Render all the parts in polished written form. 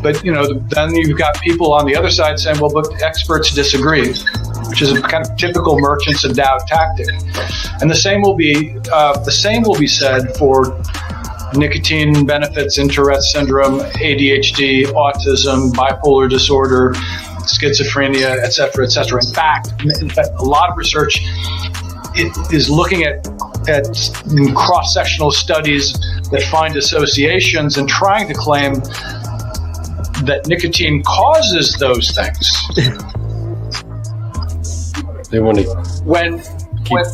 But, then you've got people on the other side saying, well, but experts disagree, which is a kind of typical merchants of doubt tactic. And the same will be said for nicotine benefits in Tourette syndrome, ADHD, autism, bipolar disorder, schizophrenia, et cetera, et cetera. In fact, a lot of research is looking at cross-sectional studies that find associations and trying to claim that nicotine causes those things. They want to when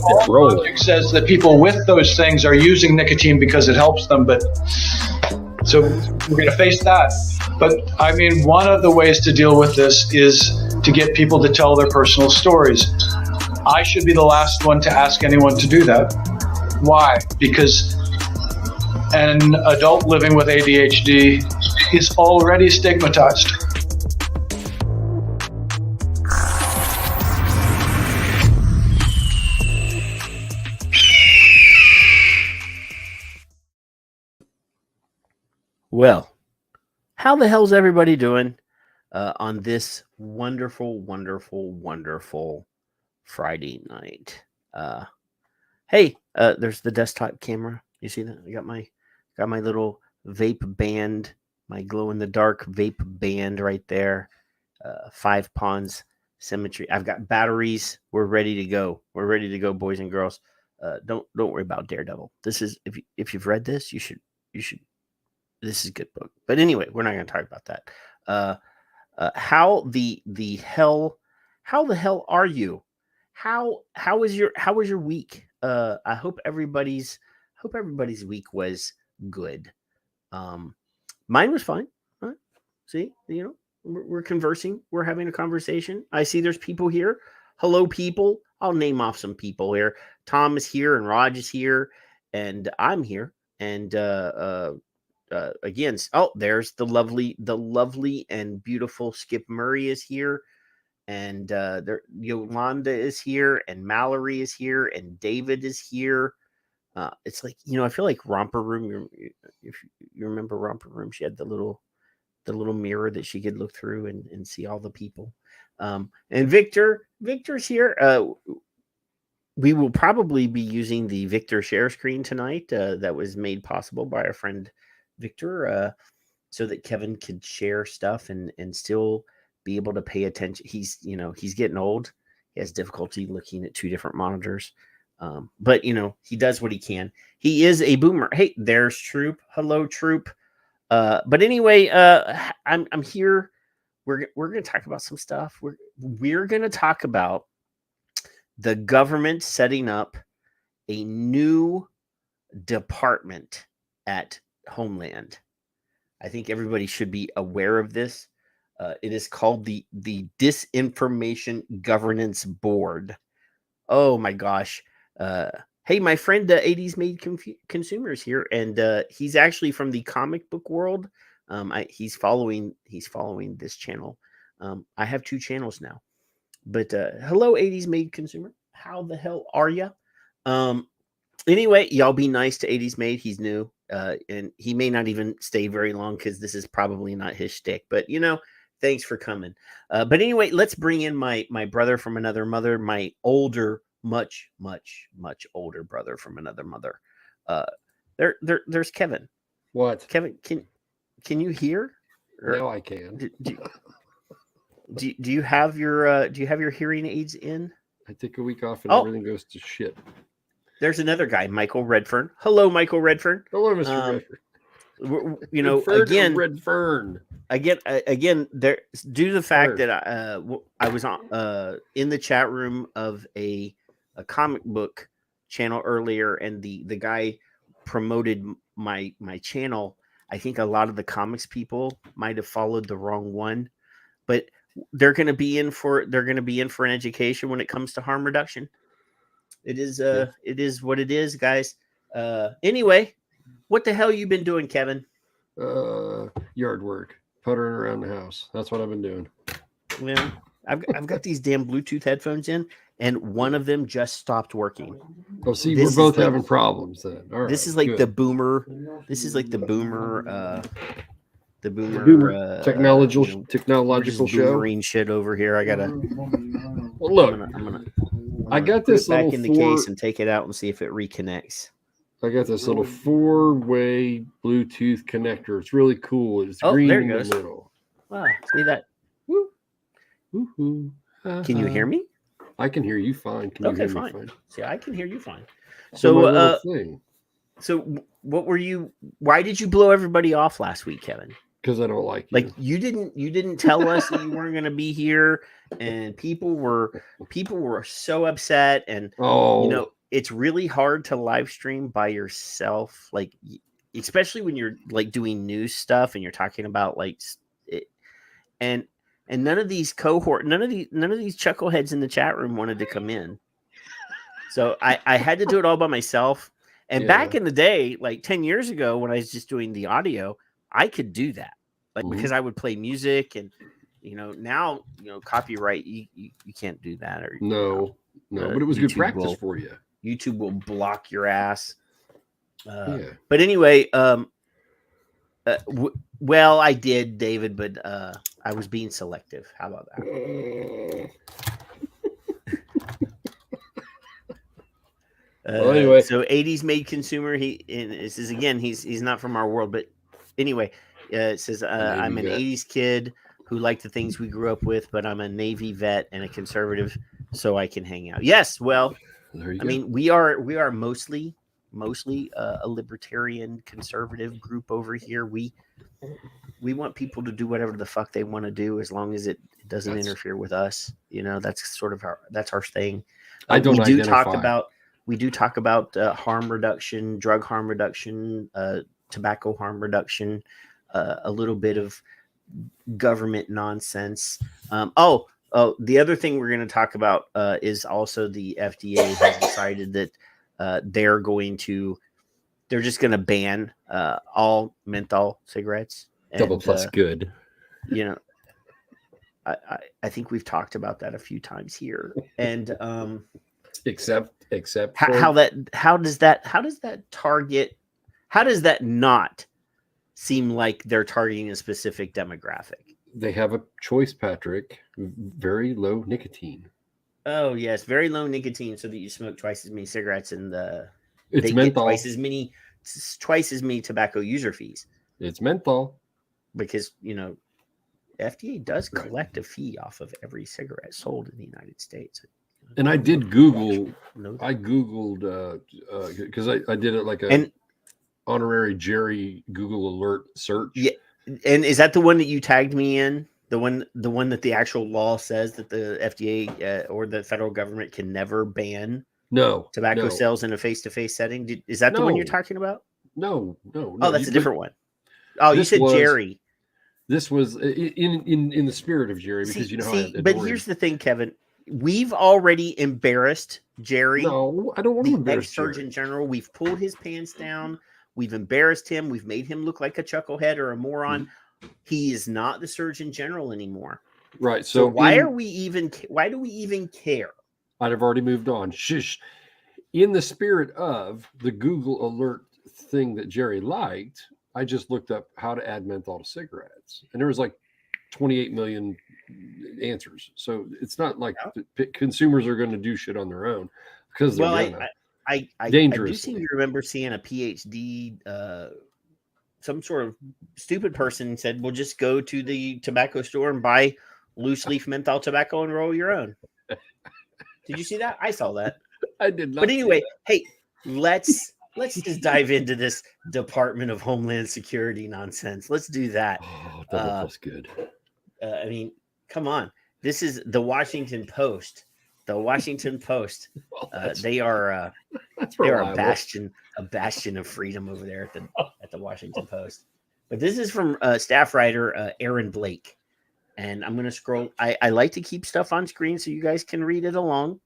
all logic says that people with those things are using nicotine because it helps them, but so we're going to face that. But I mean, one of the ways to deal with this is to get people to tell their personal stories. I should be the last one to ask anyone to do that. Why? Because an adult living with ADHD is already stigmatized. Well, how the hell's everybody doing on this wonderful, wonderful, wonderful Friday night? Hey, there's the desktop camera. You see that? I got my little vape band, my glow in the dark vape band right there. 5 pawns symmetry. I've got batteries. We're ready to go. We're ready to go, boys and girls. Don't worry about Daredevil. This is if you've read this, you should. This is a good book. But anyway, we're not going to talk about that. How the hell are you? How was your week? I hope everybody's week was good. Mine was fine. Huh? See, we're conversing. We're having a conversation. I see there's people here. Hello, people. I'll name off some people here. Tom is here, and Raj is here, and I'm here. And again, there's the lovely and beautiful Skip Murray is here, and Yolanda is here, and Mallory is here, and David is here. It's like, I feel like Romper Room. If you remember Romper Room, she had the little mirror that she could look through and see all the people. And Victor's here. We will probably be using the Victor share screen tonight. That was made possible by our friend Victor, so that Kevin could share stuff and still be able to pay attention. He's getting old. He has difficulty looking at 2 different monitors. But he does what he can. He is a boomer. Hey, there's Troop. Hello, Troop. But anyway, I'm here. We're going to talk about some stuff. We're going to talk about the government setting up a new department at Homeland. I think everybody should be aware of this. It is called the Disinformation Governance Board. Oh my gosh. Hey, my friend 80s Made Consumers here, and he's actually from the comic book world. He's following this channel. I have 2 channels now. But hello, 80s Made Consumer. How the hell are ya? Anyway, y'all be nice to 80s Made. He's new. And he may not even stay very long because this is probably not his shtick. But, thanks for coming. But anyway, let's bring in my brother from another mother, my older, much, much, much older brother from another mother. There's Kevin. What? Kevin, can you hear? No, I can. Do you have your hearing aids in? I take a week off and everything goes to shit. There's another guy, Michael Redfern. Hello, Michael Redfern. Hello, Mr. Redfern. Redfern. Again, there, due to the fact that I was on in the chat room of a comic book channel earlier, and the guy promoted my channel. I think a lot of the comics people might have followed the wrong one, but they're going to be in for an education when it comes to harm reduction. It is what it is, guys. Anyway, what the hell you been doing, Kevin? Yard work, puttering around the house. That's what I've been doing. Well, I've got these damn Bluetooth headphones in, and one of them just stopped working. Oh, see, we're both having problems then. All right, this is like the boomer. This is like the the boomer technological show. Boomerine shit over here. I gotta. Well, look, I'm gonna I got put this it back little in the case and take it out and see if it reconnects. I got this little 4-way Bluetooth connector. It's really cool. It's green there it in goes. the middle. Wow, see that? Woo-hoo. Can you hear me? I can hear you fine. Can you hear fine. me fine? See, I can hear you fine. So, What were you? Why did you blow everybody off last week, Kevin? Because I don't like you. Like you didn't tell us that you weren't going to be here, and people were so upset, and it's really hard to live stream by yourself, like especially when you're like doing news stuff and you're talking about like it, and none of these chuckleheads in the chat room wanted to come in, so I had to do it all by myself. And back in the day, like 10 years ago, when I was just doing the audio, I could do that, like because I would play music, and now copyright, you can't do that. Or no, but it was good practice for you. YouTube will block your ass. But anyway, well, I did, David, but I was being selective. How about that? Well, anyway, so 80s made consumer. This is again. He's not from our world, but anyway, it says I'm an 80s kid who liked the things we grew up with, but I'm a Navy vet and a conservative, so I can hang out. Yes, well, I mean, we are mostly a libertarian conservative group over here. We want people to do whatever the fuck they want to do as long as it doesn't interfere with us. That's sort of our thing. I don't. We do talk about harm reduction, drug harm reduction, tobacco harm reduction, a little bit of government nonsense. The other thing we're going to talk about is also the FDA has decided that they're just going to ban all menthol cigarettes. Double plus good. I think we've talked about that a few times here, and except how does that not seem like they're targeting a specific demographic? They have a choice, Patrick. Very low nicotine. Oh yes, very low nicotine, so that you smoke twice as many cigarettes, and it's they menthol. Get twice as many tobacco user fees. It's menthol because FDA does collect a fee off of every cigarette sold in the United States. And I did Google. I Googled because I did it like an honorary Jerry Google alert search. Yeah, and is that the one that you tagged me in? The one that the actual law says that the FDA or the federal government can never ban tobacco sales in a face-to-face setting. Is that the one you're talking about? No. Oh, that's a different one. Oh, you said Jerry. This was in the spirit of Jerry because but here's the thing, Kevin. We've already embarrassed Jerry. No, I don't want to embarrass Surgeon General. We've pulled his pants down. We've embarrassed him. We've made him look like a chucklehead or a moron. Mm-hmm. He is not the Surgeon General anymore. Right. So why do we even care? I'd have already moved on. Shush. In the spirit of the Google alert thing that Jerry liked, I just looked up how to add menthol to cigarettes, and there was like 28 million answers. So it's not like consumers are going to do shit on their own because I do seem to remember seeing a PhD, some sort of stupid person said, "Well, just go to the tobacco store and buy loose leaf menthol tobacco and roll your own." Did you see that? I saw that. I did not. But anyway, hey, let's just dive into this Department of Homeland Security nonsense. Let's do that. Oh, double plus good. I mean, come on. This is the Washington Post. The Washington Post. They are a bastion of freedom over there at the Washington Post. But this is from staff writer Aaron Blake. And I'm going to scroll. I like to keep stuff on screen so you guys can read it along.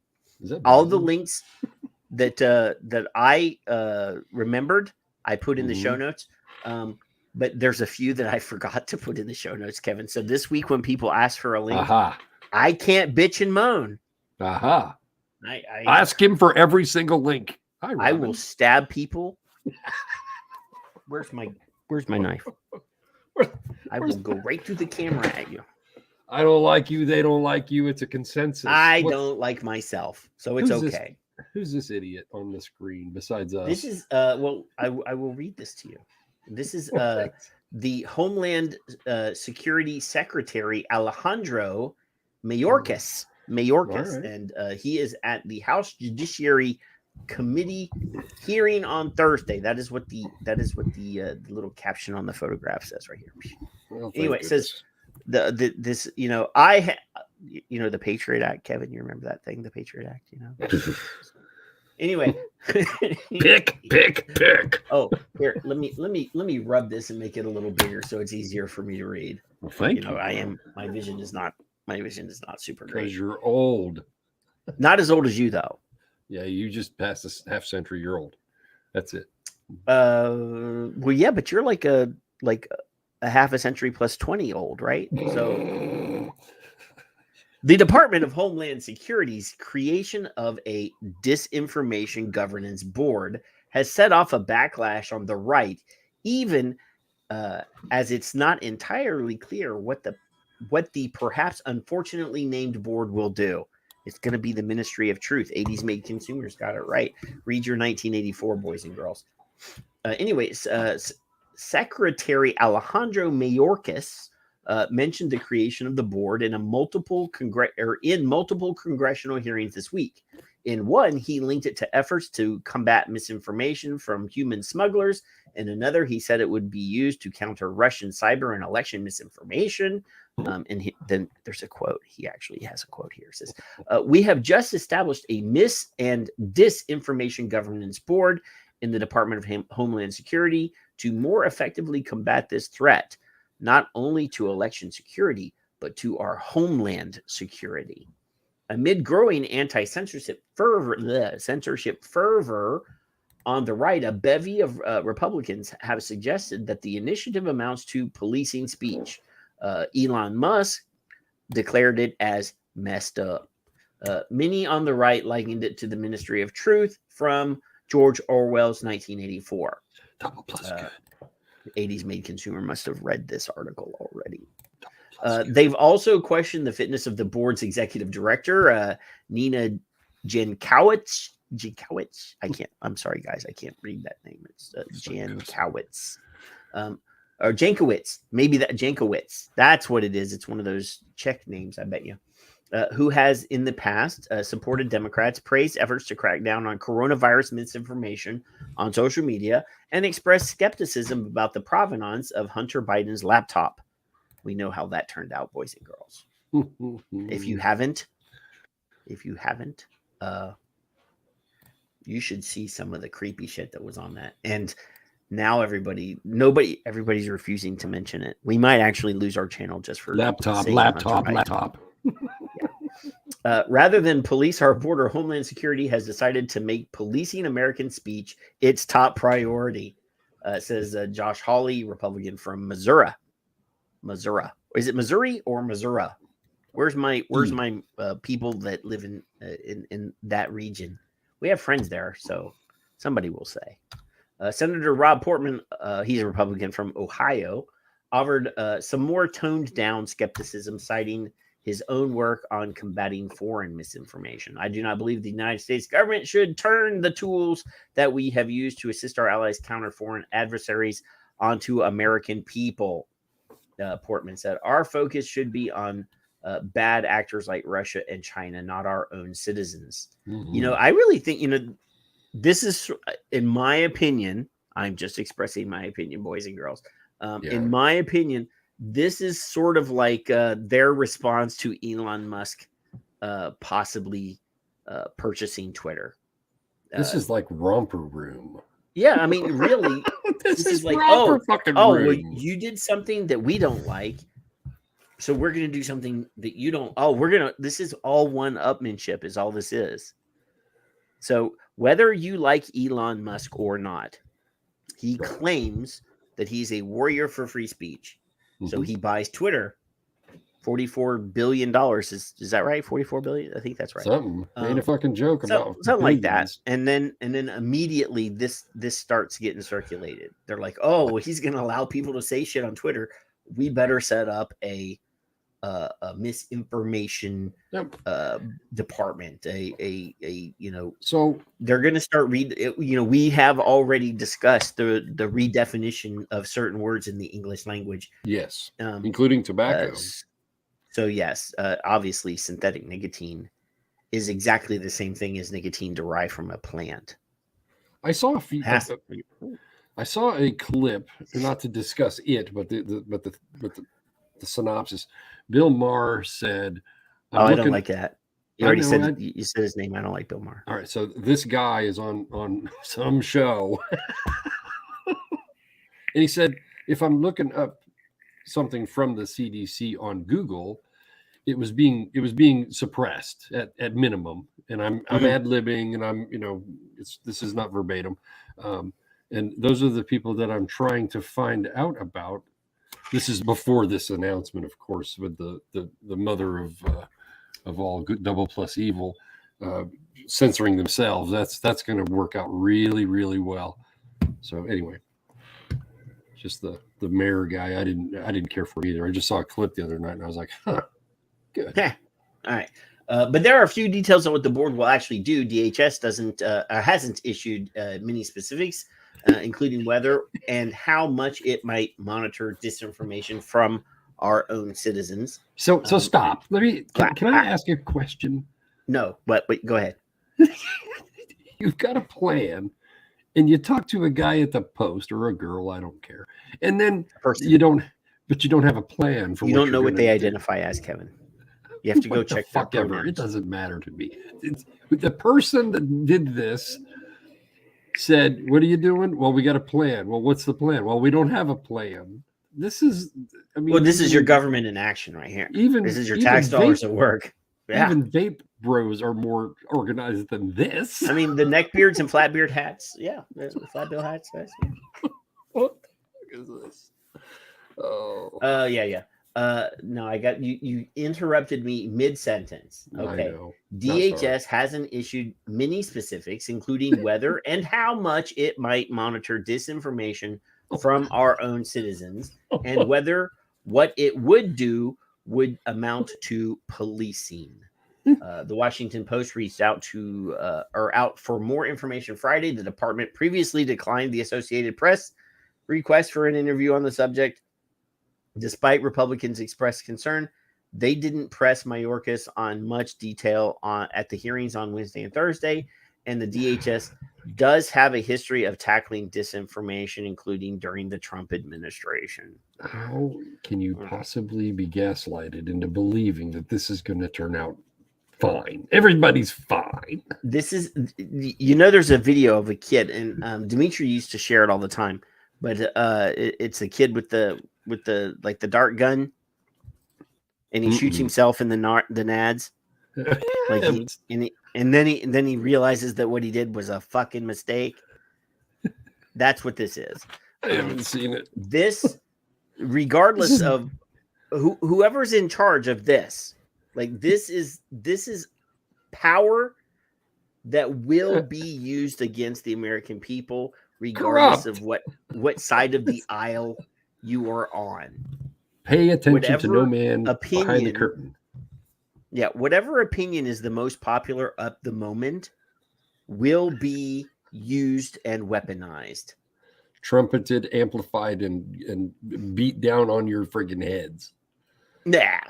All the links that I remembered, I put in the show notes. But there's a few that I forgot to put in the show notes, Kevin. So this week when people ask for a link, I can't bitch and moan. I ask him for every single link. I will stab people. Where's my knife? I will go right through the camera at you. I don't like you. They don't like you. It's a consensus. I don't like myself, so it's okay. Who's this idiot on the screen besides us? This is I will read this to you. This is the Homeland Security Secretary Alejandro Mayorkas. Right. And he is at the House Judiciary Committee hearing on Thursday. That is what the little caption on the photograph says right here. Well, Anyway, it says this, the Patriot Act, Kevin, you remember that thing, the Patriot Act, Anyway, pick. Oh, here, let me rub this and make it a little bigger so it's easier for me to read. Well, thank you. My vision is not super great. Because you're old. Not as old as you though. Yeah, you just passed a half century. You're old. That's it. Well, yeah, but you're like a half a century plus 20 old, right? So the Department of Homeland Security's creation of a disinformation governance board has set off a backlash on the right, even as it's not entirely clear what the perhaps unfortunately named board will do. It's going to be the Ministry of Truth. 80s made consumers got it right. Read your 1984, boys and girls. Anyways, Secretary Alejandro Mayorkas mentioned the creation of the board in multiple congressional hearings this week. In one, he linked it to efforts to combat misinformation from human smugglers. In another, he said it would be used to counter Russian cyber and election misinformation. Then there's a quote. He actually has a quote here. It says, "We have just established a mis and disinformation governance board in the Department of Homeland Security to more effectively combat this threat, not only to election security, but to our homeland security." Amid growing anti-censorship fervor on the right, a bevy of Republicans have suggested that the initiative amounts to policing speech. Elon Musk declared it as messed up. Many on the right likened it to the Ministry of Truth from George Orwell's 1984. Double plus good. 80s made consumer must have read this article already. They've also questioned the fitness of the board's executive director, Nina Jankowicz. I'm sorry, guys. I can't read that name. It's Jankowicz. Or Jankowicz. Maybe that Jankowicz. That's what it is. It's one of those Czech names, I bet you. Who has in the past supported Democrats, praised efforts to crack down on coronavirus misinformation on social media, and expressed skepticism about the provenance of Hunter Biden's laptop. We know how that turned out, boys and girls. If you haven't, you should see some of the creepy shit that was on that. And now everybody's refusing to mention it. We might actually lose our channel just for laptop. Rather than police our border, Homeland Security has decided to make policing American speech its top priority, says Josh Hawley, Republican from Missouri. Is it Missouri or Missouri? Where's my people that live in that region? We have friends there, so somebody will say. Senator Rob Portman, he's a Republican from Ohio, offered some more toned down skepticism, citing his own work on combating foreign misinformation. "I do not believe the United States government should turn the tools that we have used to assist our allies counter foreign adversaries onto American people," Portman said. "Our focus should be on bad actors like Russia and China, not our own citizens." Mm-hmm. I really think, this is, in my opinion, I'm just expressing my opinion, boys and girls. In my opinion, this is sort of like their response to Elon Musk possibly purchasing Twitter. This is like Romper Room. Yeah, I mean, really, this is like, fucking room. Well, you did something that we don't like, so we're going to do something that you don't. This is all one-upmanship is all this is. So whether you like Elon Musk or not, he claims that he's a warrior for free speech. Mm-hmm. So he buys Twitter. $44 billion. Is that right? 44 billion? I think that's right. Something. Ain't a fucking joke about something like that. And then immediately this starts getting circulated. They're like, oh, well, he's going to allow people to say shit on Twitter. we better set up a misinformation department. So they're going to start we have already discussed the redefinition of certain words in the English language. Yes, including tobacco. So yes, obviously synthetic nicotine is exactly the same thing as nicotine derived from a plant. I saw a clip, not to discuss it, but the synopsis. Bill Maher said, I don't like that. You already said you said his name. I don't like Bill Maher. All right, so this guy is on some show, and he said, if I'm looking up something from the CDC on Google, it was being suppressed at minimum, and I'm ad-libbing, and I'm this is not verbatim, and those are the people that I'm trying to find out about. This is before this announcement, of course, with the mother of all good double plus evil censoring themselves. That's going to work out really, really well. So anyway, just the mayor guy, I didn't care for either. I just saw a clip the other night and I was like, huh, good. Yeah. All right. But there are a few details on what the board will actually do. DHS hasn't issued many specifics, including whether and how much it might monitor disinformation from our own citizens. So stop. Can I ask you a question? No, but go ahead. You've got a plan, and you talk to a guy at the post or a girl, I don't care, and then you don't have a plan for. You don't know what they identify as, Kevin. You have to go check. Fuck ever. It doesn't matter to me. The person that did this said, "What are you doing?" Well, we got a plan. Well, what's the plan? Well, we don't have a plan. This is your government in action right here. This is your tax dollars at work. Yeah. Even vape bros are more organized than this. I mean, the neckbeards and flatbeard hats. Yeah, the flatbill hats. What the fuck is this? Oh. Yeah. No, I got you. You interrupted me mid-sentence. Okay. I know. DHS hasn't issued many specifics, including whether and how much it might monitor disinformation from our own citizens, and whether what it would do would amount to policing. The Washington Post reached out for more information Friday. The department previously declined the Associated Press request for an interview on the subject. Despite Republicans' expressed concern, they didn't press Mayorkas on much detail at the hearings on Wednesday and Thursday, and the DHS does have a history of tackling disinformation, including during the Trump administration. How can you possibly be gaslighted into believing that this is going to turn out fine? Everybody's fine. This is, there's a video of a kid, and Dimitri used to share it all the time, but it's a kid with the dart gun, and he shoots himself in the nads. And then he realizes that what he did was a fucking mistake. That's what this is. I haven't seen it. This, regardless of whoever's in charge of this, this is power that will be used against the American people, regardless of what side of the aisle you are on. Pay attention to no man behind the curtain. Yeah, whatever opinion is the most popular at the moment will be used and weaponized. Trumpeted, amplified, and beat down on your friggin' heads. Yeah.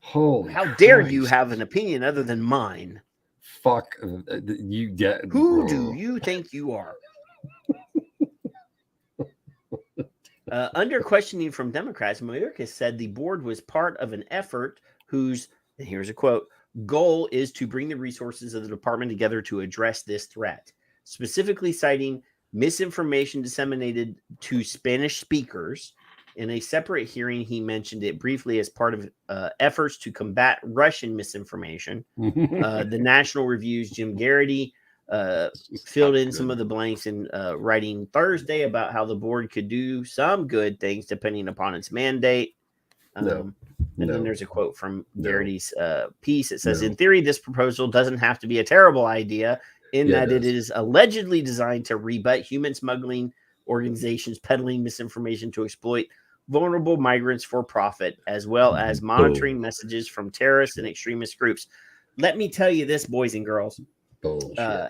Holy How dare you have an opinion other than mine? Fuck you. Who do you think you are? Under questioning from Democrats, Mayorkas said the board was part of an effort whose, and here's a quote, goal is to bring the resources of the department together to address this threat, specifically citing misinformation disseminated to Spanish speakers. In a separate hearing, he mentioned it briefly as part of efforts to combat Russian misinformation. The National Review's Jim Garrity filled in some of the blanks in writing Thursday about how the board could do some good things depending upon its mandate. Then there's a quote from Garrity's piece. It says, in theory, this proposal doesn't have to be a terrible idea in that it is allegedly designed to rebut human smuggling organizations peddling misinformation to exploit vulnerable migrants for profit, as well as monitoring messages from terrorists and extremist groups. Let me tell you this, boys and girls.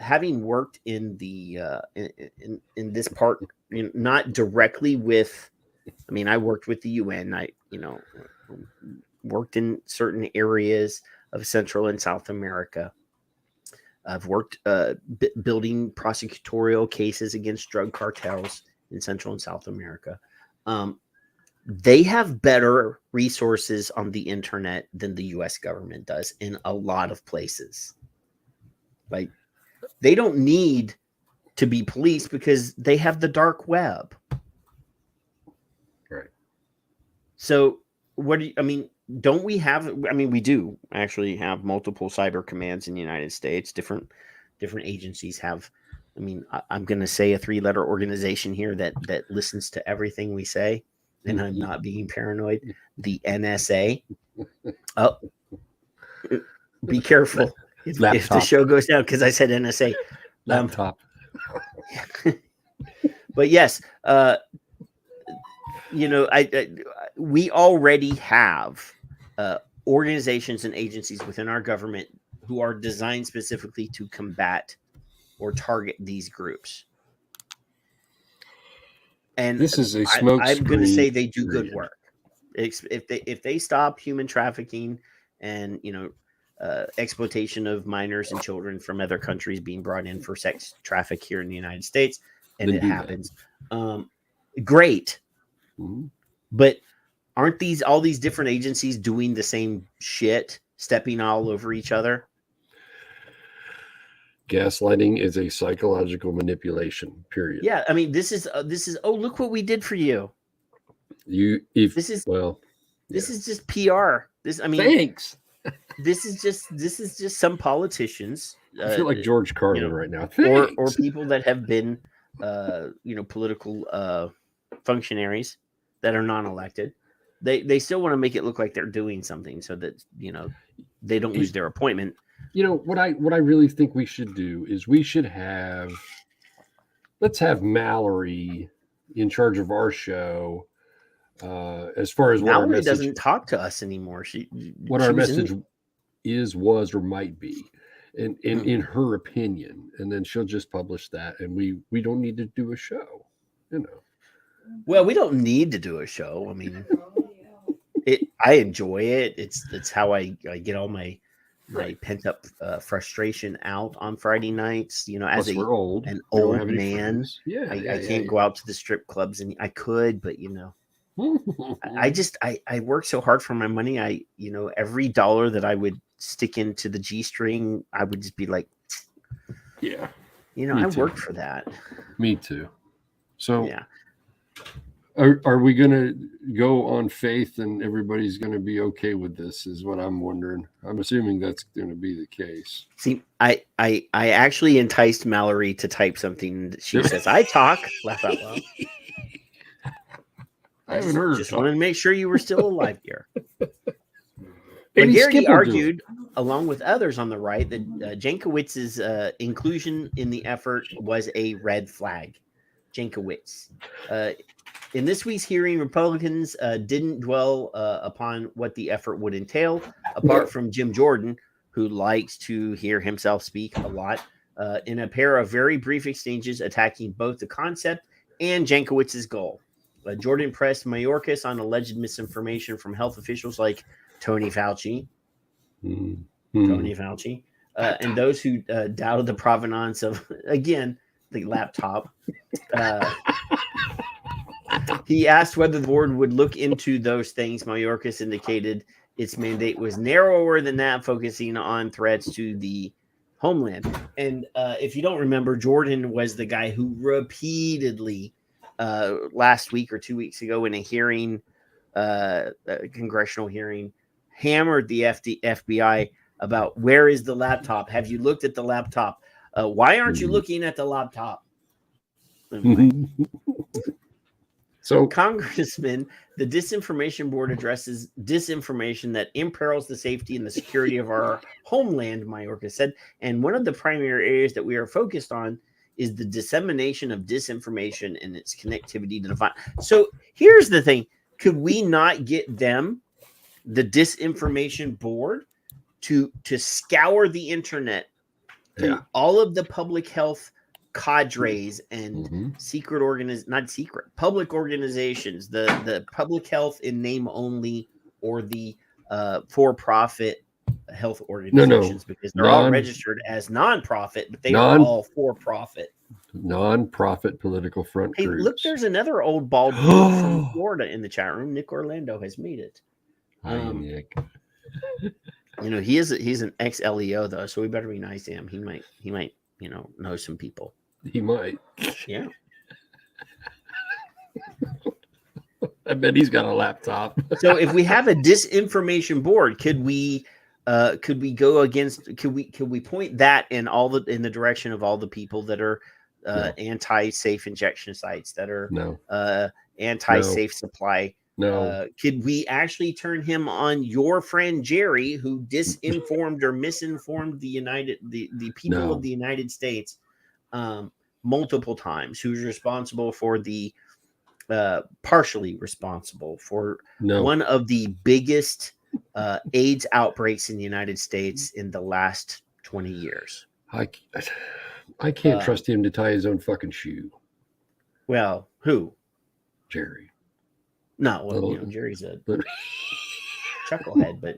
Having worked in the in this part, not directly with, I mean, I worked with the UN. I worked in certain areas of Central and South America. I've worked building prosecutorial cases against drug cartels in Central and South America. They have better resources on the internet than the U.S. government does in a lot of places. Like, they don't need to be policed because they have the dark web. Right. So don't we have, we do actually have multiple cyber commands in the United States. Different agencies have, I'm going to say a 3-letter organization here that listens to everything we say, and I'm not being paranoid. The NSA. Oh, be careful if the show goes down, because I said NSA. Laptop. But yes, we already have organizations and agencies within our government who are designed specifically to combat or target these groups. And this is a smoke. I'm going to say they do good work. If they stop human trafficking and exploitation of minors and children from other countries being brought in for sex traffic here in the United States, and it happens, great. Mm-hmm. But aren't all these different agencies doing the same shit, stepping all over each other? Gaslighting is a psychological manipulation, period. Yeah, this is oh, look what we did for you. This is just PR. Thanks. This is just some politicians. I feel like George Carlin right now. Or people that have been political functionaries that are non-elected. They still want to make it look like they're doing something so that they don't lose their appointment. What I really think we should do is let's have Mallory in charge of our show. As far as Mallory what our message doesn't talk to us anymore. Our message was or might be, and in her opinion, and then she'll just publish that, and we don't need to do a show. Well, we don't need to do a show. I enjoy it. It's how I get all my pent up frustration out on Friday nights. As an old man, I can't go out to the strip clubs, and I could, but I work so hard for my money. Every dollar that I would stick into the G string, I would just be like, yeah, I worked for that. Me too. So yeah. Are we going to go on faith and everybody's going to be okay with this is what I'm wondering. I'm assuming that's going to be the case. See, I actually enticed Mallory to type something. She says, I talk, laugh out loud. I haven't heard. Just wanted to make sure you were still alive here. But Gary argued, along with others on the right, that Jankowicz's inclusion in the effort was a red flag. Jankowicz. In this week's hearing, Republicans didn't dwell upon what the effort would entail, apart from Jim Jordan, who likes to hear himself speak a lot, in a pair of very brief exchanges attacking both the concept and Jankowicz's goal. Jordan pressed Mayorkas on alleged misinformation from health officials like Tony Fauci, and those who doubted the provenance of, again, the laptop. He asked whether the board would look into those things. Mayorkas indicated its mandate was narrower than that, focusing on threats to the homeland. And if you don't remember, Jordan was the guy who repeatedly last week or 2 weeks ago in a hearing, a congressional hearing, hammered the FBI about where is the laptop? Have you looked at the laptop? Why aren't you looking at the laptop? So, Congressman, the Disinformation Board addresses disinformation that imperils the safety and the security of our homeland, Mayorkas said. And one of the primary areas that we are focused on is the dissemination of disinformation and its connectivity to the violence. So here's the thing. Could we not get them, the disinformation board, to scour the internet through all of the public health cadres and public organizations, the public health in name only, or the for-profit health organizations, because they're all registered as non-profit, but they are all for-profit. Non-profit political front groups. Look, there's another old bald dude from Florida in the chat room. Nick Orlando has made it. Hi, Nick. He's an ex-LEO though, so we better be nice to him. He might know some people. He might. Yeah. I bet he's got a laptop. So if we have a disinformation board, could we go against? Could we point that in the direction of all the people that are anti-safe injection sites, that are anti-safe supply? No. Could we actually turn him on your friend Jerry, who disinformed or misinformed the people of the United States multiple times, who's responsible for partially responsible for one of the biggest AIDS outbreaks in the United States in the last 20 years? I can't trust him to tie his own fucking shoe. Well, who? Jerry. No, well, Jerry's a chucklehead, but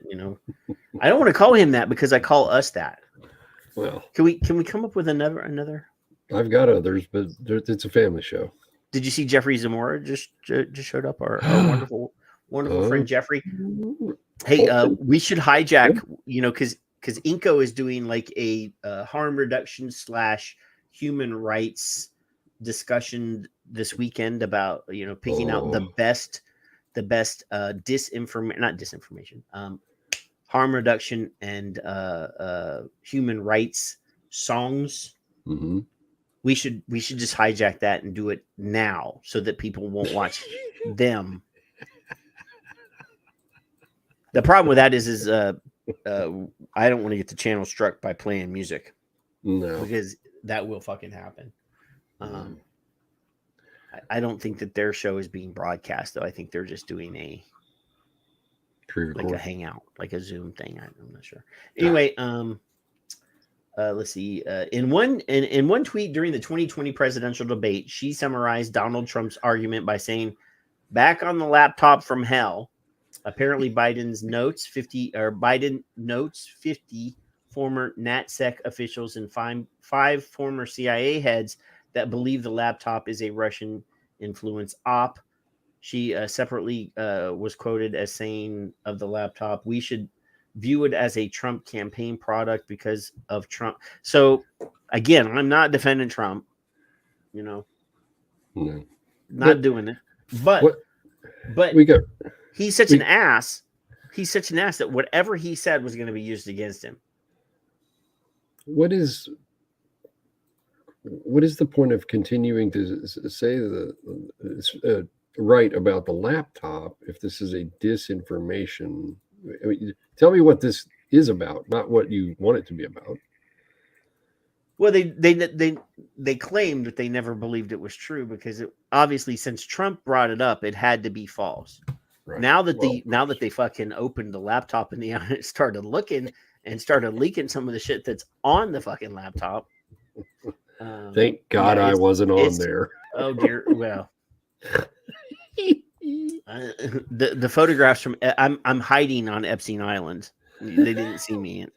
I don't want to call him that because I call us that. Well, can we come up with another? I've got others, but it's a family show. Did you see Jeffrey Zamora just showed up? Our wonderful friend Jeffrey. Hey, we should hijack, because Inco is doing like a harm reduction / human rights discussion this weekend about picking out the best harm reduction and human rights songs. Mm-hmm. We should just hijack that and do it now so that people won't watch them. The problem with that is I don't want to get the channel struck by playing music. No, because that will fucking happen. I don't think that their show is being broadcast, though. I think they're just doing a hangout, like a Zoom thing. I'm not sure. Anyway, let's see. In one tweet during the 2020 presidential debate, she summarized Donald Trump's argument by saying, "Back on the laptop from hell." Apparently, Biden notes 50 former NatSec officials and five former CIA heads that believe the laptop is a Russian influence op. She separately was quoted as saying of the laptop, "We should view it as a Trump campaign product because of Trump." So again, I'm not defending Trump, No. Not doing it. But he's such an ass. He's such an ass that whatever he said was going to be used against him. What is the point of continuing to say the right about the laptop if this is a disinformation? I mean, tell me what this is about, not what you want it to be about. Well, they claimed that they never believed it was true because obviously since Trump brought it up, it had to be false. Right. Now that they fucking opened the laptop and they started looking and started leaking some of the shit that's on the fucking laptop. Thank God I wasn't on there. Oh dear. Well, the photographs from I'm hiding on Epstein Island. They didn't see me.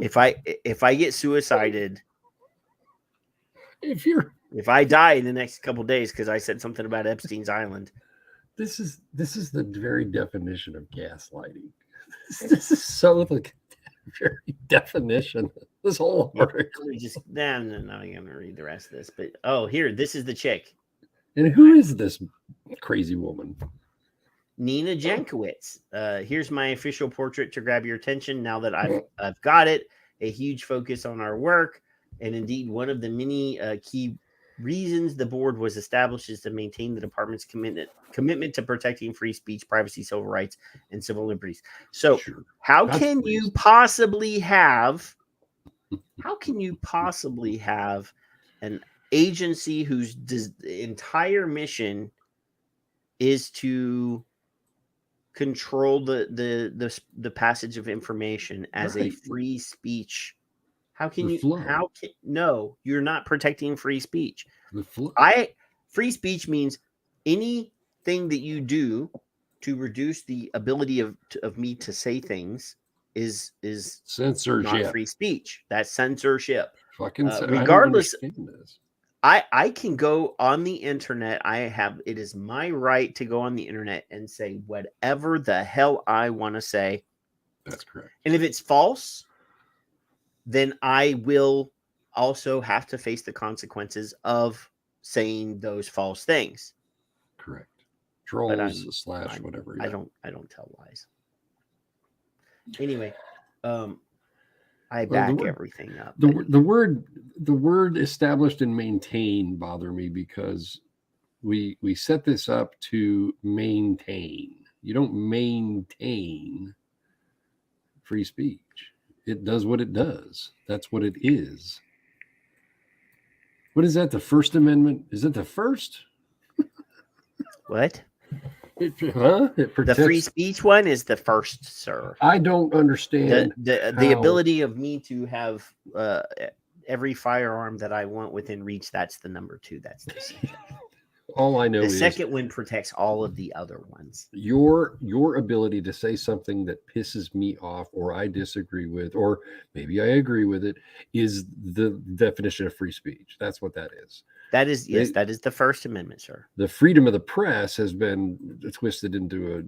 If I get suicided, if I die in the next couple of days because I said something about Epstein's Island, this is the very definition of gaslighting. This is so the very definition. This whole article. I'm not going to read the rest of this, but here, this is the chick. And who is this crazy woman? Nina Jankowicz. Here's my official portrait to grab your attention. Now that I've got it, a huge focus on our work, and indeed one of the many key reasons the board was established is to maintain the department's commitment to protecting free speech, privacy, civil rights, and civil liberties. So, how can you possibly have an agency whose entire mission is to control the passage of information as a free speech. How can no, you're not protecting free speech. Free speech means anything that you do to reduce the ability of me to say things is censorship, not free speech. That's censorship. Fucking regardless, I can go on the internet. It is my right to go on the internet and say whatever the hell I want to say. That's correct. And if it's false, then I will also have to face the consequences of saying those false things. Correct. Trolls / whatever. Yeah. I don't tell lies. Anyway, I back everything up. The word established and maintain bother me because we set this up to maintain. You don't maintain free speech. It does what it does. That's what it is. What is that? The First Amendment? Is it the first? What? It protects... The free speech one is the first, sir. I don't understand the ability of me to have every firearm that I want within reach. That's the number 2. That's the second. All I know is the second one protects all of the other ones. Your ability to say something that pisses me off, or I disagree with, or maybe I agree with it, is the definition of free speech. That's what that is. That is that is the First Amendment, sir. The freedom of the press has been twisted into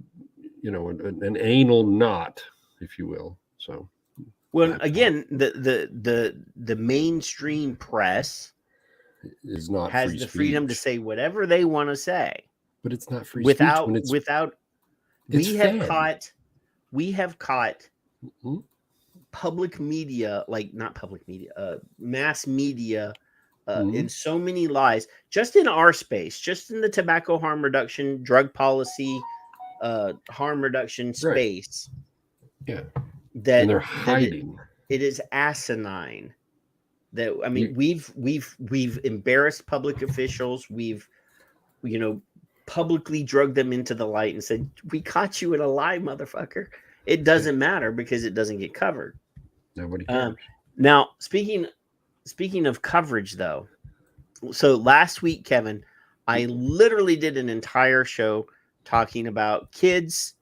an anal knot, if you will. So, well, again, the mainstream press is not has free the speech. Freedom to say whatever they want to say, but it's not free without speech. Without we have caught mm-hmm. public media, not public media, mass media. Mm-hmm. In so many lies, just in our space, just in the tobacco harm reduction, drug policy, harm reduction space. Yeah, and they're hiding. It is asinine. That we've embarrassed public officials. We've publicly drugged them into the light and said, "We caught you in a lie, motherfucker." It doesn't matter because it doesn't get covered. Nobody cares. Now, Speaking of coverage, though, so last week, Kevin, I literally did an entire show talking about kids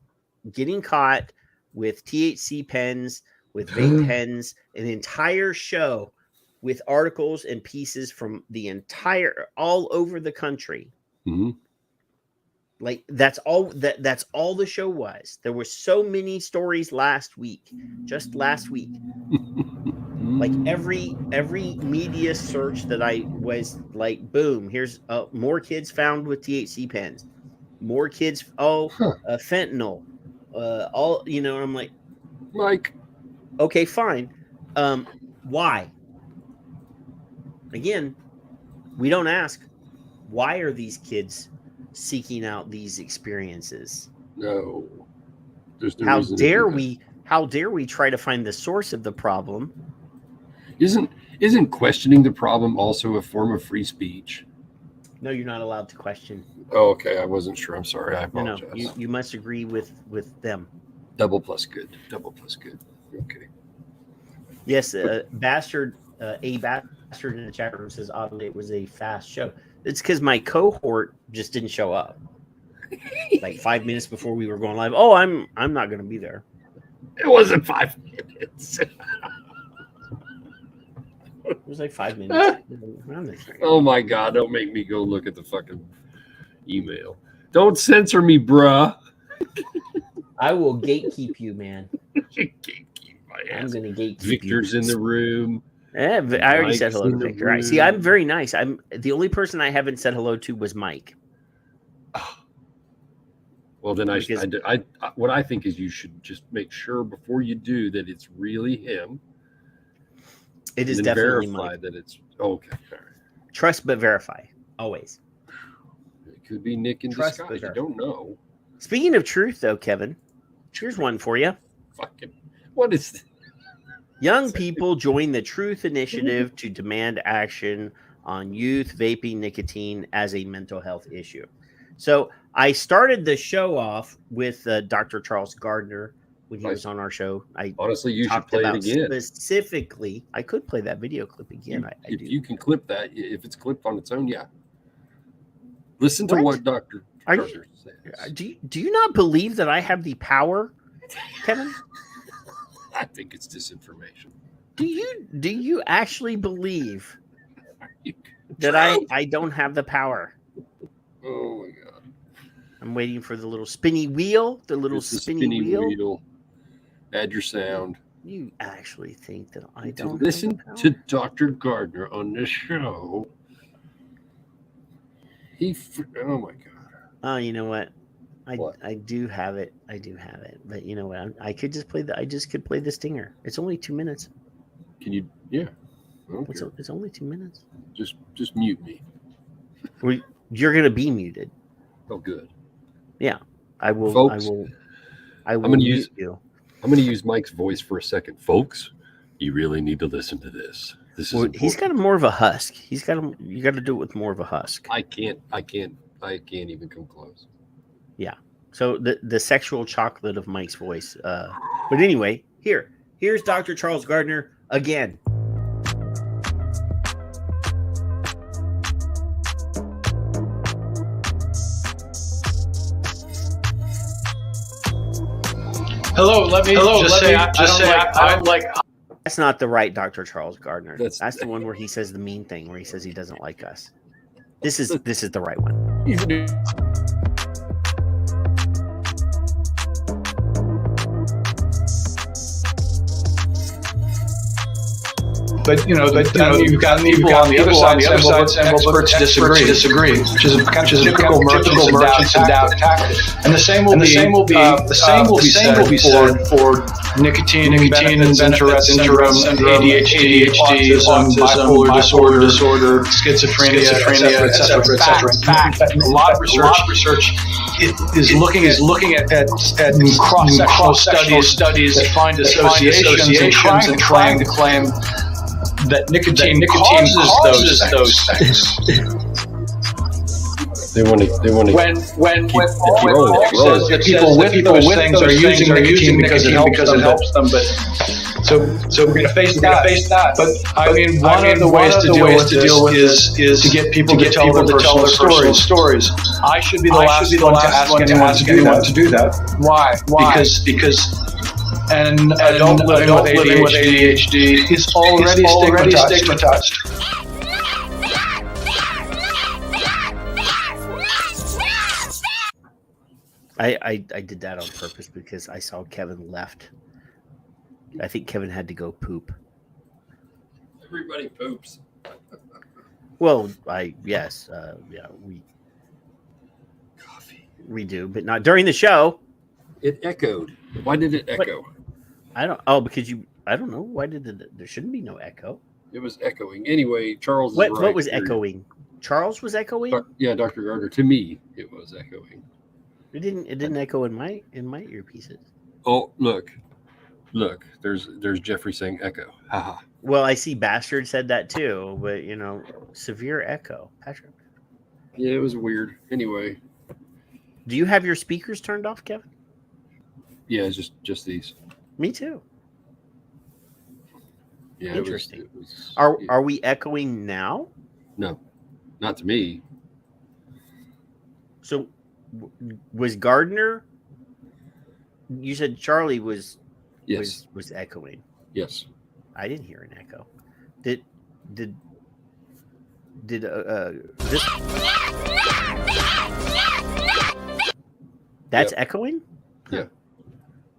getting caught with THC pens, with vape pens, an entire show with articles and pieces from all over the country. Mm-hmm. That's all the show was. There were so many stories just last week. Every media search that I was boom, here's more kids found with THC pens, more kids, fentanyl, I'm like, Mike, okay, fine. Why? Again, we don't ask, why are these kids seeking out these experiences? No. There's no How reason dare to do we? How dare we try to find the source of the problem? Isn't questioning the problem also a form of free speech? No, you're not allowed to question. Oh, okay. I wasn't sure. I'm sorry. I apologize. No, you must agree with them. Double plus good. Okay. Yes, bastard. A bastard in the chat room says, "Oddly, it was a fast show." It's because my cohort just didn't show up. 5 minutes before we were going live. Oh, I'm not going to be there. It wasn't 5 minutes. It was 5 minutes. Oh my God! Don't make me go look at the fucking email. Don't censor me, bruh. I will gatekeep you, man. Gatekeep my ass. I'm going to gatekeep Victor's you. in the room. I already said hello to Victor. Right. See, I'm very nice. I'm the only person I haven't said hello to was Mike. Well, then what I think is you should just make sure before you do that it's really him. It is definitely verify Mike. That it's okay. All right. Trust but verify. Always. It could be Nick in disguise. You don't know. Speaking of truth, though, Kevin, here's one for you. Fucking what is this? Young people join the Truth Initiative to demand action on youth vaping nicotine as a mental health issue. So I started the show off with Dr. Charles Gardner when he was on our show. I honestly, you should talked play it about again. specifically. I could play that video clip again. If you can clip that, if it's clipped on its own, yeah. Listen to what Dr. Gardner says. Do you not believe that I have the power, Kevin? I think it's disinformation. Do you actually believe that I don't have the power? Oh my God! I'm waiting for the little spinny wheel. The little spinny wheel. Add your sound. You actually think that I don't listen to Dr. Gardner on this show? Oh my God! Oh, you know what? I do have it. I do have it. But you know what? I could just play I just could play the stinger. It's only 2 minutes. Can you? Yeah. It's only 2 minutes. Just mute me. You're gonna be muted. Oh, good. Yeah, I will. Folks, I will mute you. I'm going to use Mike's voice for a second, folks. You really need to listen to this. This is. He's got more of a husk. You got to do it with more of a husk. I can't even come close. Yeah. So the sexual chocolate of Mike's voice. But anyway, here's Dr. Charles Gardner again. Hello, let me just say I don't like. That's not the right Dr. Charles Gardner. That's the one where he says the mean thing, where he says he doesn't like us. This is the right one. But you've got people on the other side saying, experts disagree, which is a typical merchants and doubt tactic. And the same will be said for nicotine and Tourette syndrome, ADHD, autism, bipolar disorder, schizophrenia, etc. In fact, a lot of research is looking at cross-sectional studies that find associations and trying to claim that nicotine causes those things. They want to. When says that people with those things are using nicotine because it helps them, but so we're going to face that. But I mean, one of the ways to deal with this is to get people to tell their personal stories. I should be the last one to ask anyone to do that. Why? Because an adult living with ADHD is already stigmatized. I did that on purpose because I saw Kevin left. I think Kevin had to go poop. Everybody poops. Well, we do, but not during the show. It echoed. Why did it echo? I don't know. Why did there shouldn't be no echo? It was echoing. Anyway, Charles. What was echoing? Charles was echoing? Yeah, Dr. Gardner. To me, it was echoing. It didn't echo in my earpieces. Oh, look. There's Jeffrey saying echo. Haha. Well, I see Bastard said that too, but severe echo. Patrick. Yeah, it was weird. Anyway. Do you have your speakers turned off, Kevin? Yeah, just these. Me too. Yeah, interesting. Are we echoing now? No, not to me. So, was Gardner? You said Charlie was echoing. Yes. I didn't hear an echo. Did this? That's echoing? Yeah.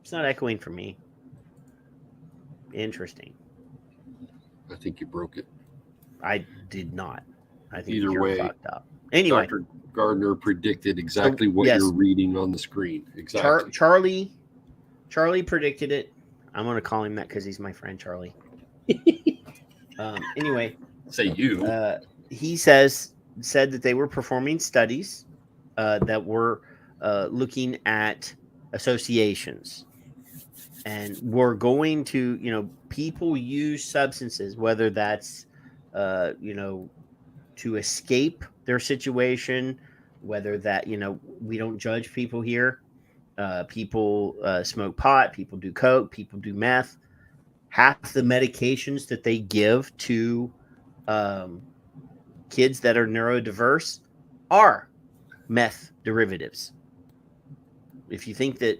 It's not echoing for me. Interesting. I think you broke it. I did not. I think either you're way, fucked up. Anyway, Dr. Gardner predicted exactly what you're reading on the screen. Exactly. Charlie predicted it. I'm going to call him that because he's my friend, Charlie. Anyway, say you. He said that they were performing studies that were looking at associations, and we're going to, people use substances, whether that's to escape their situation, whether that, we don't judge people here. People smoke pot, people do coke, people do meth. Half the medications that they give to kids that are neurodiverse are meth derivatives. If you think that,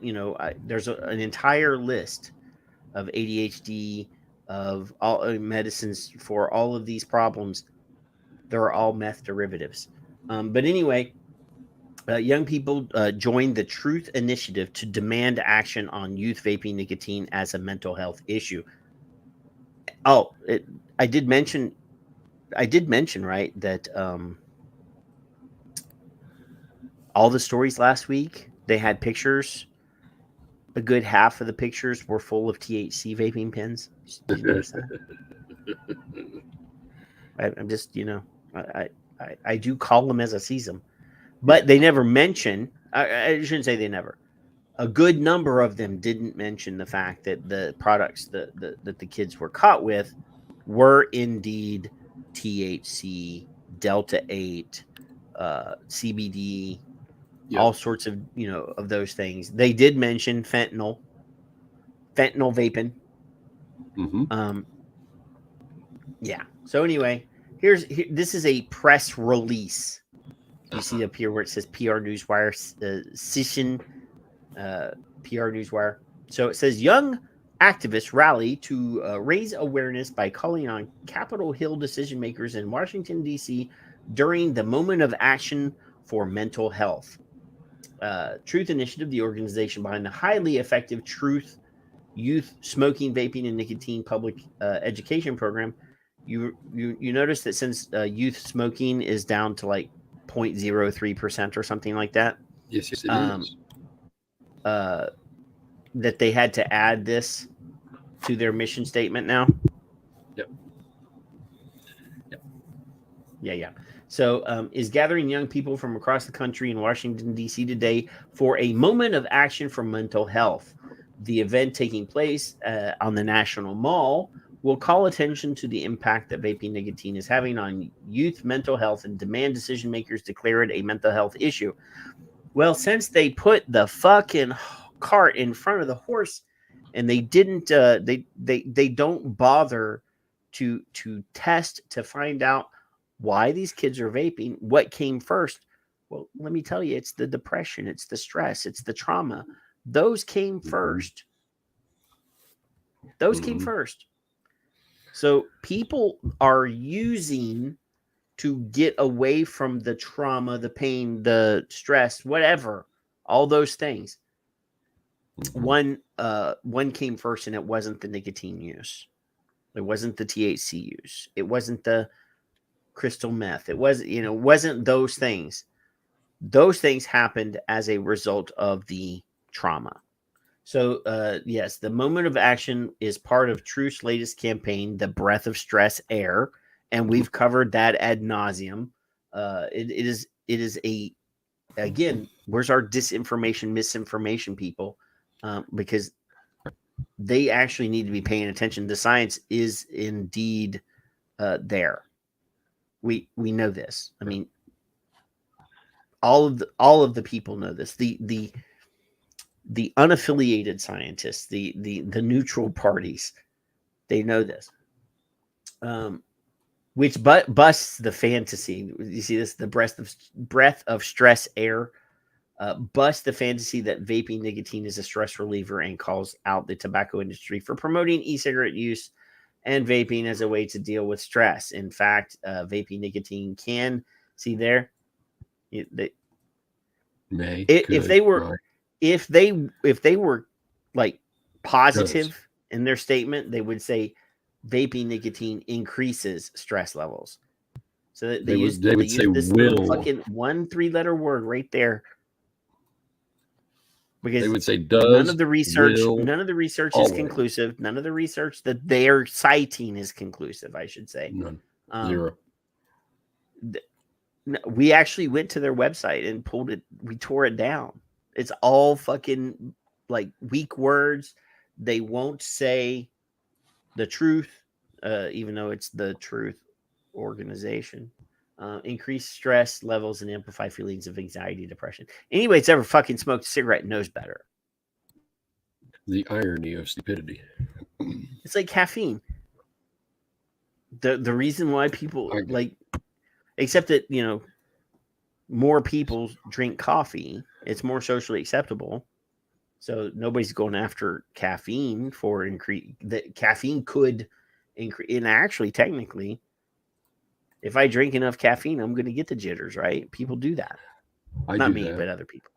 there's an entire list of ADHD, of all medicines for all of these problems, they're all meth derivatives. But anyway, young people joined the Truth Initiative to demand action on youth vaping nicotine as a mental health issue. Oh, I did mention, right, that all the stories last week, they had pictures. A good half of the pictures were full of THC vaping pens. Did you notice that? I'm just, I do call them as I see them, but they never mention. I shouldn't say they never. A good number of them didn't mention the fact that the products that the kids were caught with were indeed THC, Delta 8, CBD, all sorts of, of those things. They did mention fentanyl vaping. Mm-hmm. Yeah. So anyway, this is a press release. You see up here where it says PR Newswire, Session, PR Newswire. So it says young activists rally to raise awareness by calling on Capitol Hill decision makers in Washington, D.C. during the moment of action for mental health. Truth Initiative, the organization behind the highly effective Truth Youth Smoking, Vaping, and Nicotine Public Education Program. You notice that since youth smoking is down to like 0.03% or something like that. Yes, it is. That they had to add this to their mission statement now. Yep. Yeah. So is gathering young people from across the country in Washington, D.C. today for a moment of action for mental health. The event taking place on the National Mall will call attention to the impact that vaping nicotine is having on youth mental health and demand decision makers declare it a mental health issue. Well, since they put the fucking cart in front of the horse and they didn't, they don't bother to test to find out why these kids are vaping, what came first. Well, let me tell you, it's the depression, it's the stress, it's the trauma. Those came first. Those came first. So people are using to get away from the trauma, the pain, the stress, whatever, all those things. One came first, and it wasn't the nicotine use. It wasn't the THC use. It wasn't the crystal meth. It wasn't those things. Those things happened as a result of the trauma. So, yes, the moment of action is part of Truth's latest campaign, The Breath of Stress Air, and we've covered that ad nauseum. It is again, where's our disinformation, misinformation people? Because they actually need to be paying attention. The science is indeed there. We know this. I mean, all of the people know this. The unaffiliated scientists, the neutral parties, they know this. Which busts the fantasy. You see this, the breath of stress air, busts the fantasy that vaping nicotine is a stress reliever and calls out the tobacco industry for promoting e-cigarette use and vaping as a way to deal with stress. In fact, vaping nicotine can see there. If they were like positive in their statement, they would say vaping nicotine increases stress levels. So that they would say this little fucking 1 3-letter word right there. Because they would say does. None of the research is conclusive. None of the research that they're citing is conclusive, I should say. None. Zero. We actually went to their website and pulled it. We tore it down. It's all fucking like weak words. They won't say the truth, even though it's the Truth organization. increase stress levels and amplify feelings of anxiety, depression. Anybody that's ever fucking smoked a cigarette knows better. The irony of stupidity. It's like caffeine. The reason why people except that, you know, more people drink coffee, it's more socially acceptable. So nobody's going after caffeine for increase. That caffeine could increase, and actually, technically, if I drink enough caffeine, I'm going to get the jitters. Right? People do that. Not me, but other people.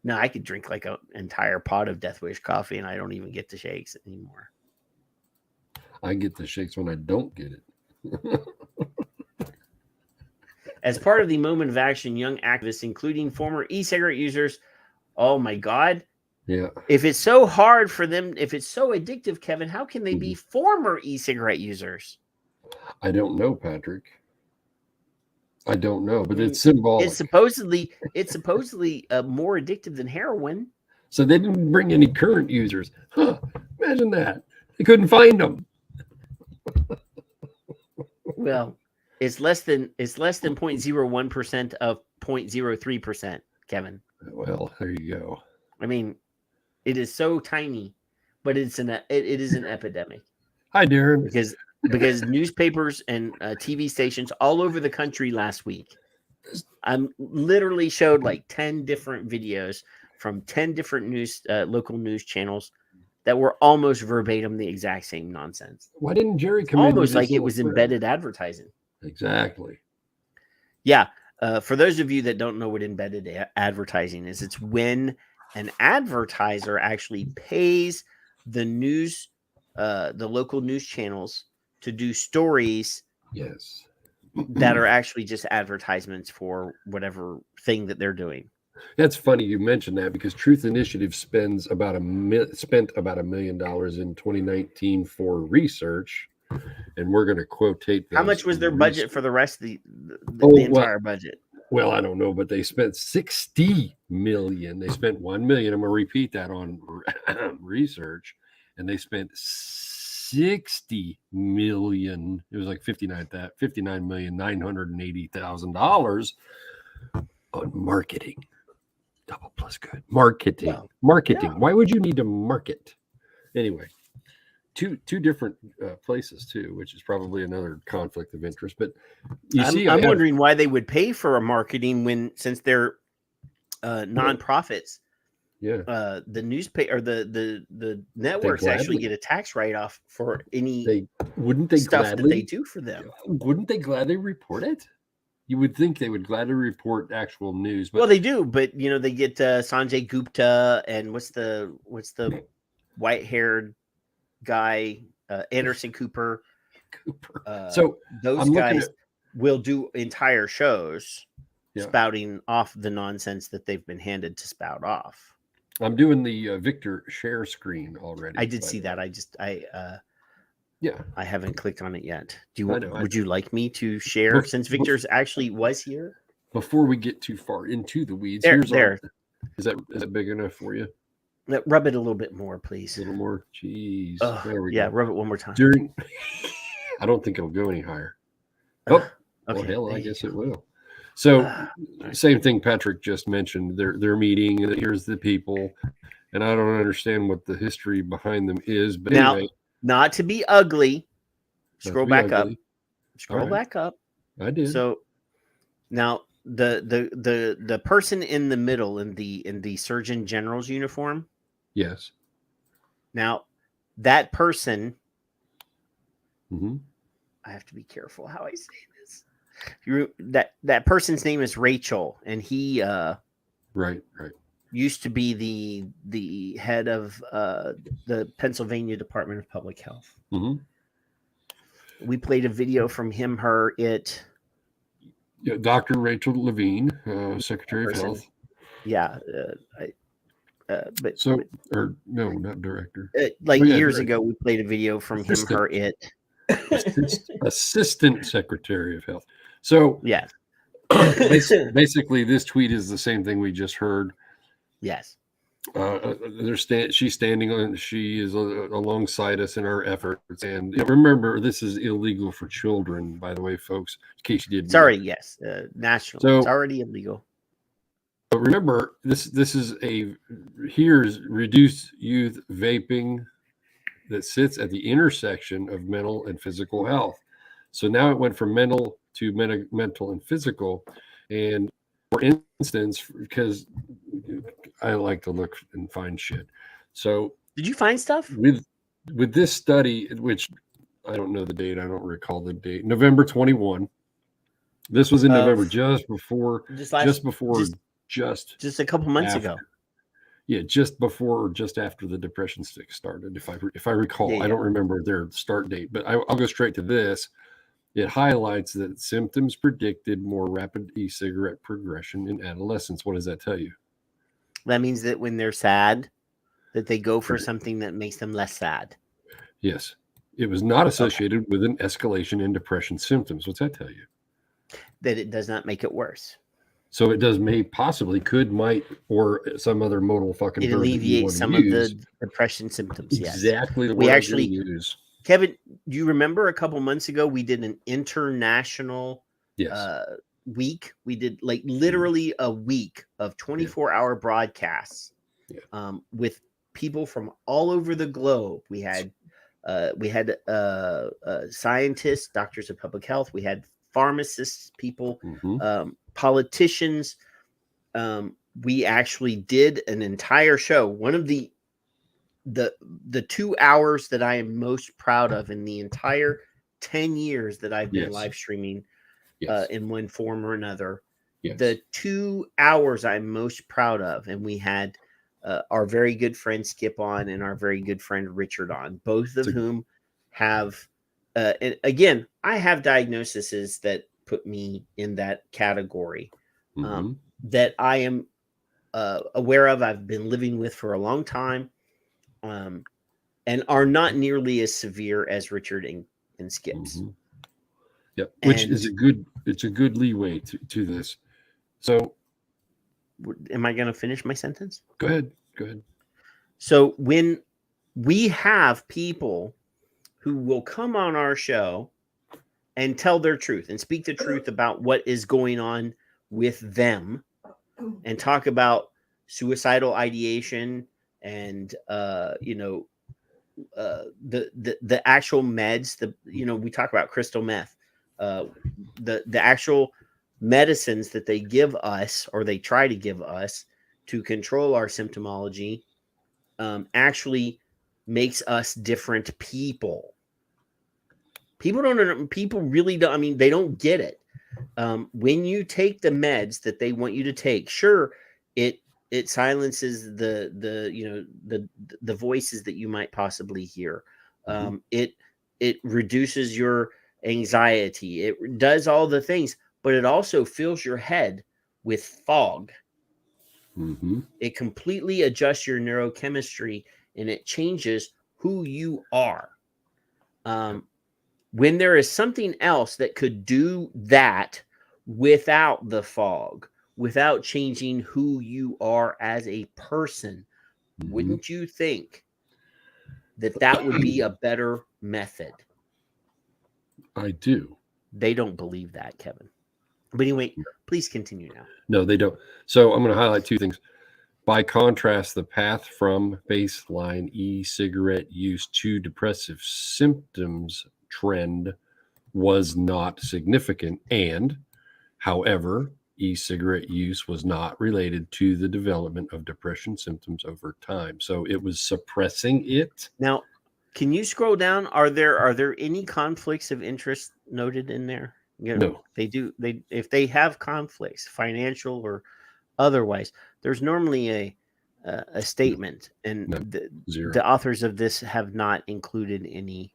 No, I could drink like an entire pot of Death Wish coffee, and I don't even get the shakes anymore. I get the shakes when I don't get it. As part of the moment of action, young activists, including former e-cigarette users, oh my God. Yeah. If it's so hard for them, if it's so addictive, Kevin, how can they be former e-cigarette users? I don't know, Patrick. I don't know, but it's symbolic. It's supposedly more addictive than heroin. So they didn't bring any current users. Huh, imagine that. They couldn't find them. Well, it's less than 0.01% of 0.03%, Kevin. Well, there you go. I mean, it is so tiny, but it is an epidemic. Hi, Darren. Because newspapers and TV stations all over the country last week, literally showed like 10 different videos from 10 different local news channels that were almost verbatim the exact same nonsense. Why didn't Jerry come almost like it was embedded advertising? Exactly. Yeah. For those of you that don't know what embedded advertising is, it's when an advertiser actually pays the news, the local news channels to do stories. Yes. That are actually just advertisements for whatever thing that they're doing. That's funny you mentioned that, because Truth Initiative spent about $1 million in 2019 for research, and we're going to quotate. How much was their budget for the rest of the entire budget? Well, I don't know, but they spent $60 million. They spent $1 million. I'm going to repeat that on research, and they spent $60 million. It was like $59,980,000 on marketing. Double plus good. Marketing. Well, marketing. Yeah. Why would you need to market? Anyway, two different places too, which is probably another conflict of interest. But I'm wondering why they would pay for a marketing since they're nonprofits. Yeah. The newspaper or the networks actually get a tax write-off for any stuff that they do for them. Wouldn't they gladly report it? You would think they would gladly report actual news. But well, they do, but you know, they get Sanjay Gupta and what's the white-haired guy, Anderson Cooper. So those guys will do entire shows spouting off the nonsense that they've been handed to spout off. I'm doing the Victor share screen already. I did see that. I haven't clicked on it yet. Would you like me to share since Victor's actually was here? Before we get too far into the weeds, is that big enough for you? Rub it a little bit more, please. A little more. Jeez. There we go. Rub it one more time. I don't think it'll go any higher. Oh, okay. Well, hell, I guess it will. So, same thing Patrick just mentioned. They're meeting, and here's the people, and I don't understand what the history behind them is. But now, anyway, not to be ugly. Scroll back up. Scroll back up. I did. So now the person in the middle in the Surgeon General's uniform. Yes. Now that person. Mm-hmm. I have to be careful how I say this. That person's name is Rachel, and he right used to be the head of the Pennsylvania Department of Public Health. Mm-hmm. We played a video from him, her, it. Yeah, Dr. Rachel Levine, Secretary of Health. Yeah, not director. Years ago, we played a video from him, her, it. Assistant Secretary of Health. So yeah, basically, this tweet is the same thing we just heard. Yes. She's standing on. She is alongside us in our efforts. And remember, this is illegal for children, by the way, folks. In case you didn't. Sorry, yes, national. So, it's already illegal. But remember, this is here's reduced youth vaping that sits at the intersection of mental and physical health. So now it went from mental to mental and physical. And for instance, because I like to look and find shit. So did you find stuff with this study, which I don't know the date, I don't recall the date, November 21. This was in November, just a couple months ago. Yeah, just before or just after the depression stick started, if I recall. Yeah. I don't remember their start date, but I'll go straight to this. It highlights that symptoms predicted more rapid e-cigarette progression in adolescence. What does that tell you? That means that when they're sad, that they go for something that makes them less sad. Yes. It was not associated with an escalation in depression symptoms. What's that tell you? That it does not make it worse. So it does, might, or some other modal fucking. It alleviates some of the depression symptoms. Exactly. Yes. We actually use. Kevin, do you remember a couple months ago we did an international week? We did like literally a week of 24-hour broadcasts with people from all over the globe. We had scientists, doctors of public health. We had pharmacists, people, politicians. We actually did an entire show. One of the 2 hours that I am most proud of in the entire 10 years that I've been live streaming in one form or another. Yes. The 2 hours I'm most proud of, and we had our very good friend Skip on and our very good friend Richard on, both of whom have, and again, I have diagnoses that put me in that category that I am aware of. I've been living with for a long time, and are not nearly as severe as Richard and Skip's. Yep, which is it's a good leeway to this. So, am I going to finish my sentence? Go ahead. So when we have people who will come on our show and tell their truth and speak the truth about what is going on with them and talk about suicidal ideation and the actual meds, we talk about crystal meth, the actual medicines that they give us or they try to give us to control our symptomology actually makes us different people. People really don't. I mean, they don't get it. When you take the meds that they want you to take, sure, it silences the voices that you might possibly hear. It reduces your anxiety. It does all the things, but it also fills your head with fog. It completely adjusts your neurochemistry and it changes who you are. When there is something else that could do that without the fog, without changing who you are as a person, wouldn't you think that would be a better method? I do. They don't believe that, Kevin. But anyway, please continue now. No, they don't. So I'm going to highlight two things. By contrast, the path from baseline e-cigarette use to depressive symptoms trend was not significant. And, however, e-cigarette use was not related to the development of depression symptoms over time. So it was suppressing it. Now, can you scroll down? Are there any conflicts of interest noted in there? No. They do. If they have conflicts, financial or otherwise, there's normally a statement, and the authors of this have not included any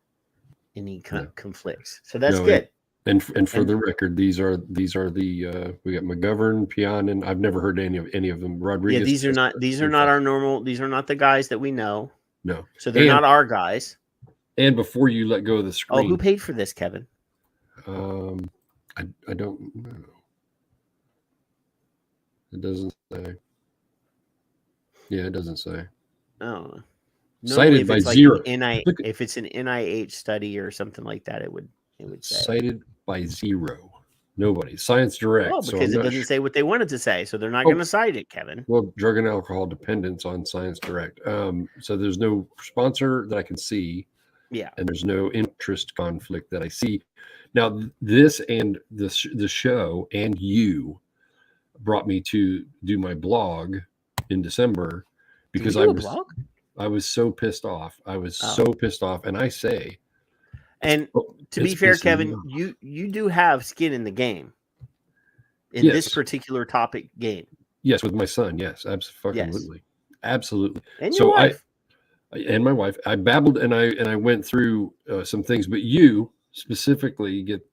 conflicts. So that's good. And for the record, these are the we got McGovern, Pianin. I've never heard any of them. Rodriguez. Yeah, these are not our normal. These are not the guys that we know. No. So they're not our guys. And before you let go of the screen, who paid for this, Kevin? I don't know. It doesn't say. Yeah, it doesn't say. Oh, Cited if by it's like zero. if it's an NIH study or something like that, it would say. Cited by zero. Nobody. Science Direct. Well, so because I'm it not doesn't say what they wanted to say, so they're not going to cite it, Kevin. Well, drug and alcohol dependence on Science Direct. So there's no sponsor that I can see. Yeah. And there's no interest conflict that I see. Now, this and the show and you brought me to do my blog in December because I was so pissed off. I was so pissed off. And I say, and to be fair, Kevin, you do have skin in the game in this particular topic game. Yes, with my son. Yes, absolutely. Yes. Absolutely. And your wife. And my wife. I babbled and I went through some things, but you specifically get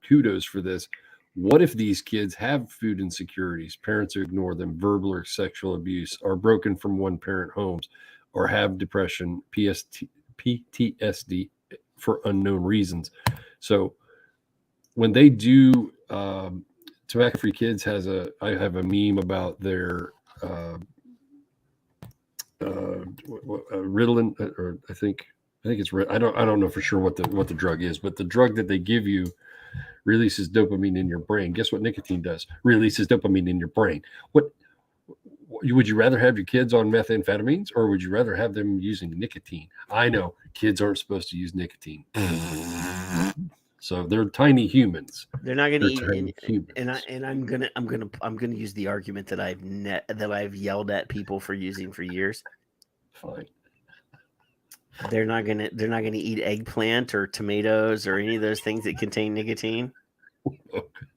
kudos for this. What if these kids have food insecurities, parents ignore them, verbal or sexual abuse, are broken from one parent homes, or have depression, PTSD for unknown reasons? So when they do, Tobacco Free Kids I have a meme about their Ritalin, or I think it's I don't know for sure what the drug is, but the drug that they give you releases dopamine in your brain. Guess what nicotine does? Releases dopamine in your brain. What would you rather have your kids on methamphetamines, or would you rather have them using nicotine? I know kids aren't supposed to use nicotine. So they're tiny humans. They're not going to eat. And I'm gonna use the argument that I've yelled at people for using for years. Fine. They're not gonna eat eggplant or tomatoes or any of those things that contain nicotine.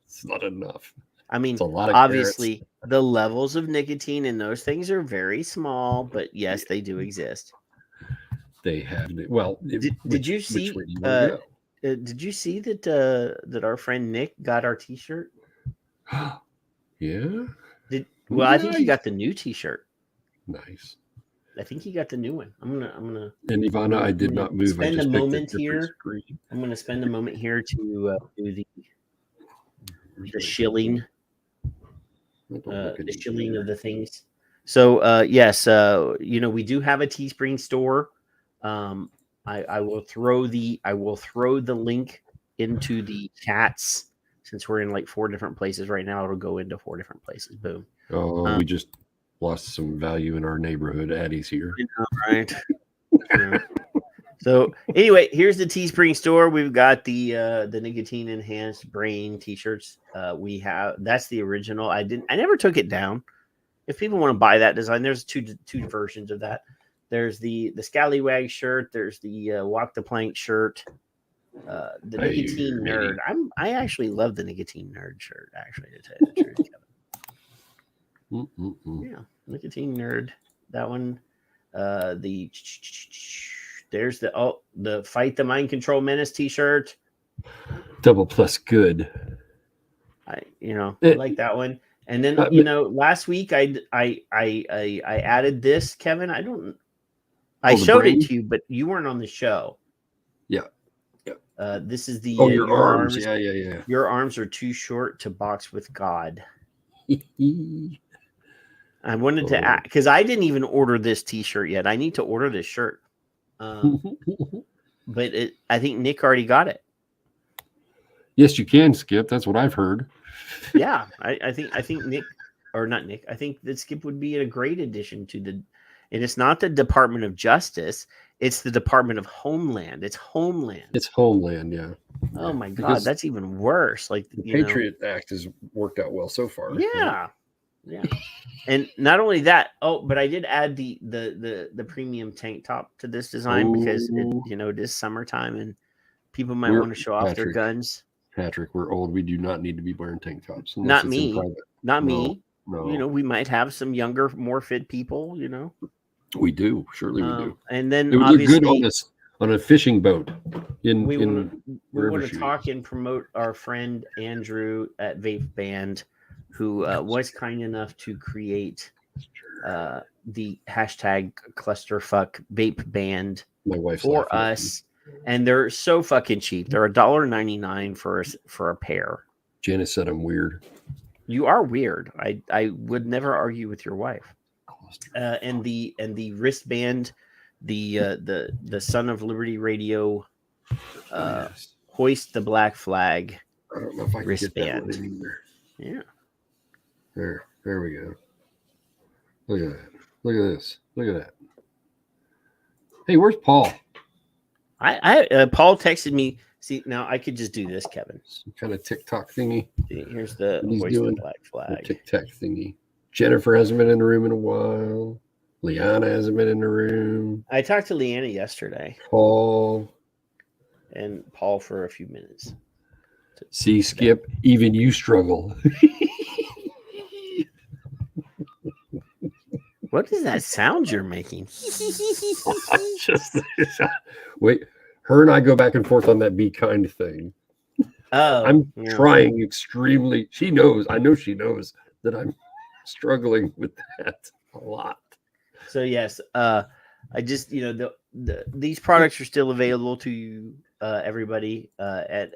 It's not enough. I mean, obviously, the levels of nicotine in those things are very small, but yes, they do exist. They have. Well, did you see? Did you see that that our friend Nick got our T-shirt? Yeah. I think he got the new T-shirt. Nice. I think he got the new one. I'm gonna. And Ivana, I did not move. Spend a moment here. I'm gonna spend a moment here to do the shilling. The shilling of the things. So yes, we do have a Teespring store. I will throw the link into the chats, since we're in like 4 different places right now. It'll go into 4 different places. Boom. Oh, we just lost some value in our neighborhood. Addie's here. Right. So anyway, here's the Teespring store. We've got the nicotine enhanced brain t-shirts. That's the original. I never took it down. If people want to buy that design, there's two versions of that. There's the Scallywag shirt. There's the Walk the Plank shirt. The Nicotine Nerd. I actually love the Nicotine Nerd shirt, actually, to tell you the truth, Kevin. Yeah, Nicotine Nerd. That one. There's the Fight the Mind Control Menace t-shirt. Double plus good. I like that one. And then last week I added this, Kevin. I showed it to you, but you weren't on the show. Yeah. This is the your arms. Yeah. Your arms are too short to box with God. I wanted to add, because I didn't even order this T-shirt yet. I need to order this shirt. But I think Nick already got it. Yes, you can, Skip. That's what I've heard. Yeah, I think Nick, or not Nick. I think that Skip would be a great addition to the. And it's not the Department of Justice; it's the Department of Homeland. It's Homeland. It's Homeland, yeah. Oh my God, that's even worse. Like the Patriot Act has worked out well so far. Yeah. And not only that, but I did add the premium tank top to this design because it is summertime and people might want to show off their guns. Patrick, we're old. We do not need to be wearing tank tops. Not me. Not me. No. We might have some younger, more fit people. We do. Surely we do. And then it would look good on a fishing boat. We want to talk and promote our friend Andrew at Vape Band, who was kind enough to create the hashtag clusterfuck vape band for us. And they're so fucking cheap. They're $1.99 for a pair. Janice said I'm weird. You are weird. I would never argue with your wife. And the wristband, the Son of Liberty Radio, Yes. hoist the black flag. I don't know if I can get that one wristband. in there. Yeah. There we go. Look at that. Look at this. Look at that. Hey, where's Paul? Paul texted me. See, now I could just do this, Kevin. Some kind of TikTok thingy. Here's the He's hoist doing the black flag. TikTok thingy. Jennifer hasn't been in the room in a while. Liana hasn't been in the room. I talked to Leanna yesterday. Paul. And Paul for a few minutes. See, Skip, even you struggle. What is that sound you're making? Wait, her and I go back and forth on that be kind thing. Oh, I'm trying extremely. She knows. I know she knows that I'm struggling with that a lot. So yes, I just these products are still available to you, everybody, at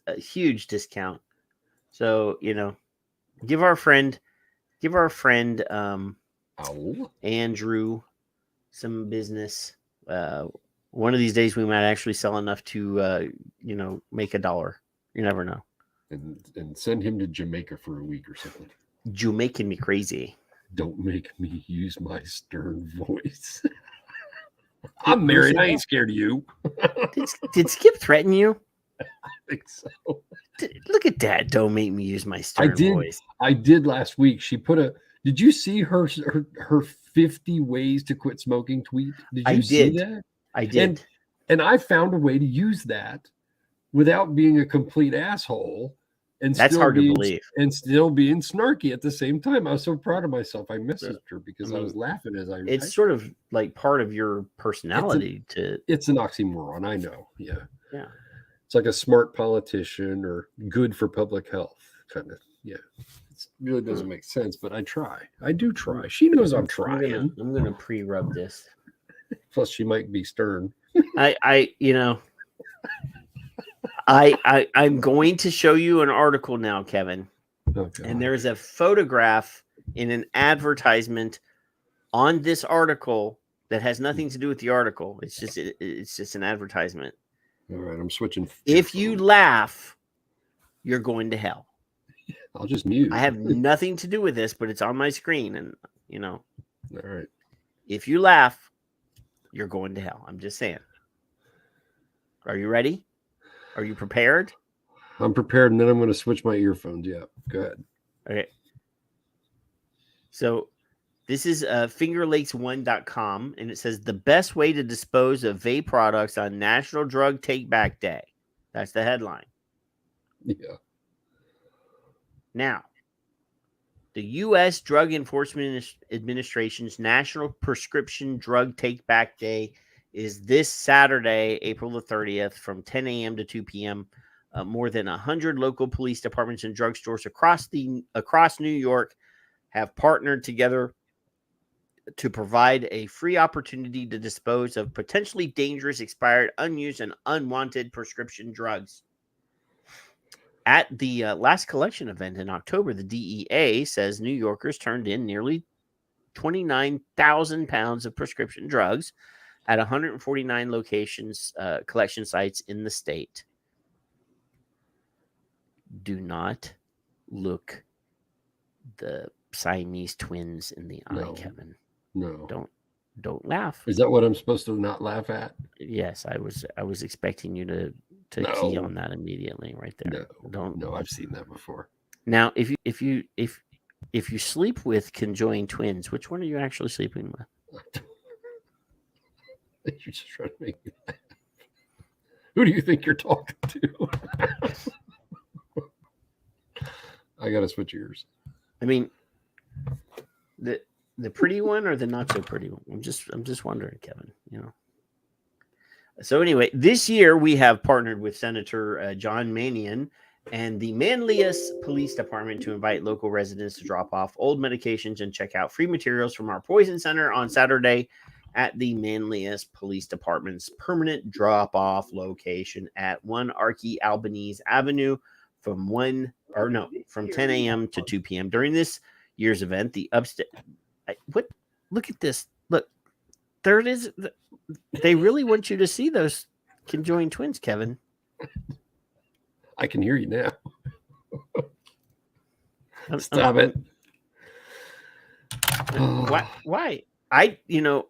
a huge discount. So give our friend Andrew some business. One of these days we might actually sell enough to make $1. You never know. And send him to Jamaica for a week or something. You're making me crazy. Don't make me use my stern voice. I'm married. I ain't scared of you. Did Skip threaten you? I think so. Look at that. Don't make me use my stern voice. I did last week. She put did you see her 50 ways to quit smoking tweet? Did you see that? I did. And I found a way to use that without being a complete asshole. And that's hard to believe. And still being snarky at the same time. I was so proud of myself. I messaged her because I was laughing as I. It's sort of like part of your personality. It's an oxymoron. I know. Yeah. Yeah. It's like a smart politician or good for public health kind of. Yeah. It really doesn't make sense, but I try. I do try. She knows I'm trying. I'm gonna pre-rub this. Plus, she might be stern. I'm going to show you an article now, Kevin. Okay. And there's a photograph in an advertisement on this article that has nothing to do with the article. It's just an advertisement. All right, I'm switching. If you laugh, you're going to hell. I'll just mute. I have nothing to do with this, but it's on my screen, and All right. If you laugh, you're going to hell. I'm just saying. Are you ready? Are you prepared? I'm prepared, and then I'm going to switch my earphones. Yeah, go ahead. Okay. So this is fingerlakes1.com, and it says the best way to dispose of vape products on National Drug Take Back Day. That's the headline. Yeah. Now, the U.S. Drug Enforcement Administration's National Prescription Drug Take Back Day is this Saturday, April the 30th, from 10 a.m. to 2 p.m. More than 100 local police departments and drugstores across New York have partnered together to provide a free opportunity to dispose of potentially dangerous, expired, unused, and unwanted prescription drugs. At the last collection event in October, the DEA says New Yorkers turned in nearly 29,000 pounds of prescription drugs at 149 locations, collection sites in the state. Do not look the Siamese twins in the eye, Kevin. No. Don't laugh. Is that what I'm supposed to not laugh at? Yes, I was expecting you to key on that immediately right there. No, I've seen that before. Now, if you sleep with conjoined twins, which one are you actually sleeping with? You're just trying to make me laugh. Who do you think you're talking to? I gotta switch ears. I mean, the pretty one or the not so pretty one? I'm just wondering, Kevin. So anyway, this year we have partnered with Senator John Mannion and the Manlius Police Department to invite local residents to drop off old medications and check out free materials from our Poison Center on Saturday at the Manlius Police Department's permanent drop-off location at 1 Archie Albanese Avenue from 10 a.m. to 2 p.m. During this year's event, the upstate... What look at this. Look, there it is. They really want you to see those conjoined twins, Kevin. I can hear you now. Stop it. Why? I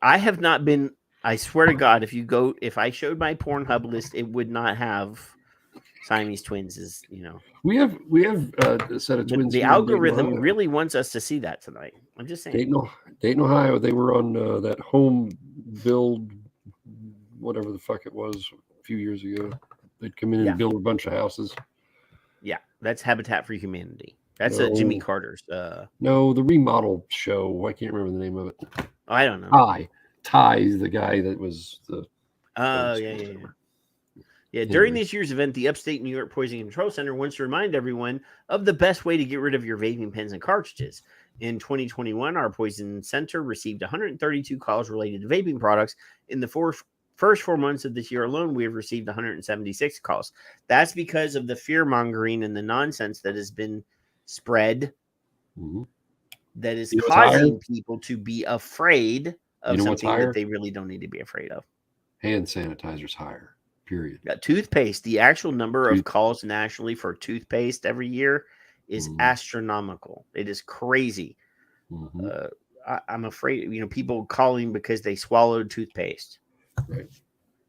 have not been. I swear to God, if I showed my Pornhub list, it would not have Siamese twins. We have a set of twins. The algorithm really wants us to see that tonight. I'm just saying. Dayton, Ohio. They were on that home build, whatever the fuck it was, a few years ago. They'd come in and build a bunch of houses. Yeah, that's Habitat for Humanity. That's Jimmy Carter's. No, the remodel show. I can't remember the name of it. I don't know. Ty is the guy that was the. Oh, yeah. During this year's event, the Upstate New York Poison Control Center wants to remind everyone of the best way to get rid of your vaping pens and cartridges. In 2021, our Poison Center received 132 calls related to vaping products. In the first 4 months of this year alone, we have received 176 calls. That's because of the fear-mongering and the nonsense that has been spread that is causing people to be afraid of something that they really don't need to be afraid of. Hand sanitizer's higher, period. Toothpaste, the actual number of calls nationally for toothpaste every year is astronomical. It is crazy. I'm afraid, people calling because they swallowed toothpaste. Right.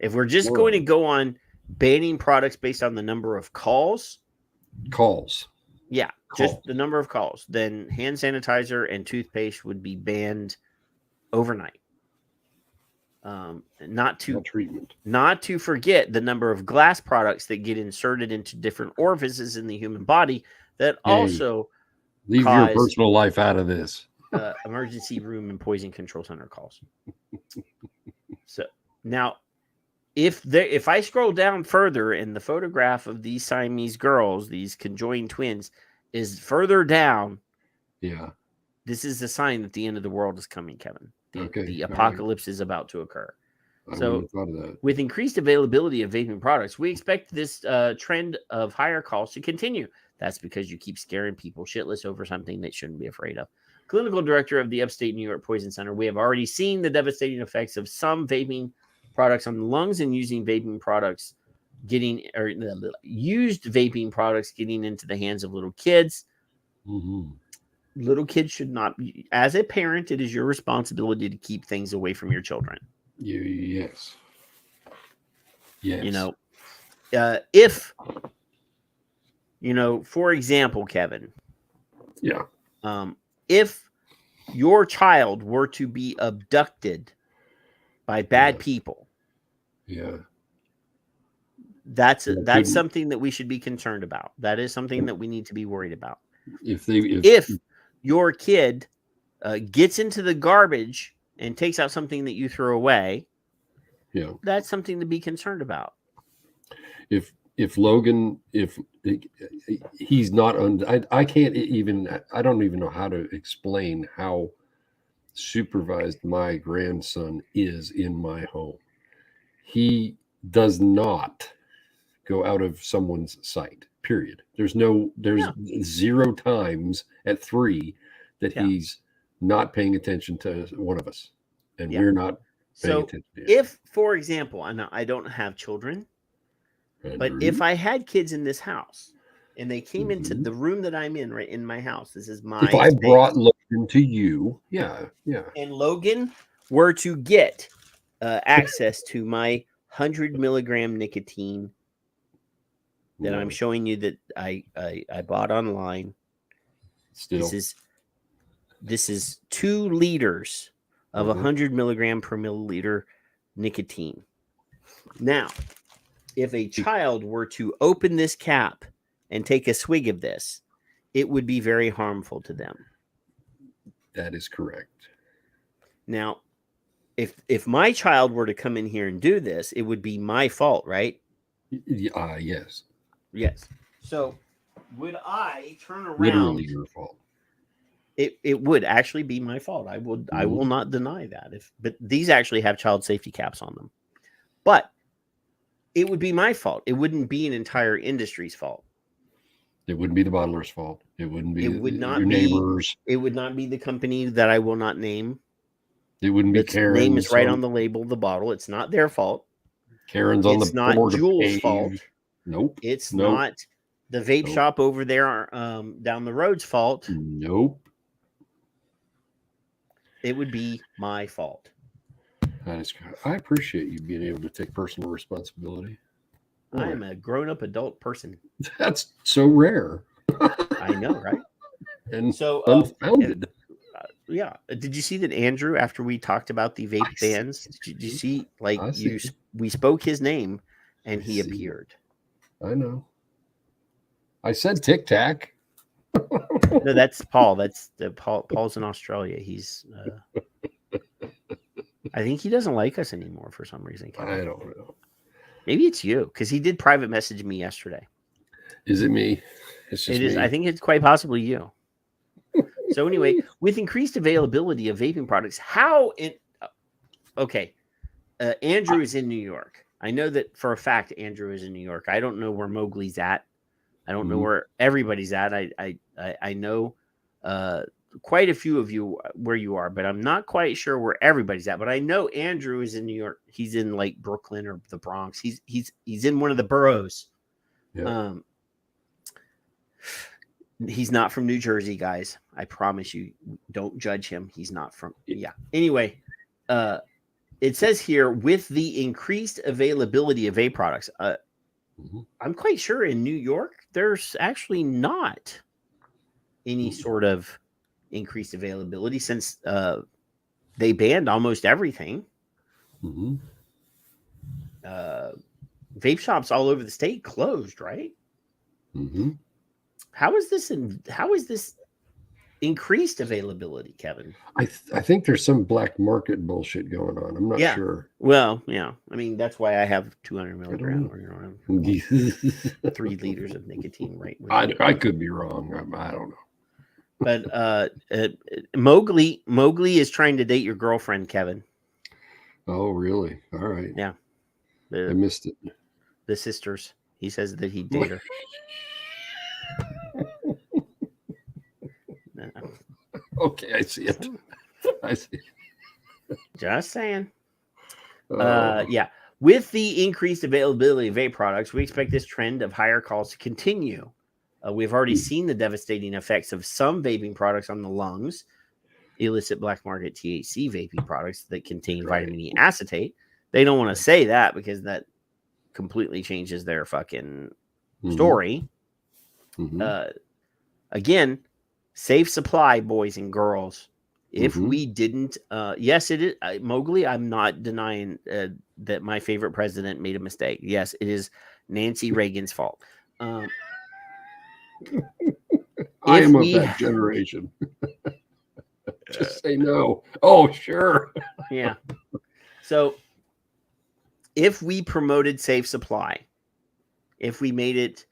If we're just going to go on banning products based on the number of calls. Yeah, just the number of calls. Then hand sanitizer and toothpaste would be banned overnight. Not to forget the number of glass products that get inserted into different orifices in the human body that also leave your personal life out of this. Emergency room and poison control center calls. So now, if I scroll down further and the photograph of these Siamese girls, these conjoined twins, is further down, this is a sign that the end of the world is coming, Kevin. The apocalypse is about to occur. So, with increased availability of vaping products, we expect this trend of higher calls to continue. That's because you keep scaring people shitless over something they shouldn't be afraid of. Clinical director of the Upstate New York Poison Center, we have already seen the devastating effects of some vaping products on the lungs and used vaping products getting into the hands of little kids. Little kids should not be. As a parent, it is your responsibility to keep things away from your children. Yes. If for example, Kevin. If your child were to be abducted by bad people, that's something that we should be concerned about. That is something that we need to be worried about. If your kid gets into the garbage and takes out something that you throw away, that's something to be concerned about. If Logan, if he's not I can't even, I don't even know how to explain how supervised my grandson is in my home. He does not go out of someone's sight, period. There's 0 times at 3 that he's not paying attention to one of us, and we're not paying attention to him. If, for example, I don't have children, but if I had kids in this house and they came into the room that I'm in, right in my house, this is my if I space, brought Logan to you, and Logan were to get access to my 100 milligram nicotine that I'm showing you that I bought online. Still, this is 2 liters of 100 milligram per milliliter nicotine. Now, if a child were to open this cap and take a swig of this, it would be very harmful to them. That is correct. Now, if my child were to come in here and do this, it would be my fault, right? Yes. Yes. So would I turn around? Literally your fault. It would actually be my fault. I will not deny that. But these actually have child safety caps on them. But it would be my fault. It wouldn't be an entire industry's fault. It wouldn't be the bottler's fault. It wouldn't be your neighbors. It would not be the company that I will not name. It wouldn't be Its Karen's name is right on the label of the bottle. It's not their fault. Karen's on the It's not board Jules' page. fault. Nope. It's Nope. not the vape shop over there down the road's fault. Nope. It would be my fault. I appreciate you being able to take personal responsibility. I am a grown-up adult person. That's so rare. I know, right? And so unfounded. Yeah. Did you see that Andrew, after we talked about the vape bans, did you see, like, we spoke his name and he appeared? I know. I said Tic Tac. No, that's Paul. Paul's in Australia. He's I think he doesn't like us anymore for some reason. I don't know. Maybe it's you, because he did private message me yesterday. Is it me? It is. I think it's quite possibly you. So anyway, with increased availability of vaping products, Andrew is in New York. I know that for a fact Andrew is in New York. I don't know where Mowgli's at. I don't know where everybody's at. I know quite a few of you where you are, but I'm not quite sure where everybody's at. But I know Andrew is in New York. He's in like Brooklyn or the Bronx. He's in one of the boroughs. Yeah. He's not from New Jersey, guys. I promise you. Don't judge him. He's not from. Yeah. Anyway, it says here, with the increased availability of vape products, I'm quite sure in New York there's actually not any sort of increased availability since they banned almost everything. Vape shops all over the state closed, right? How is this increased availability, Kevin? I think there's some black market bullshit going on. I'm not sure. Well, yeah. I mean, that's why I have 200 milligrams, 3 liters of nicotine, right? I could be wrong. I don't know. But Mowgli is trying to date your girlfriend, Kevin. Oh, really? All right. Yeah. I missed it. The sisters. He says that he'd date her. Okay, I see it. Just saying. Yeah. With the increased availability of vape products, we expect this trend of higher calls to continue. We've already seen the devastating effects of some vaping products on the lungs, illicit black market THC vaping products that contain vitamin E acetate. They don't want to say that because that completely changes their fucking story. Again, safe supply, boys and girls. If we didn't, yes, it is Mowgli. I'm not denying that my favorite president made a mistake. Yes, it is Nancy Reagan's fault. I am of that generation. Just say no. Oh, sure. Yeah. So if we promoted safe supply, if we made it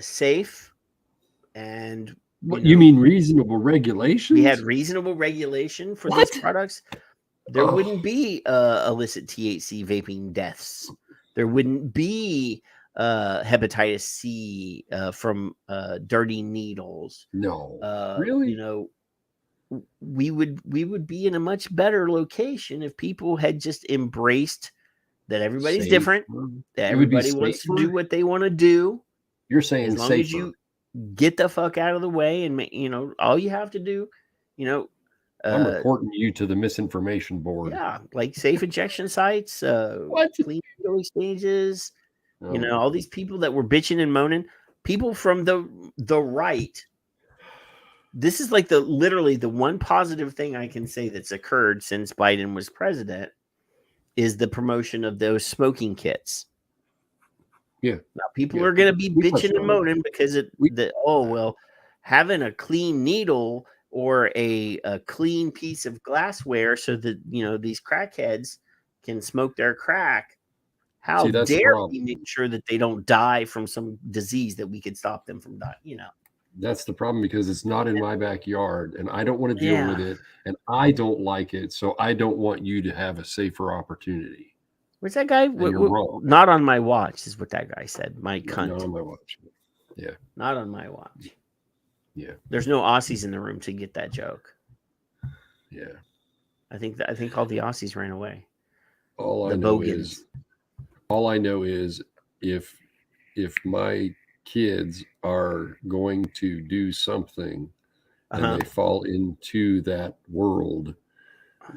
safe and you mean reasonable regulations? We had reasonable regulation for these products. There wouldn't be illicit THC vaping deaths. There wouldn't be hepatitis C from dirty needles. No, really. We would be in a much better location if people had just embraced that everybody's different. That everybody wants to do what they want to do. You're saying as long as you get the fuck out of the way and all you have to do, I'm reporting you to the misinformation board. Yeah, like safe injection sites, clean needle exchanges, all these people that were bitching and moaning, people from the right. This is like literally the one positive thing I can say that's occurred since Biden was president is the promotion of those smoking kits. Yeah. Now people are going to be bitching and moaning because having a clean needle or a clean piece of glassware so that, these crackheads can smoke their crack. How dare we make sure that they don't die from some disease that we could stop them from dying, That's the problem because it's not in my backyard and I don't want to deal with it and I don't like it. So I don't want you to have a safer opportunity. Where's that guy? Not on my watch is what that guy said. My cunt. Not on my watch. Yeah. Not on my watch. Yeah. There's no Aussies in the room to get that joke. Yeah. I think all the Aussies ran away. All The I know Bogans. is if my kids are going to do something and they fall into that world,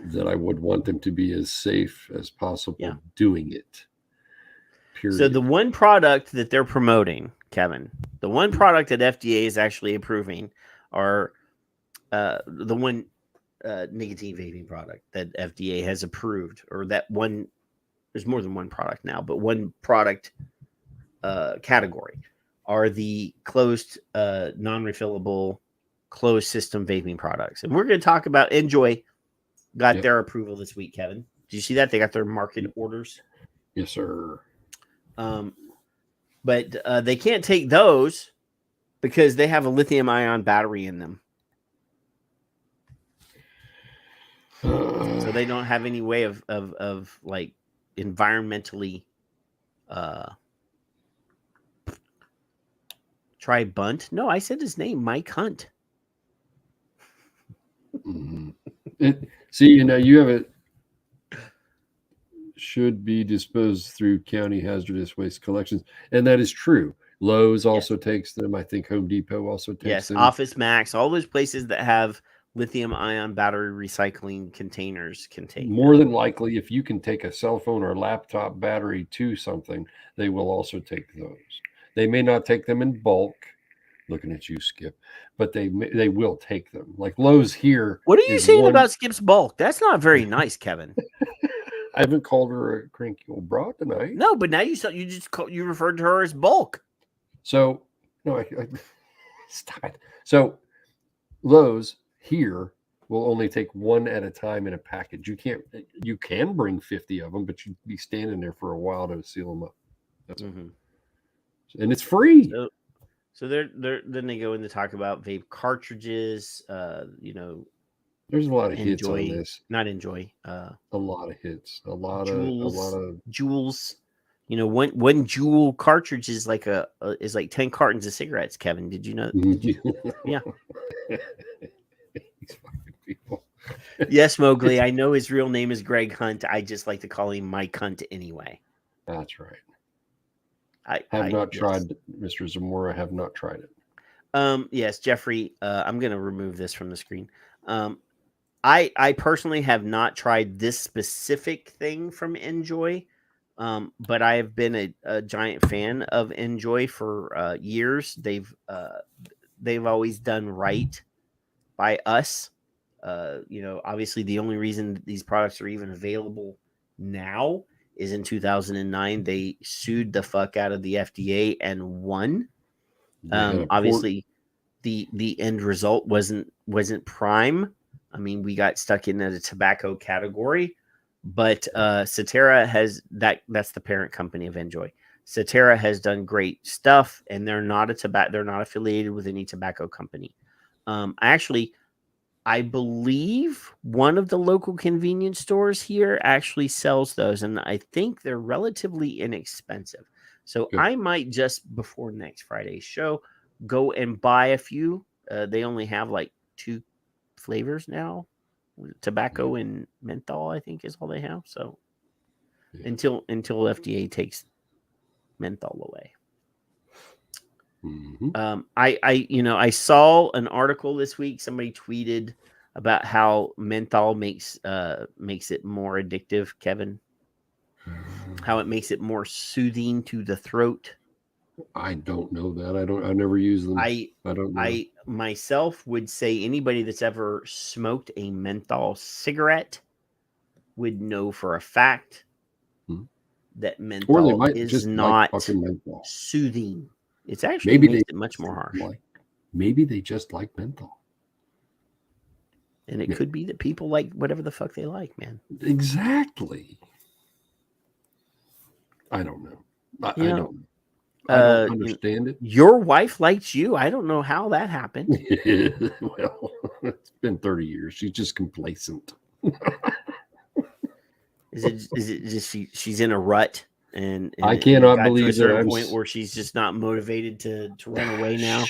that I would want them to be as safe as possible doing it. Period. So the one product that they're promoting, Kevin, the one product that FDA is actually approving are the one nicotine vaping product that FDA has approved, or that one. There's more than one product now, but one product category are the closed, non-refillable, closed system vaping products. And we're going to talk about Enjoy. Got their approval this week, Kevin. Did you see that? They got their market orders. Yes, sir. But they can't take those because they have a lithium-ion battery in them. So they don't have any way of like environmentally try Bunt. No, I said his name, Mike Hunt. Mm-hmm. See, you have it. Should be disposed through county hazardous waste collections, and that is true. Lowe's also takes them. I think Home Depot also takes them. Office Max, all those places that have lithium-ion battery recycling containers can take more than likely. If you can take a cell phone or laptop battery to something, they will also take those. They may not take them in bulk. Looking at you, Skip, but they will take them. Like Lowe's here. What are you saying about Skip's bulk? That's not very nice, Kevin. I haven't called her a cranky old bra tonight. No, but now you referred to her as bulk. So no, I stop it. So Lowe's here will only take one at a time in a package. You can bring 50 of them, but you'd be standing there for a while to seal them up. That's and it's free. So then they go in to talk about vape cartridges. There's a lot of hits on this. Not Enjoy. A lot of hits. A lot Juuls, of Juuls. One Juul cartridge is like 10 cartons of cigarettes. Kevin, did you know? Yeah. These fucking people. Yes, Mowgli. I know his real name is Greg Hunt. I just like to call him Mike Hunt anyway. That's right. I have not tried Mr. Zamora. Have not tried it. Yes, Jeffrey. I'm going to remove this from the screen. I personally have not tried this specific thing from Enjoy, but I have been a giant fan of Enjoy for years. They've always done right by us. Obviously the only reason these products are even available now is in 2009 they sued the fuck out of the FDA and won. Obviously the end result wasn't prime. I mean, we got stuck in a tobacco category, but Cetera has that's the parent company of Enjoy. Cetera has done great stuff, and they're not affiliated with any tobacco company. I believe one of the local convenience stores here actually sells those, and I think they're relatively inexpensive. So good. I might just before next Friday's show go and buy a few. They only have like 2 flavors now, tobacco and menthol. I think is all they have. So until FDA takes menthol away. Mm-hmm. I saw an article this week. Somebody tweeted about how menthol makes it more addictive, Kevin. How it makes it more soothing to the throat. I don't know that. I never use them. I don't know. I myself would say anybody that's ever smoked a menthol cigarette would know for a fact that menthol is not menthol. Soothing. It's actually makes it much more harsh. Maybe they just like menthol. And it could be that people like whatever the fuck they like, man. Exactly. I don't know. I don't understand it. Your wife likes you. I don't know how that happened. Well, it's been 30 years. She's just complacent. Is it just she's in a rut? And I cannot believe to a certain point where she's just not motivated to run away now.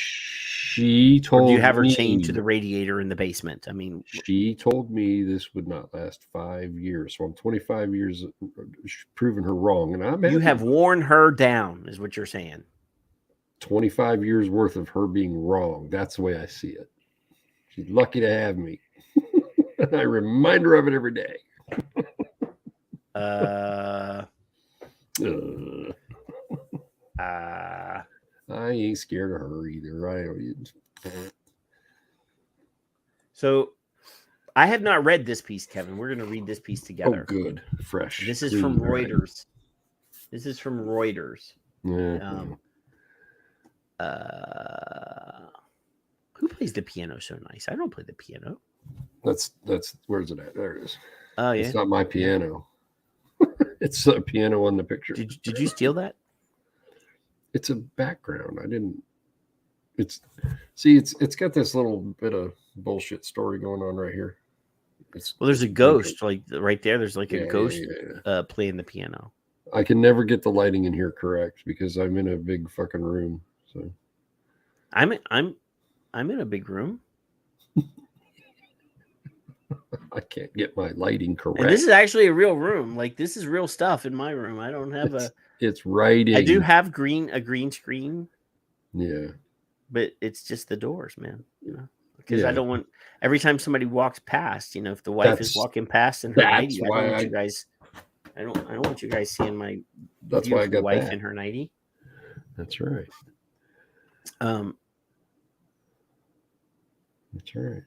She told Or do you have her me, chained to the radiator in the basement? I mean, she told me this would not last 5 years. So I'm 25 years proving her wrong. And I'm happy. you have worn her down, is what you're saying. 25 years worth of her being wrong. That's the way I see it. She's lucky to have me. And I remind her of it every day. I ain't scared of her either. So I have not read this piece, Kevin. We're going to read this piece together. Oh, good. Fresh. This is clean, from right? Reuters. This is from Reuters. Yeah. Who plays the piano so nice? I don't play the piano. That's where's it at? There it is. Oh, yeah. It's not my piano. It's a piano on the picture. Did you steal that? It's a background. I didn't. It's got this little bit of bullshit story going on right here. Well, there's a ghost like right there. There's like a ghost yeah. Playing the piano. I can never get the lighting in here correct because I'm in a big fucking room. So I'm in a big room. I can't get my lighting correct. And this is actually a real room. Like this is real stuff in my room. I don't have It's writing. I do have a green screen. Yeah. But it's just the doors, man. You know, because I don't want every time somebody walks past. You know, if the wife is walking past and her nightie, I don't want you guys seeing my beautiful wife in her nightie. That's right. That's right.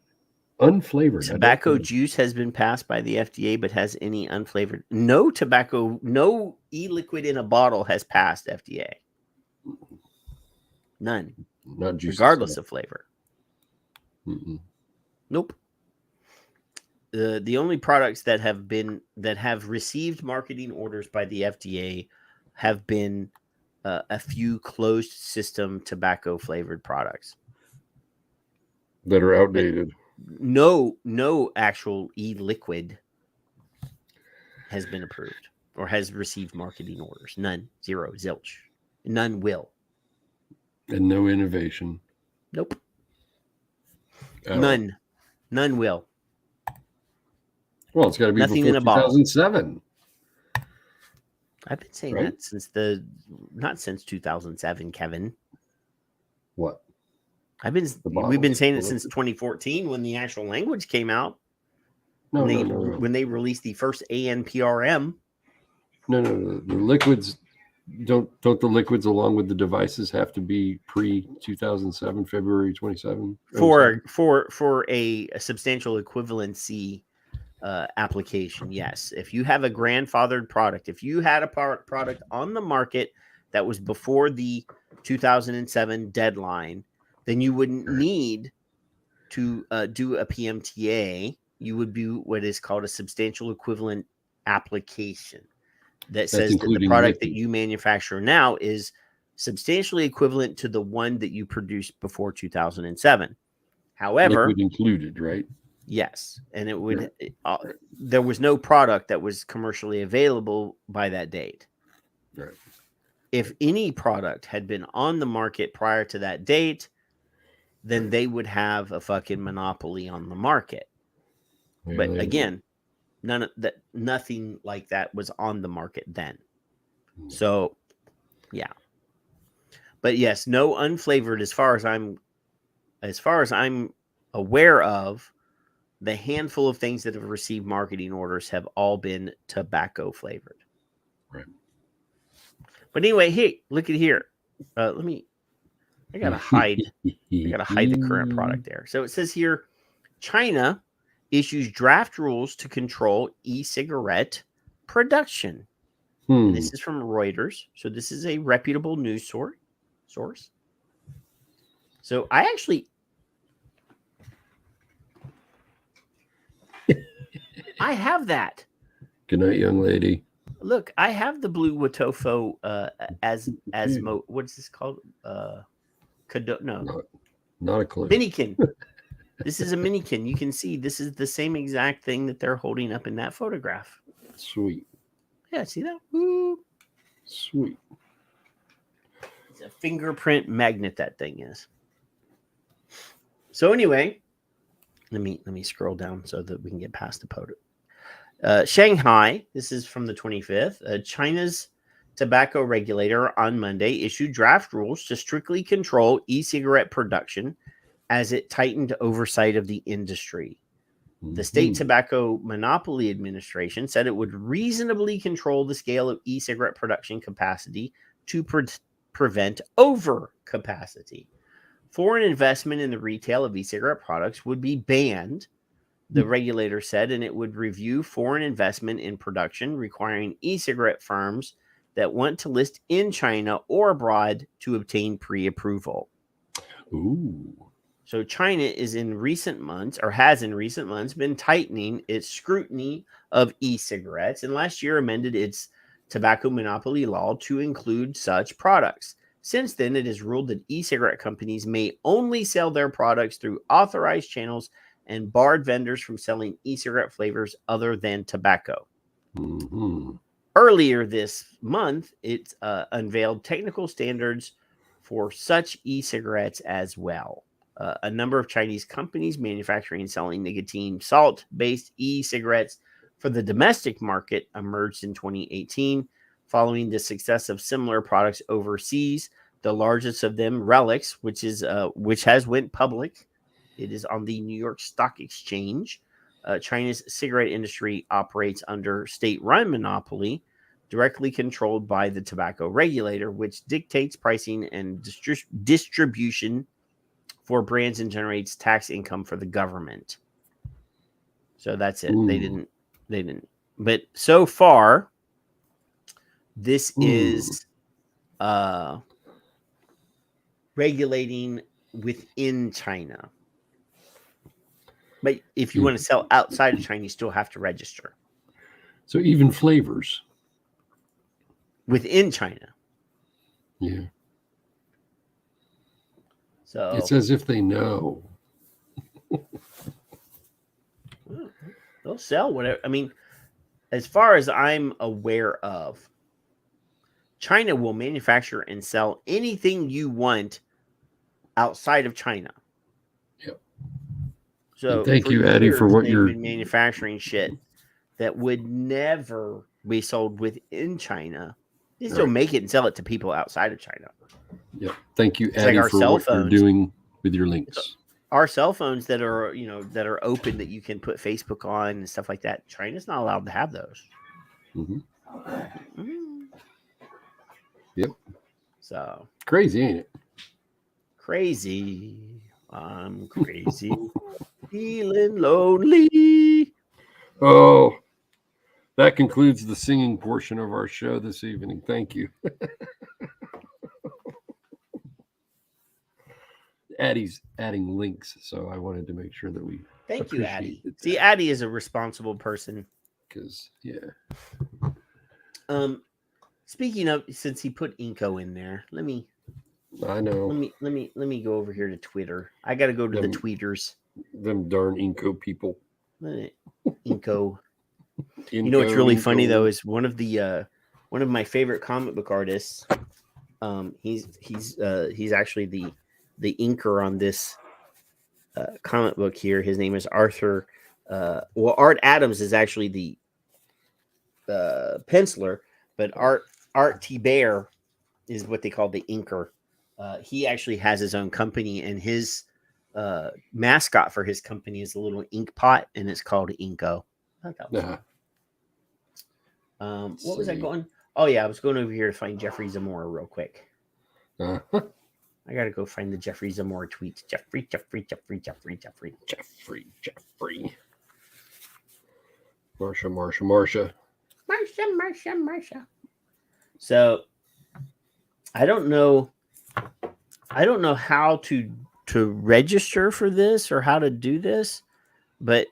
Unflavored tobacco juice has been passed by the FDA, but has any unflavored? No tobacco, no e-liquid in a bottle has passed FDA. None. Not juice, regardless of flavor. Mm-mm. Nope. The only products that have received marketing orders by the FDA have been a few closed system tobacco flavored products that are outdated. But no actual e-liquid has been approved or has received marketing orders. None. Zero. Zilch. None will. And no innovation. Nope. None. None will. Well, it's got to be nothing before in a 2007. I've been saying right? that since not since 2007, Kevin. What? We've been saying it since 2014 when the actual language came out. No. When they released the first ANPRM. No. The liquids don't the liquids along with the devices have to be pre 2007 February 27 for a substantial equivalency application. Yes, if you have a grandfathered product, if you had a product on the market that was before the 2007 deadline, then you wouldn't need to do a PMTA. You would do what is called a substantial equivalent application that says that the product that you manufacture now is substantially equivalent to the one that you produced before 2007. However, liquid included, right? Yes, and it would. There was no product that was commercially available by that date. Right. If any product had been on the market prior to that date, then they would have a fucking monopoly on the market. Yeah, but again, nothing like that was on the market then. So, yeah. But yes, no unflavored as far as I'm aware of. The handful of things that have received marketing orders have all been tobacco flavored. Right. But anyway, hey, look at here. I gotta hide the current product there. So it says here, China issues draft rules to control e-cigarette production. And this is from Reuters. So this is a reputable news source. So I actually I have that. Good night, young lady. Look, I have the blue Watofo what is this called? No. Not a clue. Minikin. This is a minikin. You can see this is the same exact thing that they're holding up in that photograph. Sweet. Yeah, see that? Woo. Sweet. It's a fingerprint magnet, that thing is. So anyway, let me scroll down so that we can get past the photo. Shanghai, this is from the 25th. China's tobacco regulator on Monday issued draft rules to strictly control e-cigarette production as it tightened oversight of the industry. The State Tobacco Monopoly Administration said it would reasonably control the scale of e-cigarette production capacity to prevent overcapacity. Foreign investment in the retail of e-cigarette products would be banned, the regulator said, and it would review foreign investment in production, requiring e-cigarette firms that want to list in China or abroad to obtain pre-approval. Ooh. So China has in recent months been tightening its scrutiny of e-cigarettes, and last year amended its tobacco monopoly law to include such products. Since then, it has ruled that e-cigarette companies may only sell their products through authorized channels and barred vendors from selling e-cigarette flavors other than tobacco. Earlier this month, it unveiled technical standards for such e-cigarettes as well. A number of Chinese companies manufacturing and selling nicotine salt-based e-cigarettes for the domestic market emerged in 2018, following the success of similar products overseas. The largest of them, Relics, which has went public. It is on the New York Stock Exchange. China's cigarette industry operates under state-run monopoly, directly controlled by the tobacco regulator, which dictates pricing and distribution for brands and generates tax income for the government. So that's it. They didn't. But so far, this is regulating within China. But if you want to sell outside of China, you still have to register. So even flavors within China. Yeah. So it's as if they know. They'll sell whatever. I mean, as far as I'm aware of, China will manufacture and sell anything you want outside of China. Yep. So and thank you, Addie, for what you're been manufacturing shit that would never be sold within China. They still make it and sell it to people outside of China. Yep. Thank you, Addie, for what you're doing with your links. Our cell phones that are open that you can put Facebook on and stuff like that. China's not allowed to have those. Yep. So crazy, ain't it? Crazy. I'm crazy. Feeling lonely. Oh, that concludes the singing portion of our show this evening. Thank you. Addie's adding links, so I wanted to make sure that we thank you, Addie. See, Addie is a responsible person. Because speaking of, since he put Inco in there, let me go over here to Twitter. I got to go to the tweeters. Them darn Inco people. Inco. You know what's really funny though is one of my favorite comic book artists. He's actually the inker on this comic book here. His name is Arthur. Art Adams is actually the penciler, but Art T. Bear is what they call the inker. He actually has his own company, and his mascot for his company is a little ink pot, and it's called Inco. What was I going? Oh yeah, I was going over here to find Jeffrey Zamora real quick. I gotta go find the Jeffrey Zamora tweets. Jeffrey. Marsha. So I don't know how to register for this or how to do this, but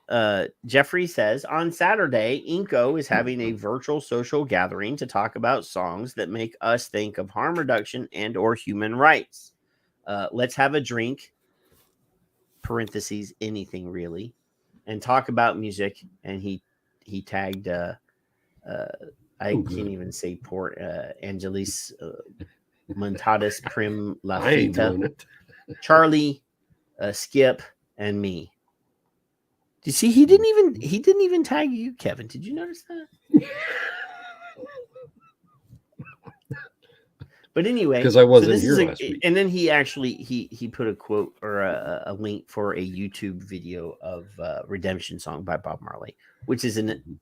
Jeffrey says on Saturday, Inco is having a virtual social gathering to talk about songs that make us think of harm reduction and or human rights. Let's have a drink, parentheses, anything really, and talk about music. And he tagged I can't even say port Angelis Montadas Prim La Fita, Charlie Skip, and me. Do you see? He didn't even tag you, Kevin. Did you notice that? But anyway, because I wasn't here last week. And then he actually he put a quote or a link for a YouTube video of "Redemption Song" by Bob Marley, which is an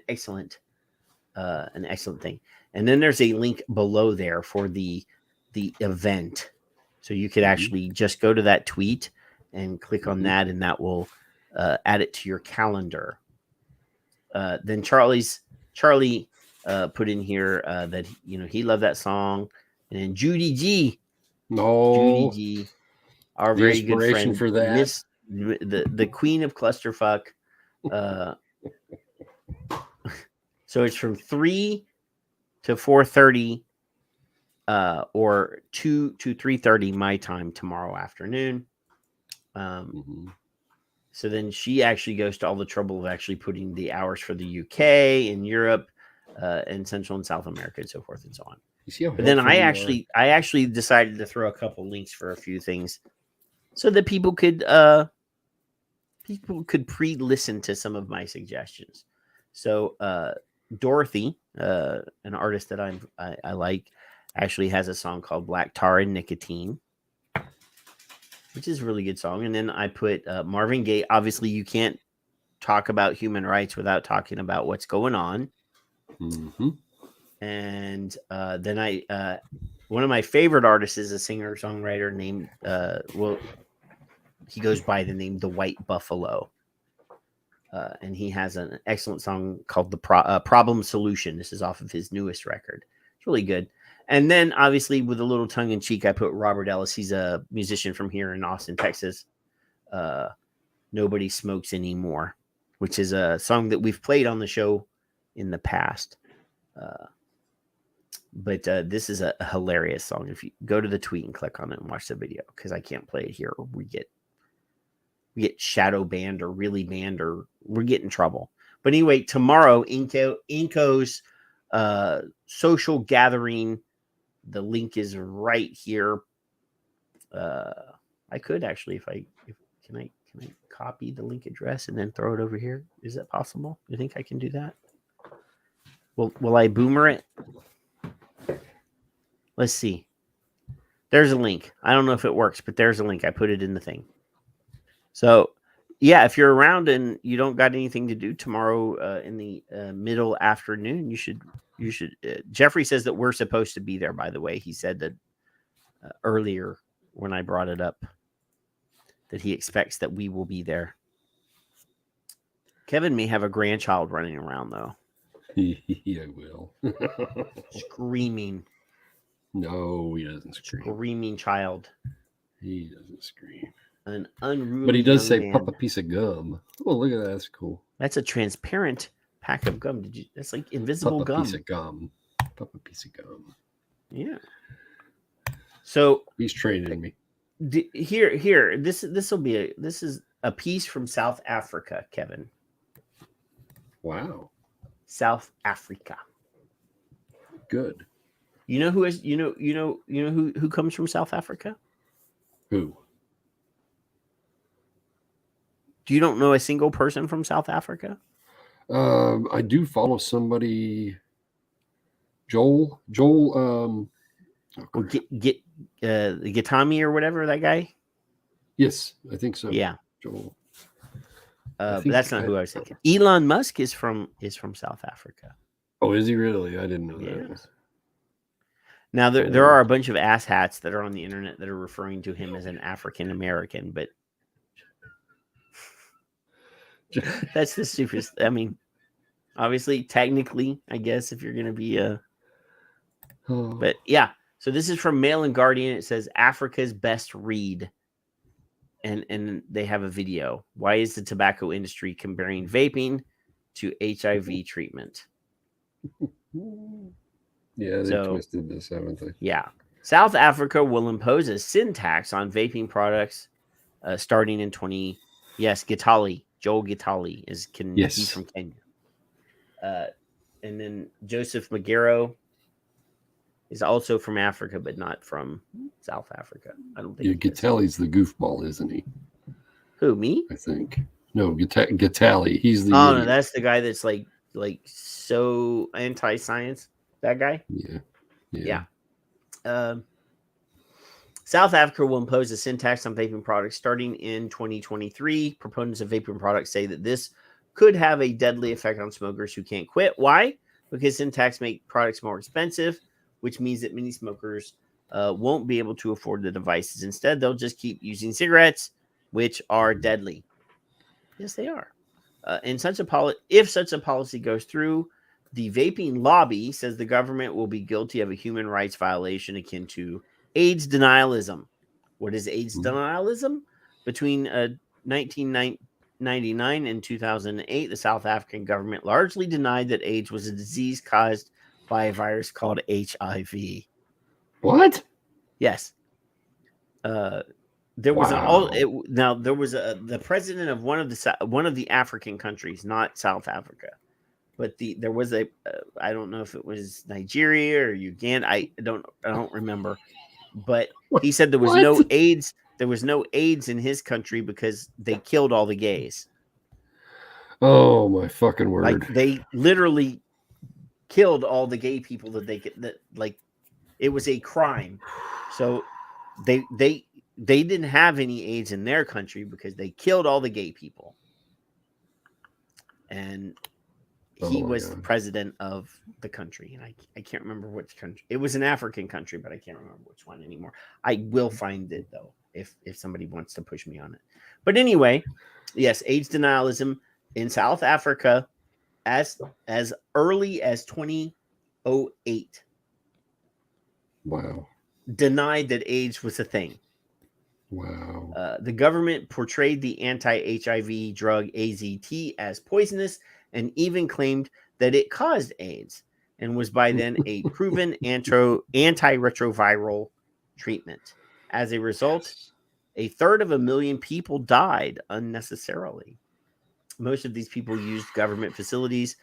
excellent thing. And then there's a link below there for the event, so you could actually just go to that tweet and click on that, and that will add it to your calendar. Then Charlie put in here that he loved that song, and then Judy G, our very good friend for that, the queen of clusterfuck. So it's from 3 to 4:30, or 2 to 3:30 my time tomorrow afternoon. So then she actually goes to all the trouble of actually putting the hours for the UK and Europe, and Central and South America, and so forth and so on. But then I actually decided to throw a couple links for a few things, so that people could pre-listen to some of my suggestions. So Dorothy, an artist that I like, actually has a song called "Black Tar and Nicotine," which is a really good song. And then I put Marvin Gaye. Obviously, you can't talk about human rights without talking about what's going on. And then one of my favorite artists is a singer-songwriter named he goes by the name The White Buffalo. And he has an excellent song called "The Problem Solution." This is off of his newest record. It's really good. And then, obviously, with a little tongue-in-cheek, I put Robert Ellis. He's a musician from here in Austin, Texas. "Nobody Smokes Anymore," which is a song that we've played on the show in the past. But this is a hilarious song. If you go to the tweet and click on it and watch the video, because I can't play it here, or we get shadow banned or really banned, or we're getting in trouble. But anyway, tomorrow, Inco's social gathering. The link is right here. I could actually, can I copy the link address and then throw it over here? Is that possible? You think I can do that? Will I boomer it? Let's see. There's a link. I don't know if it works, but there's a link. I put it in the thing. So, yeah, if you're around and you don't got anything to do tomorrow in the middle afternoon, you should. Jeffrey says that we're supposed to be there, by the way. He said that earlier when I brought it up, that he expects that we will be there. Kevin may have a grandchild running around, though. I will. Screaming. No, he doesn't scream. Screaming child. He doesn't scream. An unruly. But he does say, man. "Pop a piece of gum." Oh, look at that. That's cool. That's a transparent pack of gum. That's like invisible gum. Piece of gum. Pop a piece of gum. Yeah. So he's training me. Here. This is a piece from South Africa, Kevin. Wow. South Africa. Good. You know who comes from South Africa? Who? You don't know a single person from South Africa? I do follow somebody. Joel. Get Gitami or whatever, that guy. Yes, I think so. Yeah, Joel. But that's not who I was thinking. Elon Musk is from South Africa. Oh, is he really? I didn't know that. Yes. Now there are a bunch of asshats that are on the internet that are referring to him as an African American, but that's the stupidest. I mean, obviously, technically, I guess if you're going to be but yeah. So this is from Mail and Guardian. It says Africa's best read, and they have a video. Why is the tobacco industry comparing vaping to HIV treatment? Yeah, they twisted this, haven't they? Yeah. South Africa will impose a sin tax on vaping products starting in 20. Yes, Joel Gitali he's from Kenya. And then Joseph Magero is also from Africa, but not from South Africa. I don't think. Yeah, Gattelli's the goofball, isn't he? Who, me? I think. No, Gattelli. He's the Oh, idiot. no, that's the guy that's like so anti-science. That guy? Yeah. South Africa will impose a sin tax on vaping products starting in 2023. Proponents of vaping products say that this could have a deadly effect on smokers who can't quit. Why? Because sin tax make products more expensive, which means that many smokers won't be able to afford the devices. Instead, they'll just keep using cigarettes, which are deadly. Yes, they are. If such a policy goes through, the vaping lobby says the government will be guilty of a human rights violation akin to AIDS denialism. What is AIDS denialism? Between 1999 and 2008, the South African government largely denied that AIDS was a disease caused by a virus called HIV. What? Yes. There was the president of one of the African countries, not South Africa, but there was a I don't know if it was Nigeria or Uganda. I don't remember, but he said there was no AIDS. There was no AIDS in his country because they killed all the gays. Oh my fucking word! Like they literally killed all the gay people it was a crime. So they didn't have any AIDS in their country because they killed all the gay people. And he was the president of the country. And I can't remember which country. It was an African country, but I can't remember which one anymore. I will find it, though, if somebody wants to push me on it. But anyway, yes, AIDS denialism in South Africa as early as 2008. Wow. Denied that AIDS was a thing. Wow. The government portrayed the anti-HIV drug AZT as poisonous and even claimed that it caused AIDS and was by then a proven antiretroviral treatment. As a result, 1/3 people died unnecessarily. Most of these people used government facilities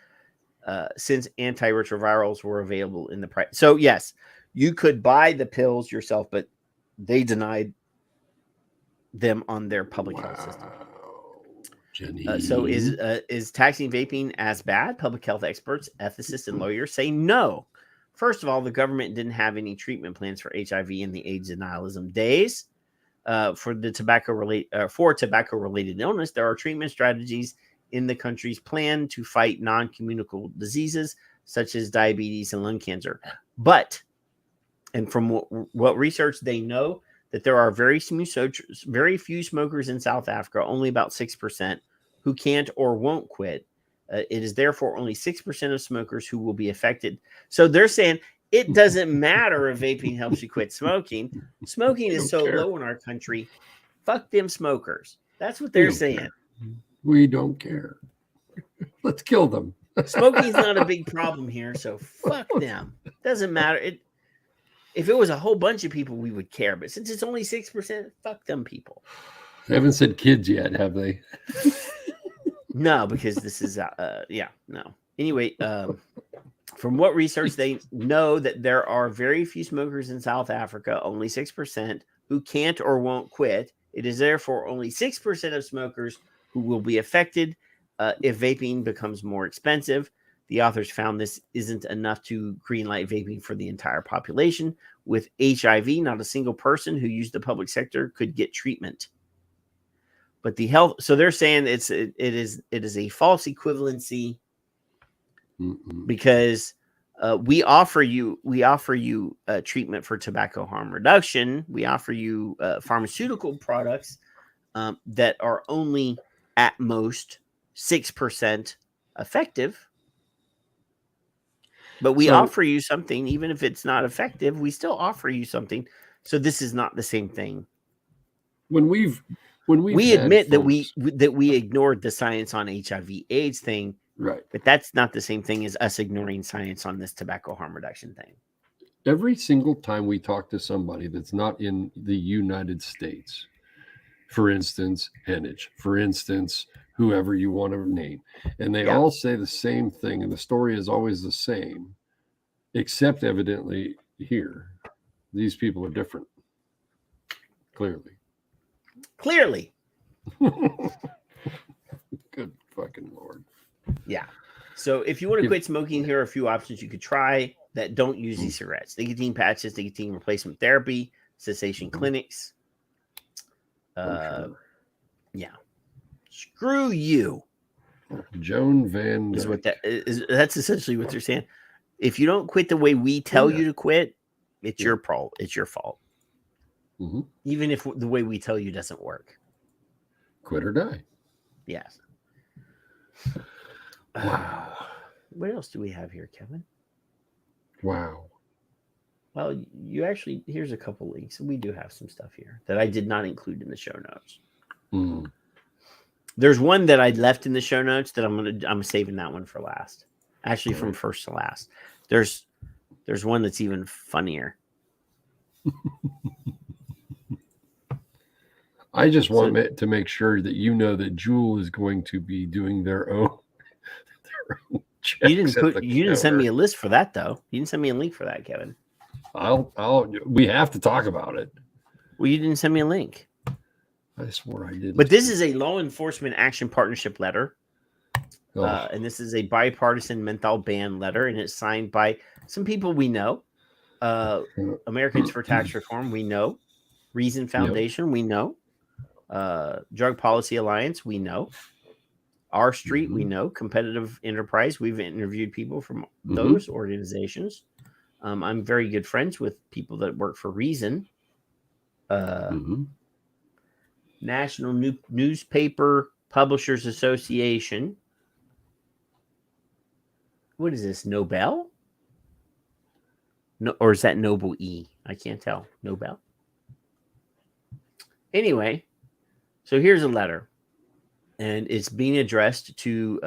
since antiretrovirals were available in the price. So yes, you could buy the pills yourself, but they denied them on their public health system. So is taxing vaping as bad? Public health experts, ethicists, and lawyers say no. First of all, the government didn't have any treatment plans for HIV in the AIDS denialism days. For tobacco-related illness, there are treatment strategies in the country's plan to fight non-communicable diseases such as diabetes and lung cancer. But, and from what research they know, that there are very few smokers in South Africa, only about 6%, who can't or won't quit. It is therefore only 6% of smokers who will be affected. So they're saying it doesn't matter if vaping helps you quit smoking. Smoking is so low in our country. Fuck them smokers. That's what they're saying. We don't care. Let's kill them. Smoking is not a big problem here, so fuck them. Doesn't matter. If it was a whole bunch of people, we would care. But since it's only 6%, fuck them people. They haven't said kids yet, have they? No, because this is, no. Anyway, from what research, they know that there are very few smokers in South Africa, only 6%, who can't or won't quit. It is therefore only 6% of smokers who will be affected if vaping becomes more expensive. The authors found this isn't enough to greenlight vaping for the entire population. With HIV, not a single person who used the public sector could get treatment. But the health, so they're saying it is a false equivalency because we offer you treatment for tobacco harm reduction. We offer you pharmaceutical products that are only at most 6% effective. But we offer you something, even if it's not effective, we still offer you something. So this is not the same thing. When we admit that we ignored the science on HIV/AIDS thing, right? But that's not the same thing as us ignoring science on this tobacco harm reduction thing. Every single time we talk to somebody that's not in the United States, for instance, Henage, for instance, whoever you want to name, and they all say the same thing, and the story is always the same, except evidently here. These people are different. Clearly. Good fucking Lord. Yeah. So if you want to quit smoking, here are a few options you could try that don't use e-cigarettes. Nicotine patches, nicotine replacement therapy, cessation clinics. Yeah. Screw you. Joan Van Dyke. Is what that is. That's essentially what they're saying. If you don't quit the way we tell you to quit, it's your fault. It's your fault. Even if the way we tell you doesn't work. Quit or die. Yes. Wow. What else do we have here, Kevin? Wow. Well, you actually, here's a couple links. We do have some stuff here that I did not include in the show notes. There's one that I left in the show notes that I'm saving that one for last. Actually, from first to last. There's one that's even funnier. I just want to make sure that you know that Jewel is going to be doing their own checks. You didn't send me a list for that though. You didn't send me a link for that, Kevin. We have to talk about it. Well, you didn't send me a link. I swore I did. But this is a law enforcement action partnership letter. And this is a bipartisan menthol ban letter, and it's signed by some people we know. Americans for Tax Reform, we know. Reason Foundation, we know. Drug Policy Alliance, we know. R Street, we know. Competitive Enterprise, we've interviewed people from those organizations. I'm very good friends with people that work for Reason. National Newspaper Publishers Association. What is this? Nobel? No, or is that Noble E? I can't tell. Nobel. Anyway, so here's a letter, and it's being addressed to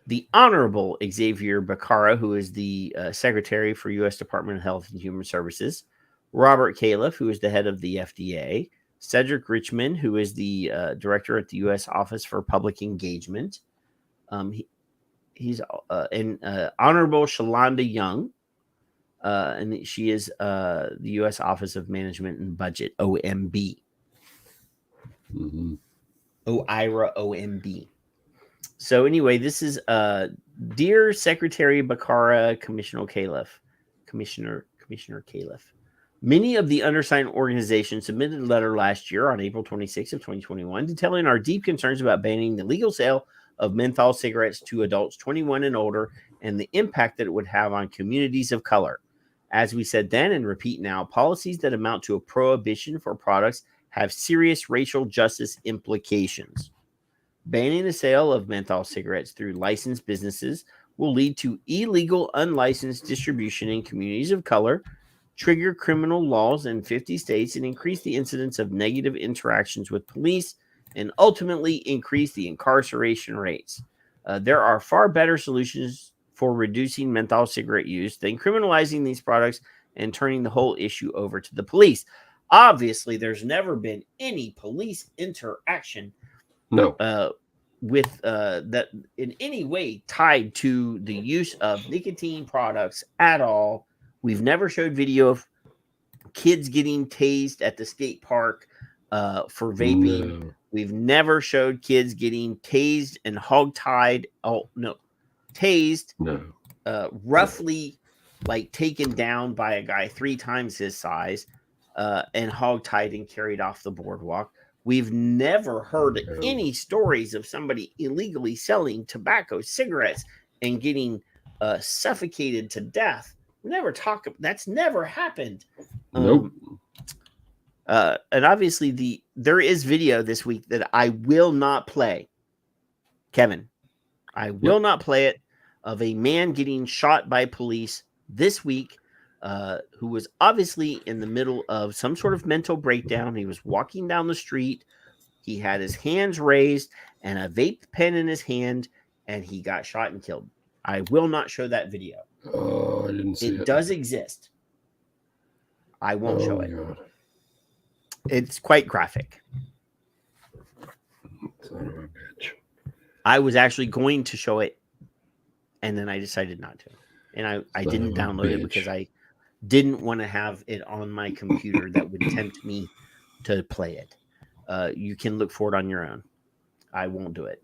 the Honorable Xavier Becerra, who is the Secretary for U.S. Department of Health and Human Services, Robert Califf, who is the head of the FDA, Cedric Richmond, who is the director at the U.S. Office for Public Engagement. He's Honorable Shalonda Young, and she is the U.S. Office of Management and Budget, OMB. OIRA, OMB. So anyway, this is Dear Secretary Becerra, Commissioner Califf. Many of the undersigned organizations submitted a letter last year on April 26th of 2021 detailing our deep concerns about banning the legal sale of menthol cigarettes to adults 21 and older and the impact that it would have on communities of color. As we said then and repeat now, policies that amount to a prohibition for products have serious racial justice implications. Banning the sale of menthol cigarettes through licensed businesses will lead to illegal, unlicensed distribution in communities of color, trigger criminal laws in 50 states, and increase the incidence of negative interactions with police, and ultimately increase the incarceration rates. There are far better solutions for reducing menthol cigarette use than criminalizing these products and turning the whole issue over to the police. Obviously, there's never been any police interaction with that in any way tied to the use of nicotine products at all. We've never showed video of kids getting tased at the skate park for vaping. No. We've never showed kids getting tased and hogtied. Tased. No. Roughly like taken down by a guy 3 times his size and hogtied and carried off the boardwalk. We've never heard any stories of somebody illegally selling tobacco, cigarettes, and getting suffocated to death. We never talk. That's never happened. Nope. And obviously, there is video this week that I will not play. Kevin, I will not play it, of a man getting shot by police this week, who was obviously in the middle of some sort of mental breakdown. He was walking down the street. He had his hands raised and a vape pen in his hand, and he got shot and killed. I will not show that video. Oh, I didn't see it. It does exist. I won't show it. God. It's quite graphic. Son of a bitch. I was actually going to show it, and then I decided not to. And I didn't download it because didn't want to have it on my computer that would tempt me to play it. You can look for it on your own. I won't do it.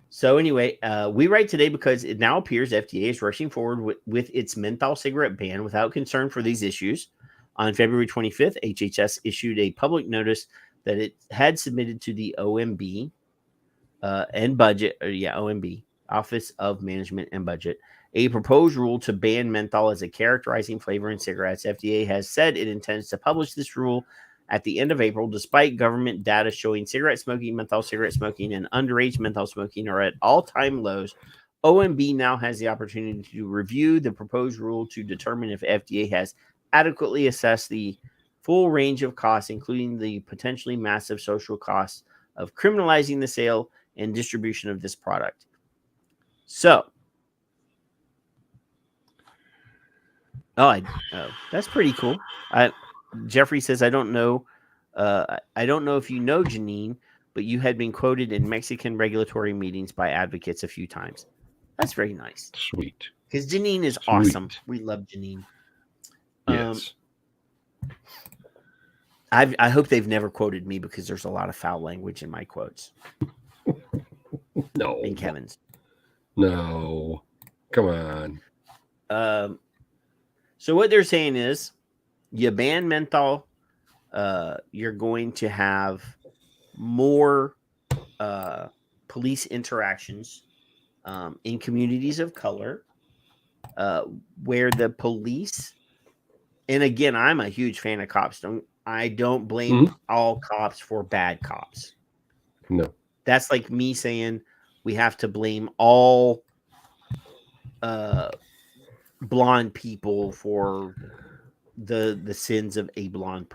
So anyway, we write today because it now appears FDA is rushing forward with its menthol cigarette ban without concern for these issues. On February 25th, HHS issued a public notice that it had submitted to the OMB OMB, Office of Management and Budget, a proposed rule to ban menthol as a characterizing flavor in cigarettes. FDA has said it intends to publish this rule at the end of April, despite government data showing cigarette smoking, menthol cigarette smoking, and underage menthol smoking are at all-time lows. OMB now has the opportunity to review the proposed rule to determine if FDA has adequately assessed the full range of costs, including the potentially massive social costs of criminalizing the sale and distribution of this product. So, that's pretty cool. Jeffrey says, I don't know if you know Janine, but you had been quoted in Mexican regulatory meetings by advocates a few times. That's very nice. Sweet. Because Janine is awesome. We love Janine. Yes. I hope they've never quoted me because there's a lot of foul language in my quotes. No. And Kevin's. No. Come on. So what they're saying is, you ban menthol, you're going to have more police interactions in communities of color, where the police, and again, I'm a huge fan of cops. I don't blame all cops for bad cops. No. That's like me saying we have to blame all blonde people for the sins of a blonde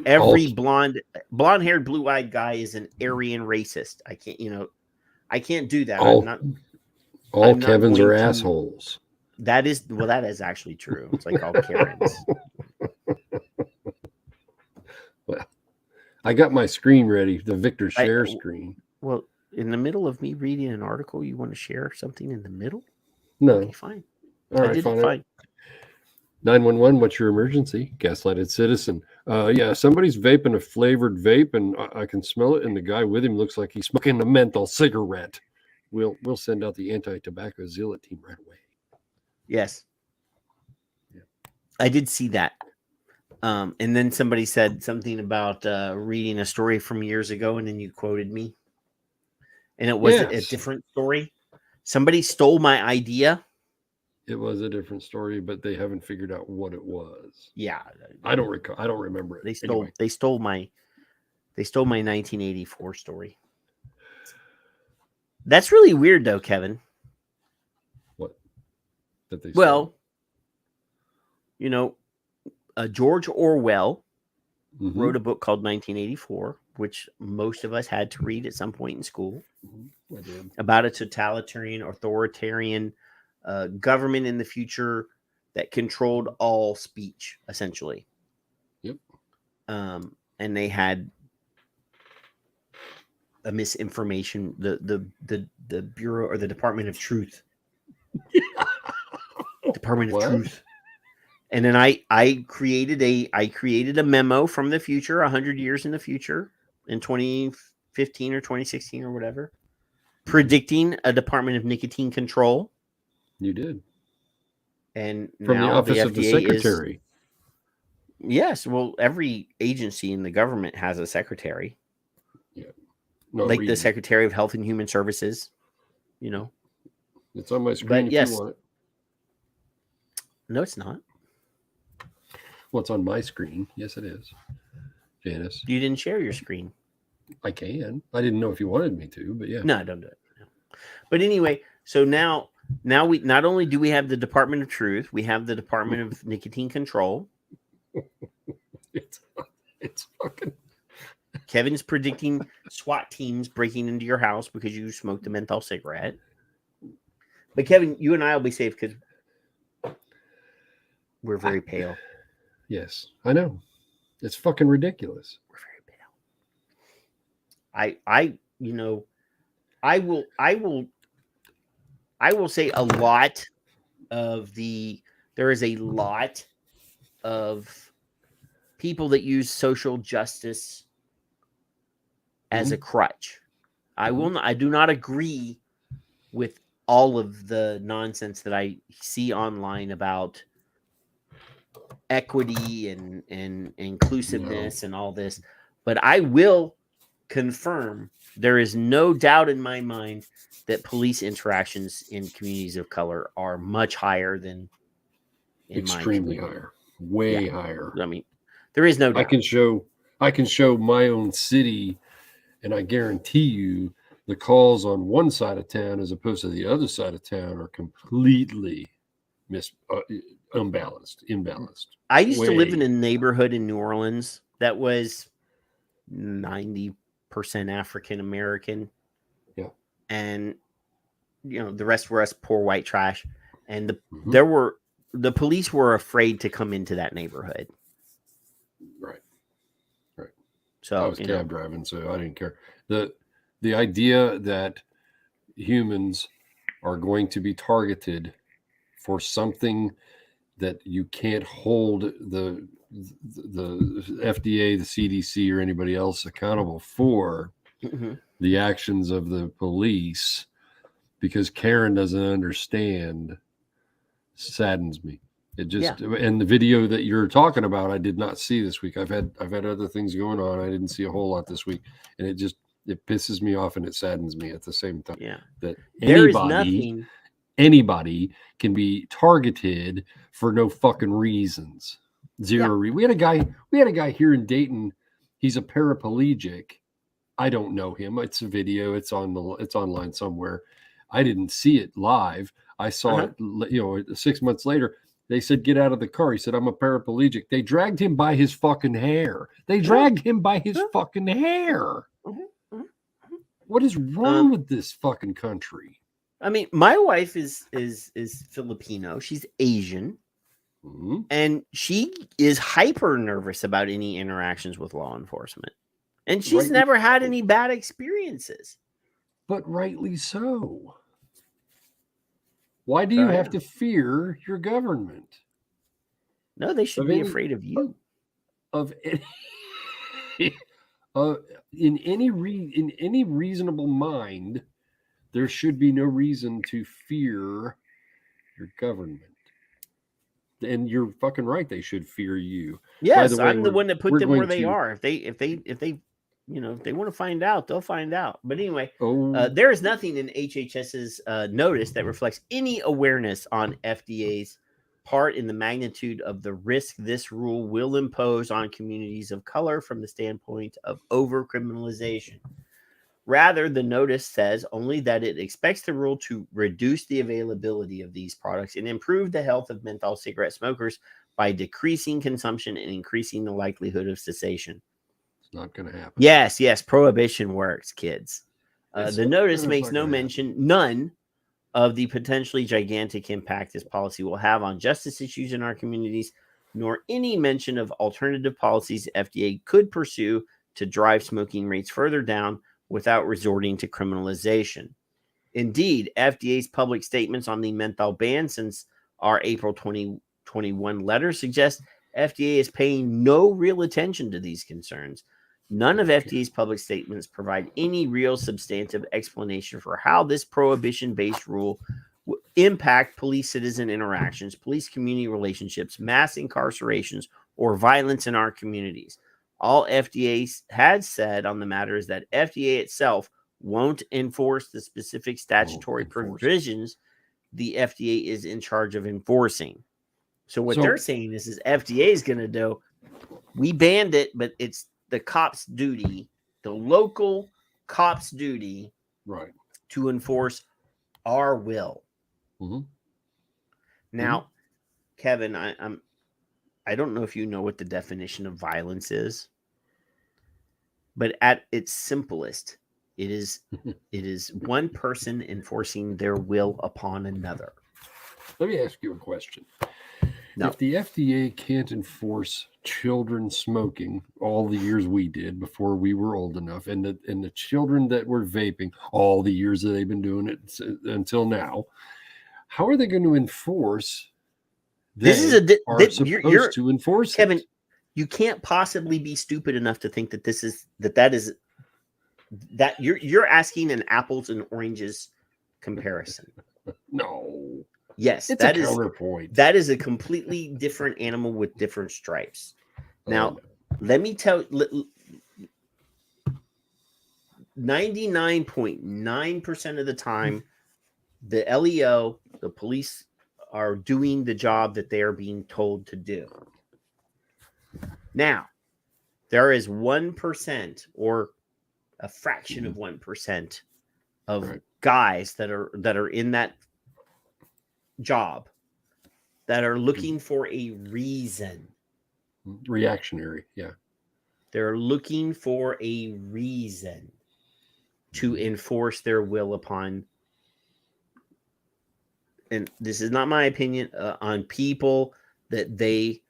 every blonde-haired, blue-eyed guy is an Aryan racist. I can't do that. All I'm Kevins not are to, assholes. that is actually true. It's like all Karens. Well, I got my screen ready, the Victor share screen. Well, in the middle of me reading an article, you want to share something in the middle? No. Okay, fine. All right, fine. 911, what's your emergency? Gaslighted citizen. Yeah, somebody's vaping a flavored vape, and I can smell it, and the guy with him looks like he's smoking a menthol cigarette. We'll send out the anti-tobacco zealot team right away. Yes. Yeah. I did see that. And then somebody said something about reading a story from years ago, and then you quoted me. And it was a different story. Somebody stole my idea. It was a different story, but they haven't figured out what it was. Yeah, I don't remember it. They stole my 1984 story. That's really weird, though, Kevin. What? That they stole? George Orwell wrote a book called 1984, which most of us had to read at some point in school. I did. About a totalitarian, authoritarian government in the future that controlled all speech, essentially. Yep. And they had a misinformation, the Bureau or the Department of Truth. Department of Truth. And then I created a memo from the future, 100 years in the future, in 2015 or 2016 or whatever, predicting a Department of Nicotine Control. You did. And from now the office of the secretary. Yes, well, every agency in the government has a secretary. Yeah. Like the Secretary of Health and Human Services, It's on my screen if you want it. No, it's not. Well, it's on my screen. Yes, it is. Janice. You didn't share your screen. I can. I didn't know if you wanted me to, but yeah. No, don't do it. No. But anyway, so now we not only do we have the Department of Truth, we have the Department of Nicotine Control. It's fucking. Kevin's predicting SWAT teams breaking into your house because you smoked a menthol cigarette. But Kevin, you and I will be safe because we're very pale. Yes, I know. It's fucking ridiculous. We're very pale. I will say a lot of there is a lot of people that use social justice as a crutch. I do not agree with all of the nonsense that I see online about equity and inclusiveness and all this, but I will confirm there is no doubt in my mind that police interactions in communities of color are much higher than in extremely higher, way higher. I mean, there is no doubt. I can show my own city, and I guarantee you the calls on one side of town as opposed to the other side of town are completely imbalanced. I used to live in a neighborhood in New Orleans that was 90% African American. Yeah. And the rest were us poor white trash. And the police were afraid to come into that neighborhood. Right. So I was cab driving, so I didn't care. The idea that humans are going to be targeted for something that you can't hold the FDA, the CDC, or anybody else accountable for the actions of the police because Karen doesn't understand saddens me. It just and the video that you're talking about, I did not see this week. I've had other things going on. I didn't see a whole lot this week, and it pisses me off and it saddens me at the same time. Yeah, that anybody can be targeted for no fucking reasons. Zero. We had a guy here in Dayton. He's a paraplegic. I don't know him. It's a video. It's online somewhere. I didn't see it live. I saw it. 6 months later. They said, get out of the car. He said, I'm a paraplegic. They dragged him by his fucking hair. Fucking hair. What is wrong with this fucking country? I mean, my wife is Filipino. She's Asian. And she is hyper nervous about any interactions with law enforcement. And she's never had any bad experiences. But rightly so. Why do you have to fear your government? No, they should be afraid of you. In any reasonable mind, there should be no reason to fear your government. And you're fucking right. They should fear you. Yes, I'm the one that put them where they are. If they want to find out, they'll find out. But anyway, there is nothing in HHS's notice that reflects any awareness on FDA's part in the magnitude of the risk this rule will impose on communities of color from the standpoint of over-criminalization. Rather, the notice says only that it expects the rule to reduce the availability of these products and improve the health of menthol cigarette smokers by decreasing consumption and increasing the likelihood of cessation. It's not going to happen. Yes, prohibition works, kids. The notice makes none of the potentially gigantic impact this policy will have on justice issues in our communities, nor any mention of alternative policies FDA could pursue to drive smoking rates further down without resorting to criminalization. Indeed, FDA's public statements on the menthol ban since our April 2021 letter suggest FDA is paying no real attention to these concerns. None of FDA's public statements provide any real substantive explanation for how this prohibition-based rule will impact police-citizen interactions, police-community relationships, mass incarcerations, or violence in our communities. All FDA had said on the matter is that FDA itself won't enforce the specific statutory provisions the FDA is in charge of enforcing. So what they're saying is FDA is going to do, we banned it, but it's the cop's duty, the local cop's duty, to enforce our will. Now, Kevin, I don't know if you know what the definition of violence is, but at its simplest, it is one person enforcing their will upon another. Let me ask you a question. No. If the FDA can't enforce children smoking all the years we did before we were old enough, and the children that were vaping all the years that they've been doing it until now, how are they going to enforce This is are supposed to enforce Kevin, it. you can't possibly be stupid enough to think that that you're asking an apples and oranges comparison. No. Yes, It's a counterpoint. That is a completely different animal with different stripes. Now, let me tell 99.9% of the time, the LEO, the police, are doing the job that they are being told to do. Now, there is 1% or a fraction of 1% of guys that are in that job that are looking for a reason. Reactionary, yeah. They're looking for a reason to enforce their will upon, and this is not my opinion, on people that they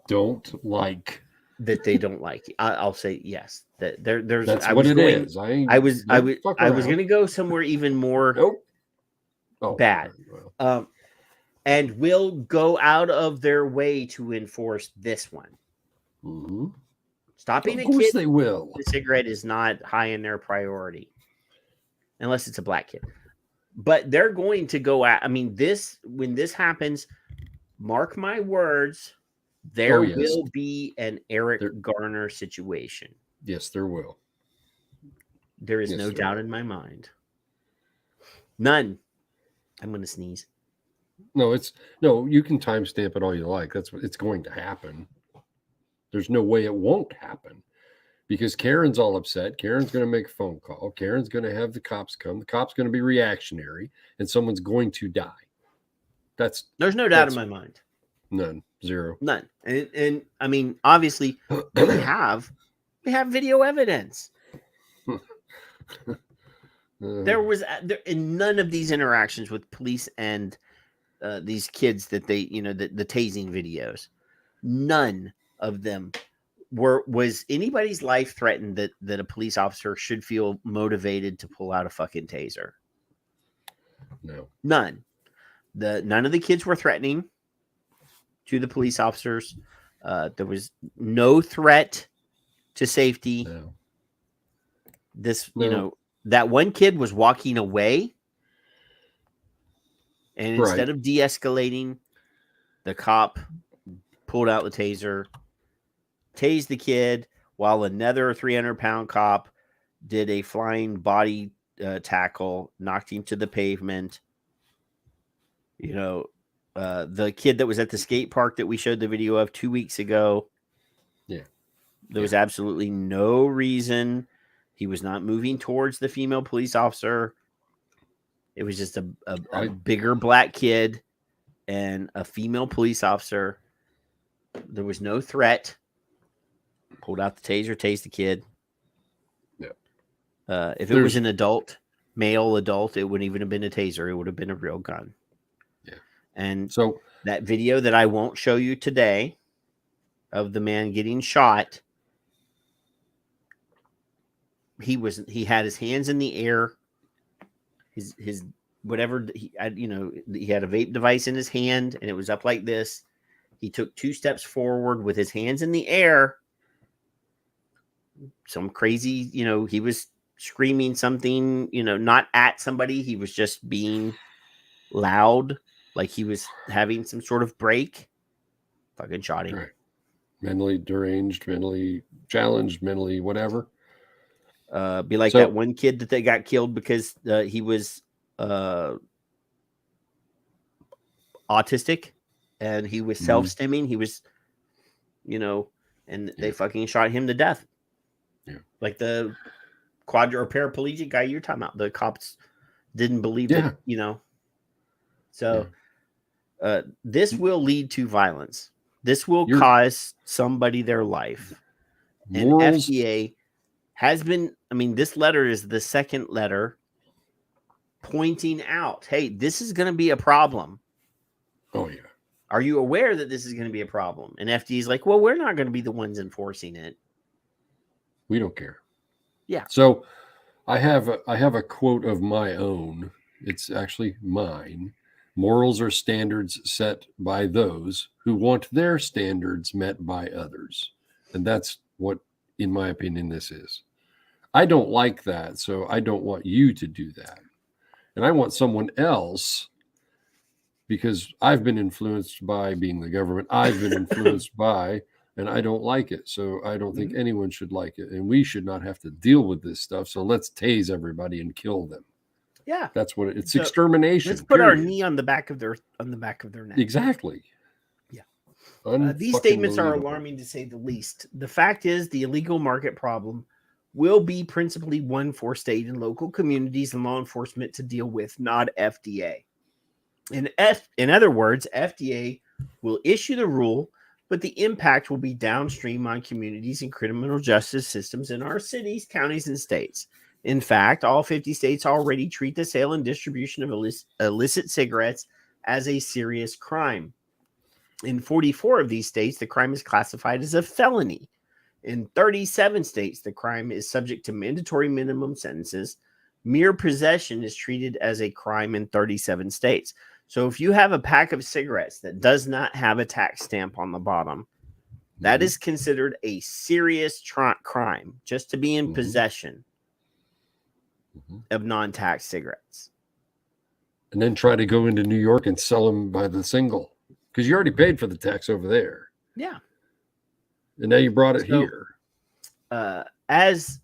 don't like. That they don't like. I'll say yes. That there's. That's what it is. I was going to go somewhere even more bad. Well. And will go out of their way to enforce this one. Mm-hmm. Stopping of a course kid they will. with a cigarette is not high in their priority, unless it's a black kid. But they're going to go out. I mean, when this happens, mark my words, there will be an Eric Garner situation. Yes, there will. There is no doubt in my mind. None. I'm going to sneeze. No, you can timestamp it all you like. That's what it's going to happen. There's no way it won't happen because Karen's all upset. Karen's going to make a phone call. Karen's going to have the cops come. The cop's going to be reactionary and someone's going to die. There's no doubt in my mind. None. Zero. None. And I mean, obviously we have video evidence. There was in none of these interactions with police and these kids that they, the tasing videos, none of them was anybody's life threatened that a police officer should feel motivated to pull out a fucking taser. No. None. None of the kids were threatening to the police officers. There was no threat to safety. No. That one kid was walking away. And instead of de-escalating, the cop pulled out the taser, tased the kid, while another 300-pound cop did a flying body tackle, knocked him to the pavement. The kid that was at the skate park that we showed the video of 2 weeks ago. Yeah. There was absolutely no reason. He was not moving towards the female police officer. It was just a bigger black kid and a female police officer. There was no threat. Pulled out the taser, tased the kid. Yeah. If it was an male adult, it wouldn't even have been a taser. It would have been a real gun. Yeah. And so that video that I won't show you today of the man getting shot, he had his hands in the air. His whatever he had a vape device in his hand and it was up like this. He took 2 steps forward with his hands in the air. Some crazy, he was screaming something, not at somebody. He was just being loud, like he was having some sort of break. Fucking shot him. Right. Mentally deranged, mentally challenged, mentally whatever. Be like that one kid that they got killed because he was autistic and he was self-stimming. He was, and they fucking shot him to death. Yeah. Like the or paraplegic guy you're talking about. The cops didn't believe it, So this will lead to violence. This will cause somebody their life. Morals. And FDA has been, this letter is the second letter pointing out, hey, this is going to be a problem. Oh, yeah. Are you aware that this is going to be a problem? And FDA is like, well, we're not going to be the ones enforcing it. We don't care. Yeah. So I have a quote of my own. It's actually mine Morals are standards set by those who want their standards met by others. And that's what, in my opinion, this is. I don't like that, so I don't want you to do that. And I want someone else, because I've been influenced by being the government. I've been influenced by, and I don't like it. So I don't think anyone should like it. And we should not have to deal with this stuff. So let's tase everybody and kill them. Yeah, that's what it's extermination. Let's put our knee on the back of their neck. Exactly. Yeah. These statements are alarming to say the least. The fact is, the illegal market problem will be principally one for state and local communities and law enforcement to deal with, not FDA. In other words, FDA will issue the rule, but the impact will be downstream on communities and criminal justice systems in our cities, counties, and states. In fact, all 50 states already treat the sale and distribution of illicit cigarettes as a serious crime. In 44 of these states, the crime is classified as a felony. In 37 states, the crime is subject to mandatory minimum sentences. Mere possession is treated as a crime in 37 states. So if you have a pack of cigarettes that does not have a tax stamp on the bottom, that is considered a serious crime just to be in possession of non-tax cigarettes. And then try to go into New York and sell them by the single, because you already paid for the tax over there. Yeah. And now you brought it here. As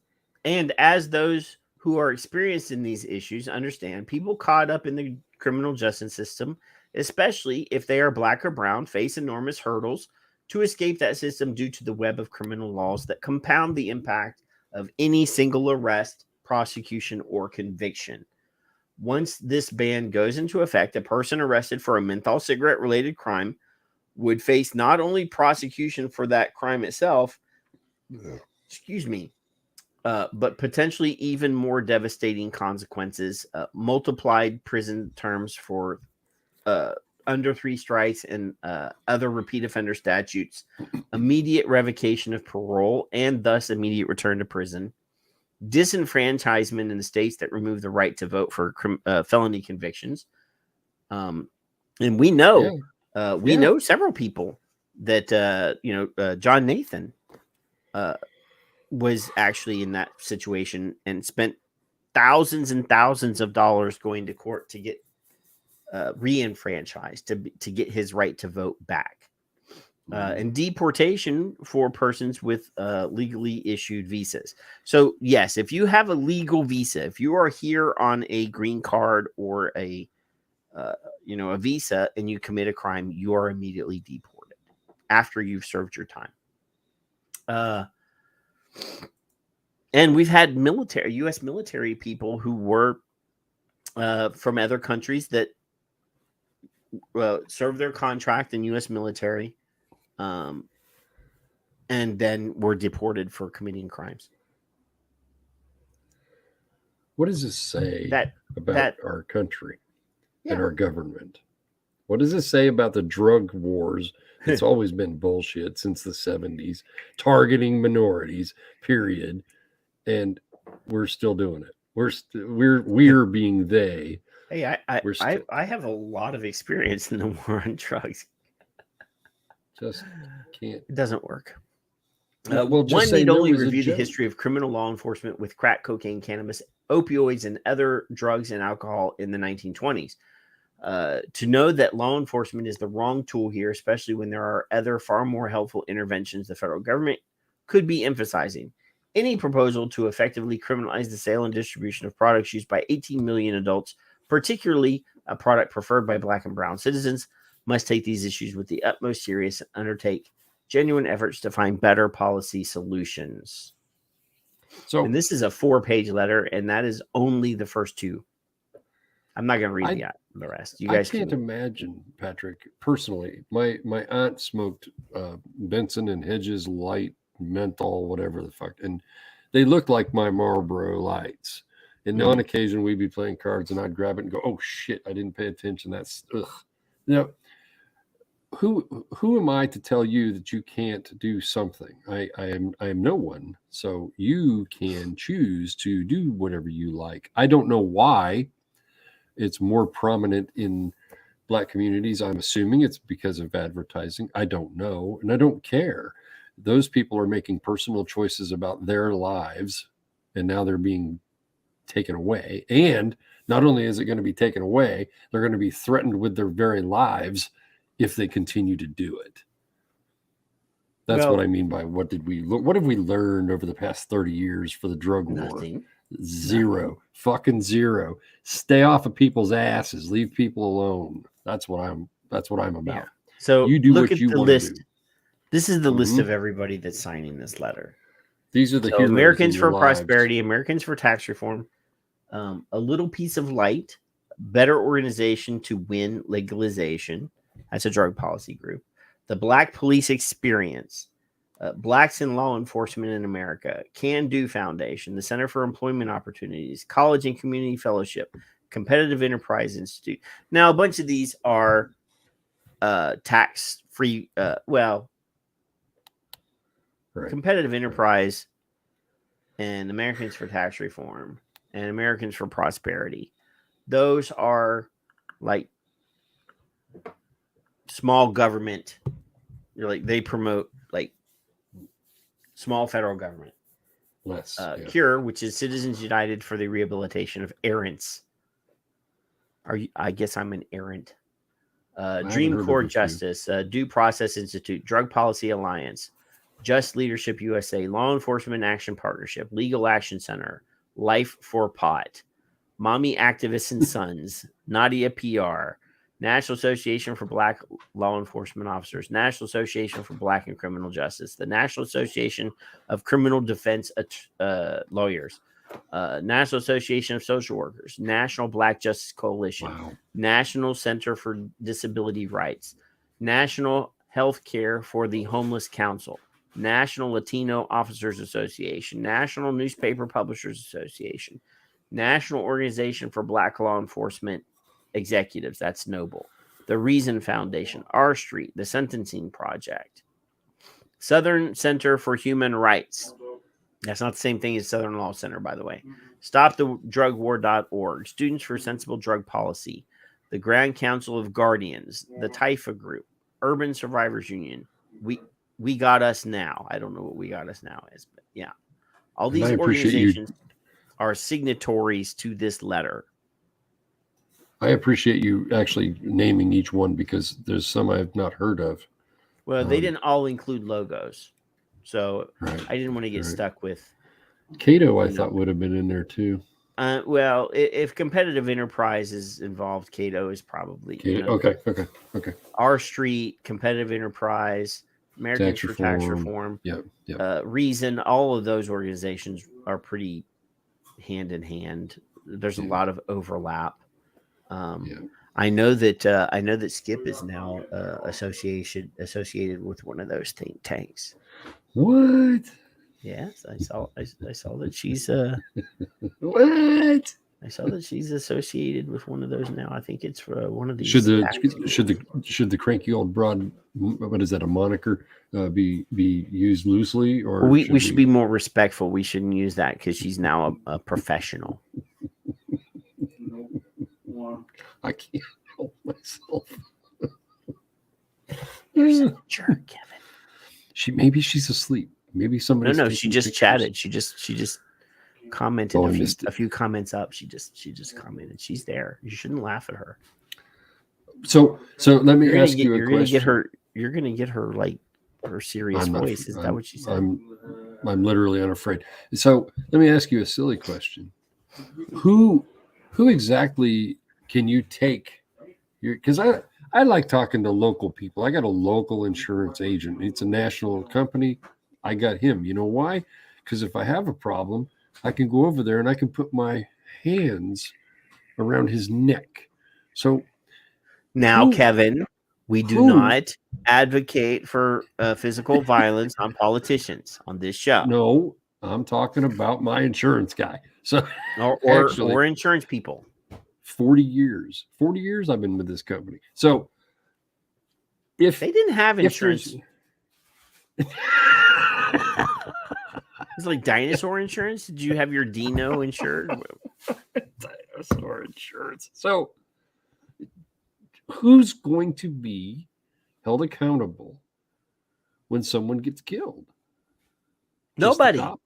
those who are experienced in these issues understand, people caught up in the criminal justice system, especially if they are black or brown, face enormous hurdles to escape that system due to the web of criminal laws that compound the impact of any single arrest, prosecution, or conviction. Once this ban goes into effect, a person arrested for a menthol cigarette related crime would face not only prosecution for that crime itself, but potentially even more devastating consequences, multiplied prison terms for under 3 strikes and other repeat offender statutes, immediate revocation of parole, and thus immediate return to prison, disenfranchisement in the states that remove the right to vote for felony convictions. And we know, know several people that, John Nathan was actually in that situation and spent thousands and thousands of dollars going to court to get re-enfranchised, to get his right to vote back. And deportation for persons with legally issued visas. So yes, if you have a legal visa, if you are here on a green card or a visa and you commit a crime, you are immediately deported after you've served your time. And we've had U.S. military people who were from other countries that served their contract in U.S. military, and then were deported for committing crimes. What does this say about our country and our government? What does this say about the drug wars? It's always been bullshit since the 70s, targeting minorities, period. And we're still doing it. We're being they. Hey, I have a lot of experience in the war on drugs. Just can't. It doesn't work. One need only review the history of criminal law enforcement with crack, cocaine, cannabis, opioids, and other drugs and alcohol in the 1920s. To know that law enforcement is the wrong tool here, especially when there are other far more helpful interventions the federal government could be emphasizing. Any proposal to effectively criminalize the sale and distribution of products used by 18 million adults, particularly a product preferred by black and brown citizens, must take these issues with the utmost seriousness and undertake genuine efforts to find better policy solutions. And this is a 4-page letter, and that is only the first 2. I'm not going to read the rest. You guys can't imagine, Patrick. Personally, my aunt smoked Benson and Hedges light menthol, whatever the fuck, and they looked like my Marlboro lights. And on occasion, we'd be playing cards, and I'd grab it and go, "Oh shit, I didn't pay attention." That's ugh. Who am I to tell you that you can't do something? I am no one, so you can choose to do whatever you like. I don't know why it's more prominent in Black communities. I'm assuming it's because of advertising. I don't know, and I don't care. Those people are making personal choices about their lives, and now they're being taken away. And not only is it going to be taken away, they're going to be threatened with their very lives if they continue to do it. That's what I mean by what have we learned over the past 30 years for the drug war? Zero. Fucking zero. Stay off of people's asses. Leave people alone. That's what I'm about. Yeah. So you do look what at you the want list. to do. This is the list of everybody that's signing this letter. These are the heroes Americans in for your lives. Prosperity, Americans for Tax Reform, A Little Piece of Light, Better Organization to Win Legalization. That's a drug policy group. The Black Police Experience, Blacks in Law Enforcement in America, Can Do Foundation, the Center for Employment Opportunities, College and Community Fellowship, Competitive Enterprise Institute. Now, a bunch of these are tax-free. Competitive Enterprise and Americans for Tax Reform and Americans for Prosperity. Those are like small government. They promote like small federal government. Cure, which is Citizens United for the Rehabilitation of Errants. I guess I'm an errant. Dream Corps Justice, Due Process Institute, Drug Policy Alliance, Just Leadership USA, Law Enforcement Action Partnership, Legal Action Center, Life for Pot, Mommy Activists and Sons, Nadia PR, National Association for Black Law Enforcement Officers, National Association for Black and Criminal Justice, the National Association of Criminal Defense Lawyers, National Association of Social Workers, National Black Justice Coalition, National Center for Disability Rights, National Health Care for the Homeless Council, National Latino Officers Association, National Newspaper Publishers Association, National Organization for Black Law Enforcement Executives, that's Noble, the Reason Foundation, R Street, the Sentencing Project, Southern Center for Human Rights. That's not the same thing as Southern Law Center, by the way. StopTheDrugWar.org, Students for Sensible Drug Policy, the Grand Council of Guardians, the Taifa Group, Urban Survivors Union, We Got Us Now. I don't know what We Got Us Now is, but yeah. All these organizations are signatories to this letter. I appreciate you actually naming each one because there's some I've not heard of. Well, they didn't all include logos. So I didn't want to get stuck with. Cato, I thought would have been in there too. Well, if Competitive Enterprise is involved, Cato is probably. Okay. R Street, Competitive Enterprise, Americans for Tax Reform, Reason, all of those organizations are pretty hand in hand. There's a lot of overlap. I know that Skip is now associated with one of those think tanks. What? Yes, I saw that she's what? I saw that she's associated with one of those now. I think it's for one of these. Should the cranky old broad, what is that, a moniker, be used loosely, or we should be more respectful? We shouldn't use that because she's now a professional. I can't help myself. You're such a jerk, Kevin. Maybe she's asleep. Maybe somebody. No, she just chatted. She just commented a few comments up. She just commented. She's there. You shouldn't laugh at her. So let me ask you a question. You're gonna get her like her serious voice. Is that what she said? I'm literally unafraid. So let me ask you a silly question. Who exactly can you take? Because I like talking to local people. I got a local insurance agent. It's a national company. I got him. You know why? Because if I have a problem, I can go over there and I can put my hands around his neck. So now, Kevin, we do not advocate for physical violence on politicians on this show. No, I'm talking about my insurance guy. So or insurance people. 40 years I've been with this company. So if they didn't have insurance, it's like dinosaur insurance. Did you have your Dino insured? Dinosaur insurance. So who's going to be held accountable when someone gets killed? Just the Nobody. cop?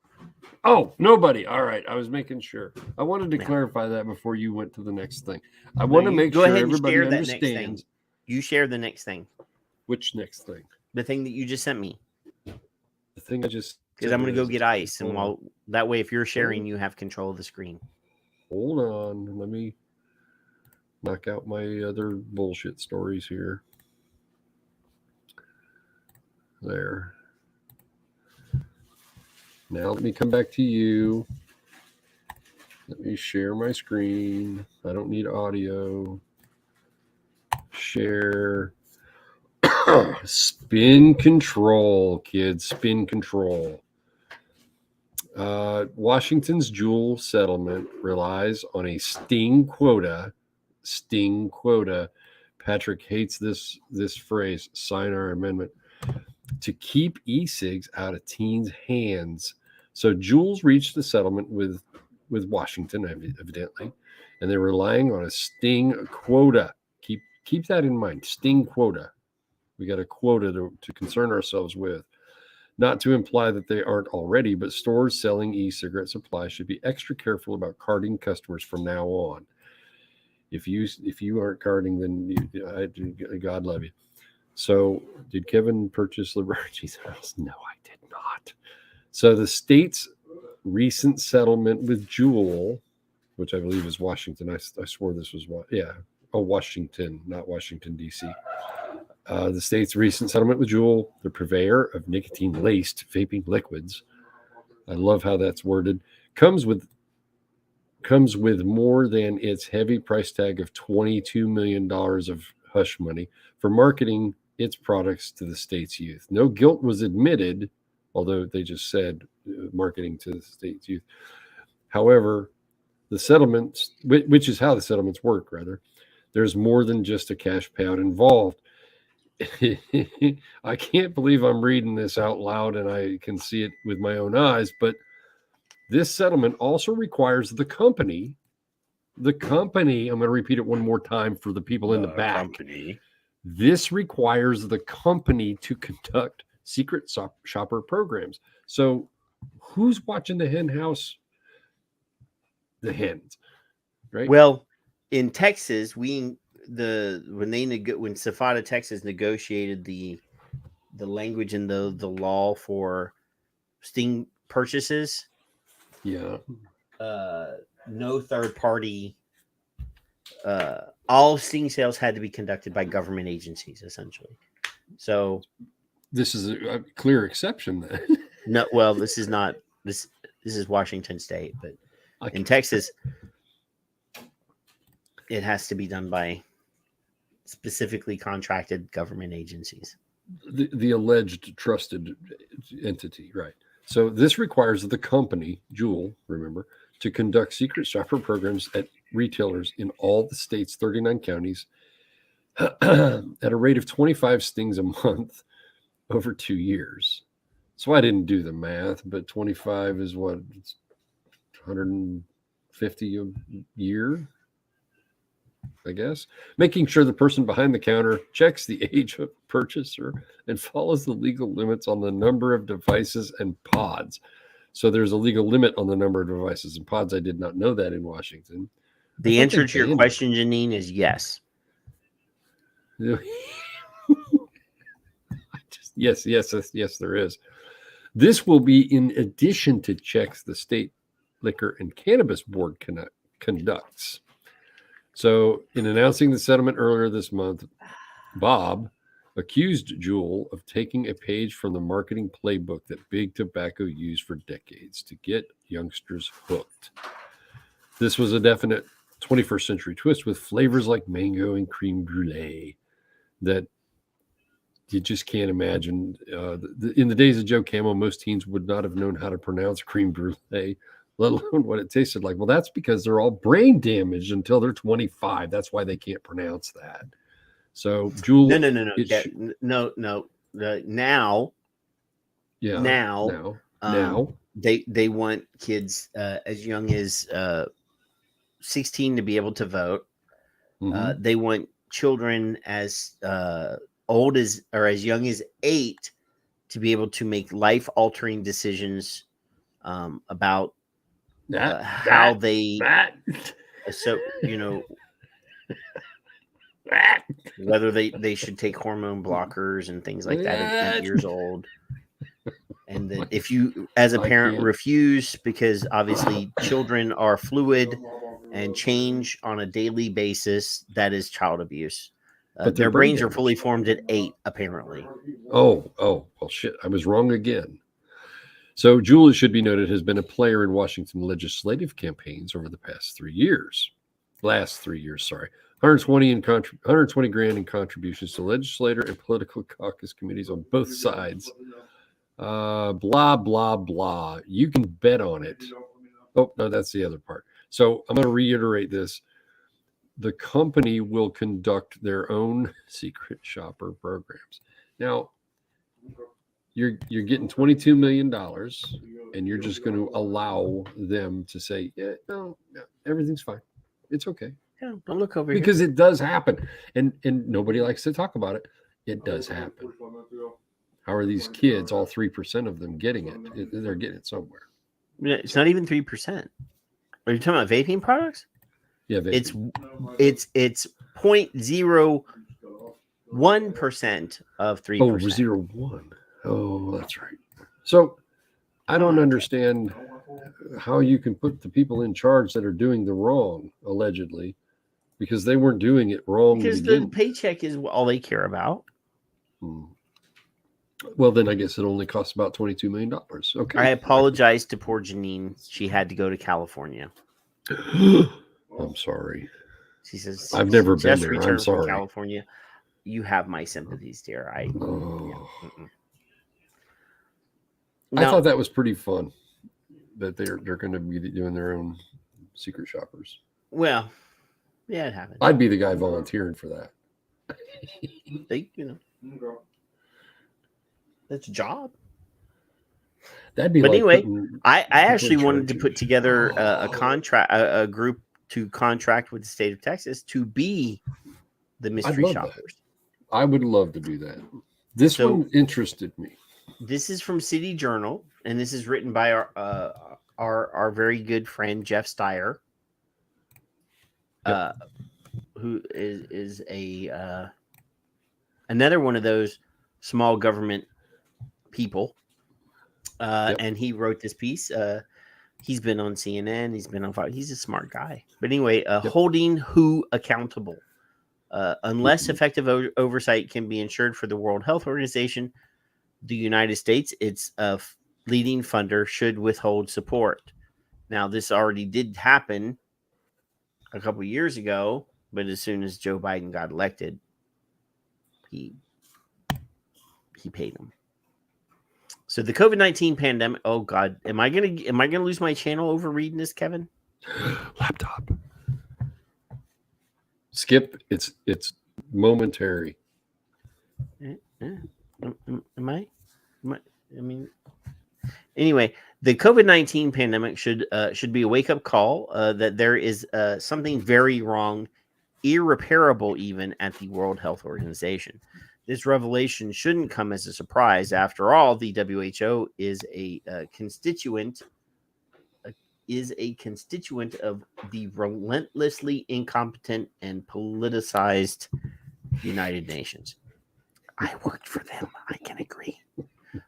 Oh, nobody. All right. I was making sure. I wanted to Yeah. clarify that before you went to the next thing. I No, want to you make go sure ahead and everybody share that next thing. understands. You share the next thing. Which next thing? The thing that you just sent me. The thing I just Because I'm going to go is- get ice, and hold while on. that way, if you're sharing, Hold- you have control of the screen. Hold on. Let me knock out my other bullshit stories here. There. Now let me come back to you. Let me share my screen. I don't need audio. Share. Spin control, kids. Spin control. Washington's Juul settlement relies on a sting quota. Sting quota. Patrick hates this phrase. Sign our amendment. To keep e-cigs out of teens' hands. So Juul's reached a settlement with Washington, evidently, and they're relying on a sting quota. Keep that in mind. Sting quota. We got a quota to concern ourselves with. Not to imply that they aren't already, but stores selling e-cigarette supplies should be extra careful about carding customers from now on. If you aren't carding, then God love you. So, did Kevin purchase Liberty's house? No, I did not. So, the state's recent settlement with Juul, which I believe is Washington. I swore this was Washington, not Washington, D.C. The state's recent settlement with Juul, the purveyor of nicotine-laced vaping liquids. I love how that's worded. Comes with more than its heavy price tag of $22 million of hush money for marketing its products to the state's youth. No guilt was admitted, although they just said marketing to the state's youth. However, the settlements, which is how the settlements work, rather, there's more than just a cash payout involved. I can't believe I'm reading this out loud and I can see it with my own eyes, but this settlement also requires the company, I'm going to repeat it one more time for the people in the back. This requires the company to conduct secret shopper programs. So who's watching the hen house? The hens, right? Well, in Texas, when Safada, Texas negotiated the language and the law for sting purchases, yeah, no third party, all sting sales had to be conducted by government agencies, essentially. So this is a clear exception then. No, well, this is not this. This is Washington State, but in Texas, it has to be done by specifically contracted government agencies. The alleged trusted entity, right? So this requires the company, Juul, remember, to conduct secret shopper programs at retailers in all the state's 39 counties at a rate of 25 stings a month over 2 years. So I didn't do the math, but 25 is what? It's 150 a year, I guess. Making sure the person behind the counter checks the age of purchaser and follows the legal limits on the number of devices and pods. So there's a legal limit on the number of devices and pods. I did not know that in Washington. The answer to your question, Janine, is yes. Yes, there is. This will be in addition to checks the state liquor and cannabis board conducts. So in announcing the settlement earlier this month, Bob accused Juul of taking a page from the marketing playbook that Big Tobacco used for decades to get youngsters hooked. This was a definite 21st century twist with flavors like mango and creme brulee that you just can't imagine. In the days of Joe Camel, most teens would not have known how to pronounce creme brulee, let alone what it tasted like. Well, that's because they're all brain damaged until they're 25. That's why they can't pronounce that. So, Juul. No. Now, they want kids as young as 16 to be able to vote. Mm-hmm. They want children as old as or as young as 8 to be able to make life-altering decisions about how they so whether they should take hormone blockers and things like that at 8 years old. And then if you as a parent refuse, because obviously children are fluid and change on a daily basis, that is child abuse. But their brains are fully formed at 8, apparently. Oh, well, shit. I was wrong again. So Julia, should be noted, has been a player in Washington legislative campaigns over the past 3 years. Last 3 years, sorry. 120 grand in contributions to legislator and political caucus committees on both sides. Blah, blah, blah. You can bet on it. Oh, no, that's the other part. So I'm going to reiterate this. The company will conduct their own secret shopper programs. Now, you're getting $22 million, and you're just going to allow them to say, yeah, no, everything's fine. It's okay. Yeah, don't look over because it does happen, and nobody likes to talk about it. It does happen. How are these kids, all 3% of them, getting it? They're getting it somewhere. It's not even 3%. Are you talking about vaping products? Yeah, vaping. It's 0.01% of 3%. Oh, 0.01. Oh, that's right. So I don't understand how you can put the people in charge that are doing the wrong, allegedly, because they weren't doing it wrong. Because the paycheck is all they care about. Well, then I guess it only costs about $22 million. Okay. I apologize to poor Janine. She had to go to California. I'm sorry. She says, I've never been there. I'm sorry. From California. You have my sympathies, dear. I thought that was pretty fun that they're going to be doing their own secret shoppers. Well, yeah, it happened. I'd be the guy volunteering for that. That's a job. That'd be. But anyway, I actually wanted to put together a group to contract with the state of Texas to be the mystery shoppers. I would love to do that. This one interested me. This is from City Journal, and this is written by our very good friend Jeff Steyer, who is a another one of those small government people. And he wrote this piece. He's been on CNN. He's been on Fox. He's a smart guy. But anyway, holding WHO accountable. Unless effective oversight can be ensured for the World Health Organization, the United States, its leading funder, should withhold support. Now, this already did happen a couple of years ago, but as soon as Joe Biden got elected, he paid him. So the COVID-19 pandemic. Oh God, am I gonna lose my channel over reading this, Kevin? Laptop. Skip. It's momentary. Am I? I mean, anyway, the COVID-19 pandemic should be a wake-up call that there is something very wrong, irreparable even, at the World Health Organization. This revelation shouldn't come as a surprise. After all, the WHO is a constituent of the relentlessly incompetent and politicized United Nations. I worked for them. I can agree.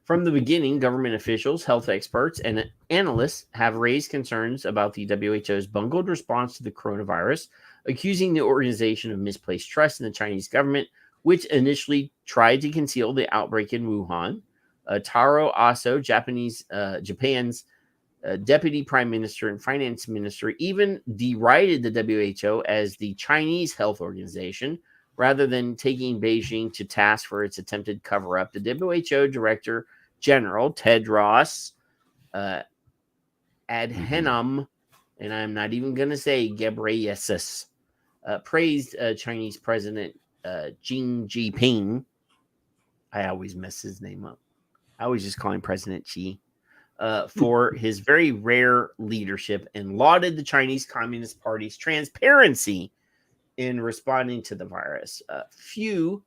From the beginning, government officials, health experts, and analysts have raised concerns about the WHO's bungled response to the coronavirus, accusing the organization of misplaced trust in the Chinese government, which initially tried to conceal the outbreak in Wuhan. Taro Aso, Japan's deputy prime minister and finance minister, even derided the WHO as the Chinese health organization, rather than taking Beijing to task for its attempted cover-up. The WHO Director General, Tedros Adhanom, and I'm not even going to say Ghebreyesus, praised Chinese President Xi Jinping. I always mess his name up. I always just call him President Xi. For his very rare leadership, and lauded the Chinese Communist Party's transparency in responding to the virus. Few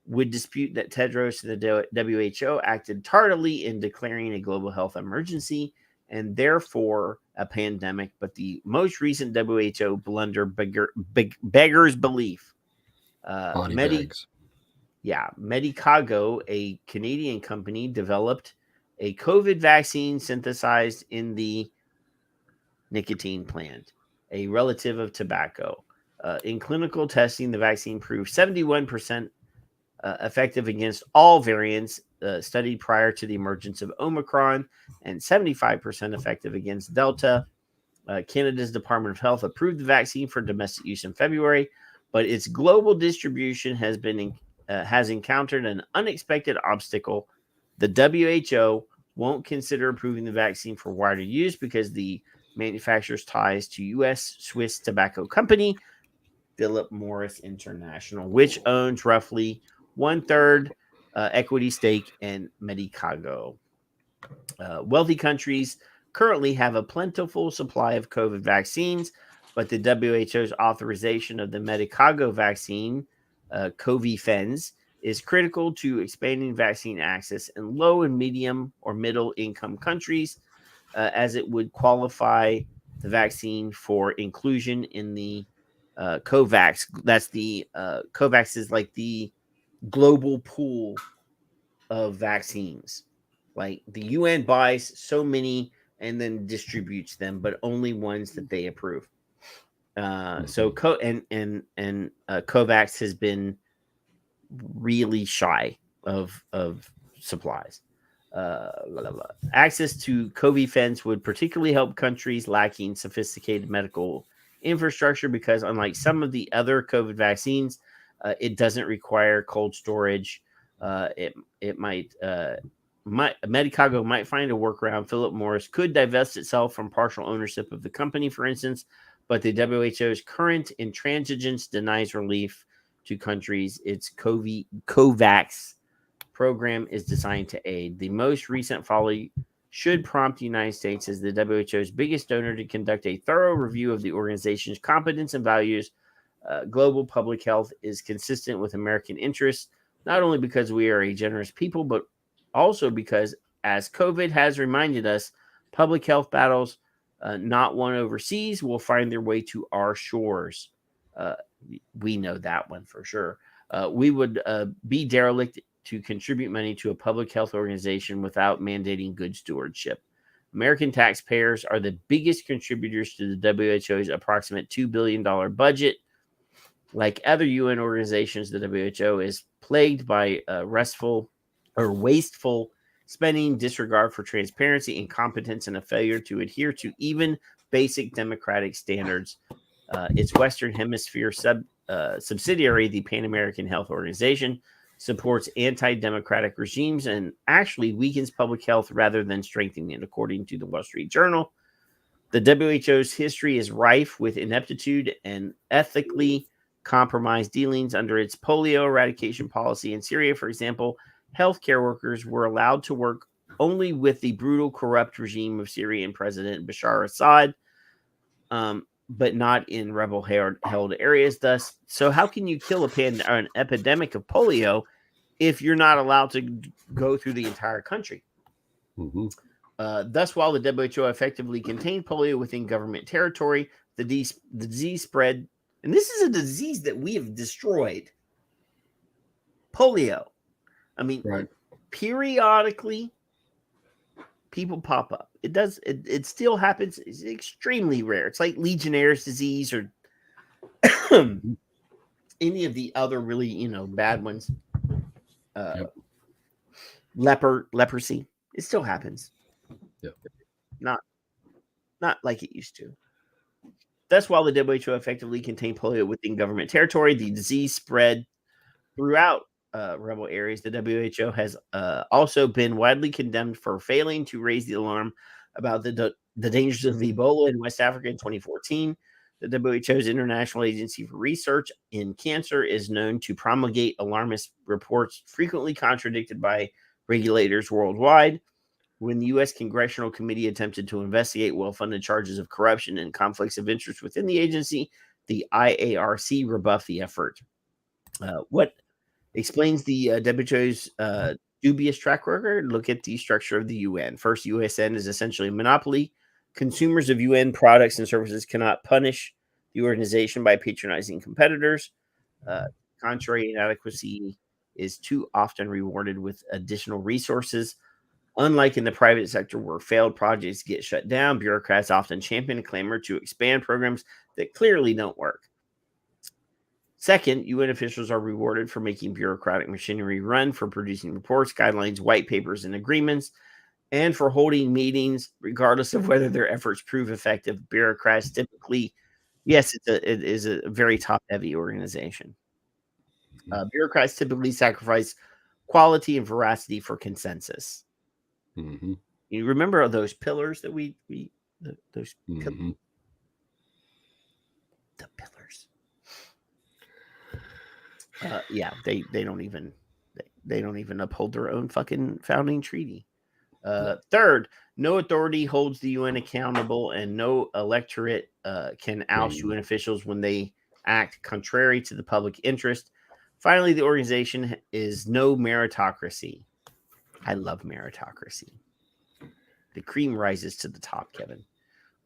would dispute that Tedros and the WHO acted tardily in declaring a global health emergency and therefore a pandemic, but the most recent WHO blunder beggars belief. Medicago, a Canadian company, developed a COVID vaccine synthesized in the nicotine plant, a relative of tobacco. In clinical testing, the vaccine proved 71% effective against all variants studied prior to the emergence of Omicron and 75% effective against Delta. Canada's Department of Health approved the vaccine for domestic use in February, but its global distribution has encountered an unexpected obstacle. The WHO won't consider approving the vaccine for wider use because the manufacturer's ties to U.S. Swiss tobacco company Philip Morris International, which owns roughly 1/3 equity stake in Medicago. Wealthy countries currently have a plentiful supply of COVID vaccines, but the WHO's authorization of the Medicago vaccine, Covifens, is critical to expanding vaccine access in low and medium or middle income countries, as it would qualify the vaccine for inclusion in the COVAX. That's the COVAX is like the global pool of vaccines. Like the UN buys so many and then distributes them, but only ones that they approve. So COVAX has been really shy of supplies. Access to Covifens would particularly help countries lacking sophisticated medical infrastructure because, unlike some of the other COVID vaccines, it doesn't require cold storage. It might Medicago might find a workaround. Philip Morris could divest itself from partial ownership of the company, for instance, but the WHO's current intransigence denies relief to countries. Its COVAX program is designed to aid. The most recent folly should prompt the United States as the WHO's biggest donor to conduct a thorough review of the organization's competence and values. Global public health is consistent with American interests, not only because we are a generous people, but also because, as COVID has reminded us, public health battles not won overseas will find their way to our shores. We know that one for sure. We would be derelict to contribute money to a public health organization without mandating good stewardship. American taxpayers are the biggest contributors to the WHO's approximate $2 billion budget. Like other UN organizations, the WHO is plagued by wasteful spending, disregard for transparency, incompetence, and a failure to adhere to even basic democratic standards. Its Western Hemisphere subsidiary, the Pan American Health Organization, supports anti-democratic regimes and actually weakens public health rather than strengthening it, according to the Wall Street Journal. The WHO's history is rife with ineptitude and ethically compromised dealings. Under its polio eradication policy in Syria, for example, healthcare workers were allowed to work only with the brutal, corrupt regime of Syrian President Bashar Assad, but not in rebel-held areas. Thus, so how can you kill an epidemic of polio if you're not allowed to go through the entire country? Mm-hmm. Thus, while the WHO effectively contained polio within government territory, the disease spread. And this is a disease that we have destroyed. Polio. I mean, right. Periodically, people pop up. It still happens. It's extremely rare. It's like Legionnaire's disease or any of the other really, bad ones. Leprosy. It still happens. Yep. Not like it used to. That's why the WHO effectively contained polio within government territory. The disease spread throughout rebel areas. The WHO has also been widely condemned for failing to raise the alarm about the dangers of Ebola in West Africa in 2014. The WHO's International Agency for Research in Cancer is known to promulgate alarmist reports frequently contradicted by regulators worldwide. When the U.S. Congressional Committee attempted to investigate well-funded charges of corruption and conflicts of interest within the agency, The IARC rebuffed the effort. What explains the WHO's dubious track record? Look at the structure of the UN. First, USN is essentially a monopoly. Consumers of UN products and services cannot punish the organization by patronizing competitors. Contrary inadequacy is too often rewarded with additional resources. Unlike in the private sector where failed projects get shut down, bureaucrats often champion and clamor to expand programs that clearly don't work. Second, UN officials are rewarded for making bureaucratic machinery run, for producing reports, guidelines, white papers, and agreements, and for holding meetings, regardless of whether their efforts prove effective. Bureaucrats typically, yes, it is a very top-heavy organization. Bureaucrats typically sacrifice quality and veracity for consensus. Mm-hmm. You remember those pillars that the pillars. Yeah, they don't even uphold their own fucking founding treaty. Third, no authority holds the UN accountable, and no electorate can oust UN officials when they act contrary to the public interest. Finally, the organization is no meritocracy. I love meritocracy. The cream rises to the top, Kevin.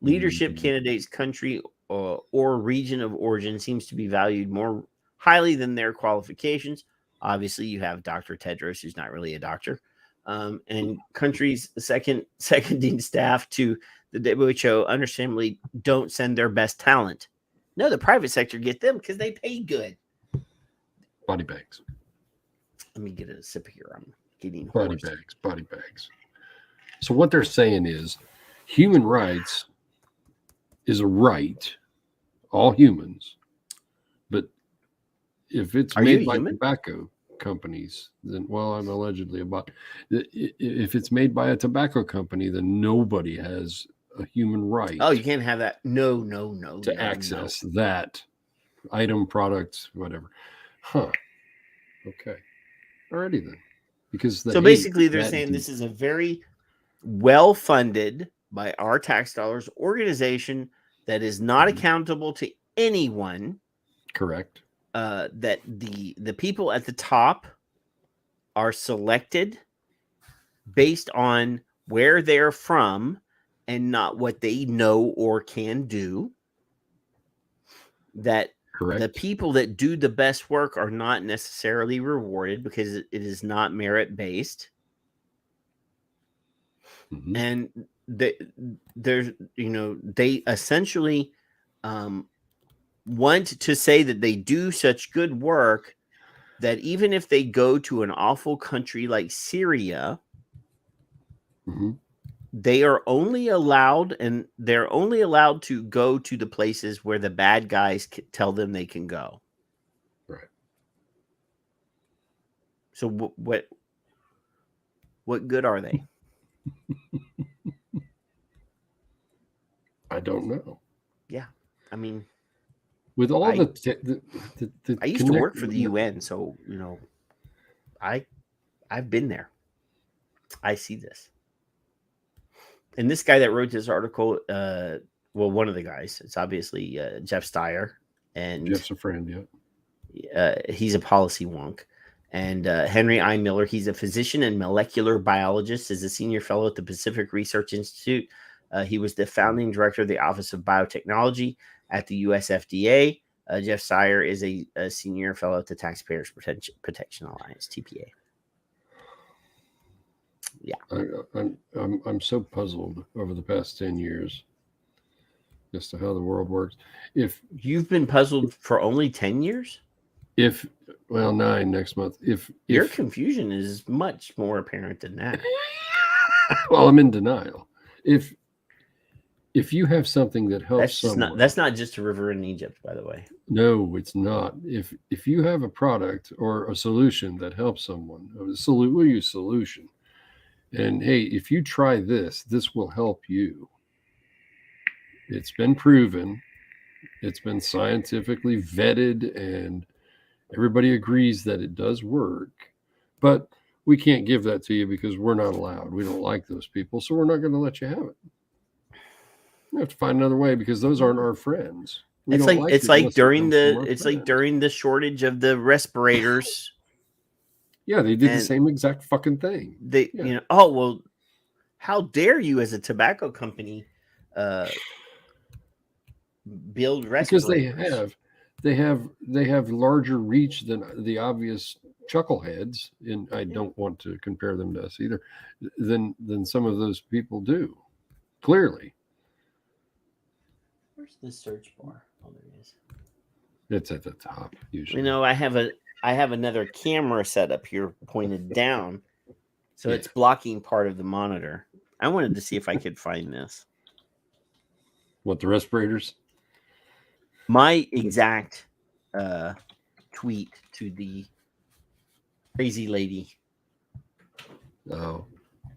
Leadership candidates' country or region of origin seems to be valued more highly than their qualifications. Obviously, you have Dr. Tedros, who's not really a doctor, and countries seconding staff to the WHO understandably don't send their best talent. No, the private sector get them because they pay good. Body bags. Let me get a sip here. I'm getting body bags. So what they're saying is human rights is a right, all humans, but if it's made by tobacco companies, then, well, I'm allegedly about, if it's made by a tobacco company, then nobody has a human right. Oh, you can't have that. No. To access that item, product, whatever. Huh. Okay. Alrighty then. Because so basically they're saying this is a very well-funded by our tax dollars organization that is not accountable to anyone. Correct. That the people at the top are selected based on where they're from and not what they know or can do. That correct. The people that do the best work are not necessarily rewarded because it is not merit-based. Mm-hmm. And they essentially want to say that they do such good work that even if they go to an awful country like Syria, they are only allowed, and they're only allowed to go to the places where the bad guys tell them they can go. Right. So what good are they? I don't know. Yeah, I mean, with all I used to work for the UN, so I've been there. I see this. And this guy that wrote this article, one of the guys, it's obviously Jeff Steyer, and Jeff's a friend, he's a policy wonk. And Henry I. Miller, he's a physician and molecular biologist, is a senior fellow at the Pacific Research Institute. He was the founding director of the Office of Biotechnology at the US FDA. Jeff Steyer is a senior fellow at the Taxpayers Protection Alliance, TPA. Yeah, I'm so puzzled over the past 10 years as to how the world works. If you've been puzzled for only 10 years, 9 next month. If your confusion is much more apparent than that. Well, I'm in denial. If you have something that helps that's not just a river in Egypt, by the way. No, it's not. If you have a product or a solution that helps someone, we'll use solution. And hey, if you try this will help you. It's been proven. It's been scientifically vetted, and everybody agrees that it does work. But we can't give that to you because we're not allowed. We don't like those people, so we're not going to let you have it. You have to find another way because those aren't our friends. It's like during the shortage of the respirators. Yeah, they did the same exact fucking thing. Oh well, how dare you as a tobacco company build respirators? Because they have larger reach than the obvious chuckleheads, and I don't want to compare them to us either, than some of those people do. Clearly. Where's the search bar? Oh, there it is. It's at the top usually. I have another camera set up here pointed down, so it's blocking part of the monitor. I wanted to see if I could find this. What, the respirators? My exact tweet to the crazy lady. Oh.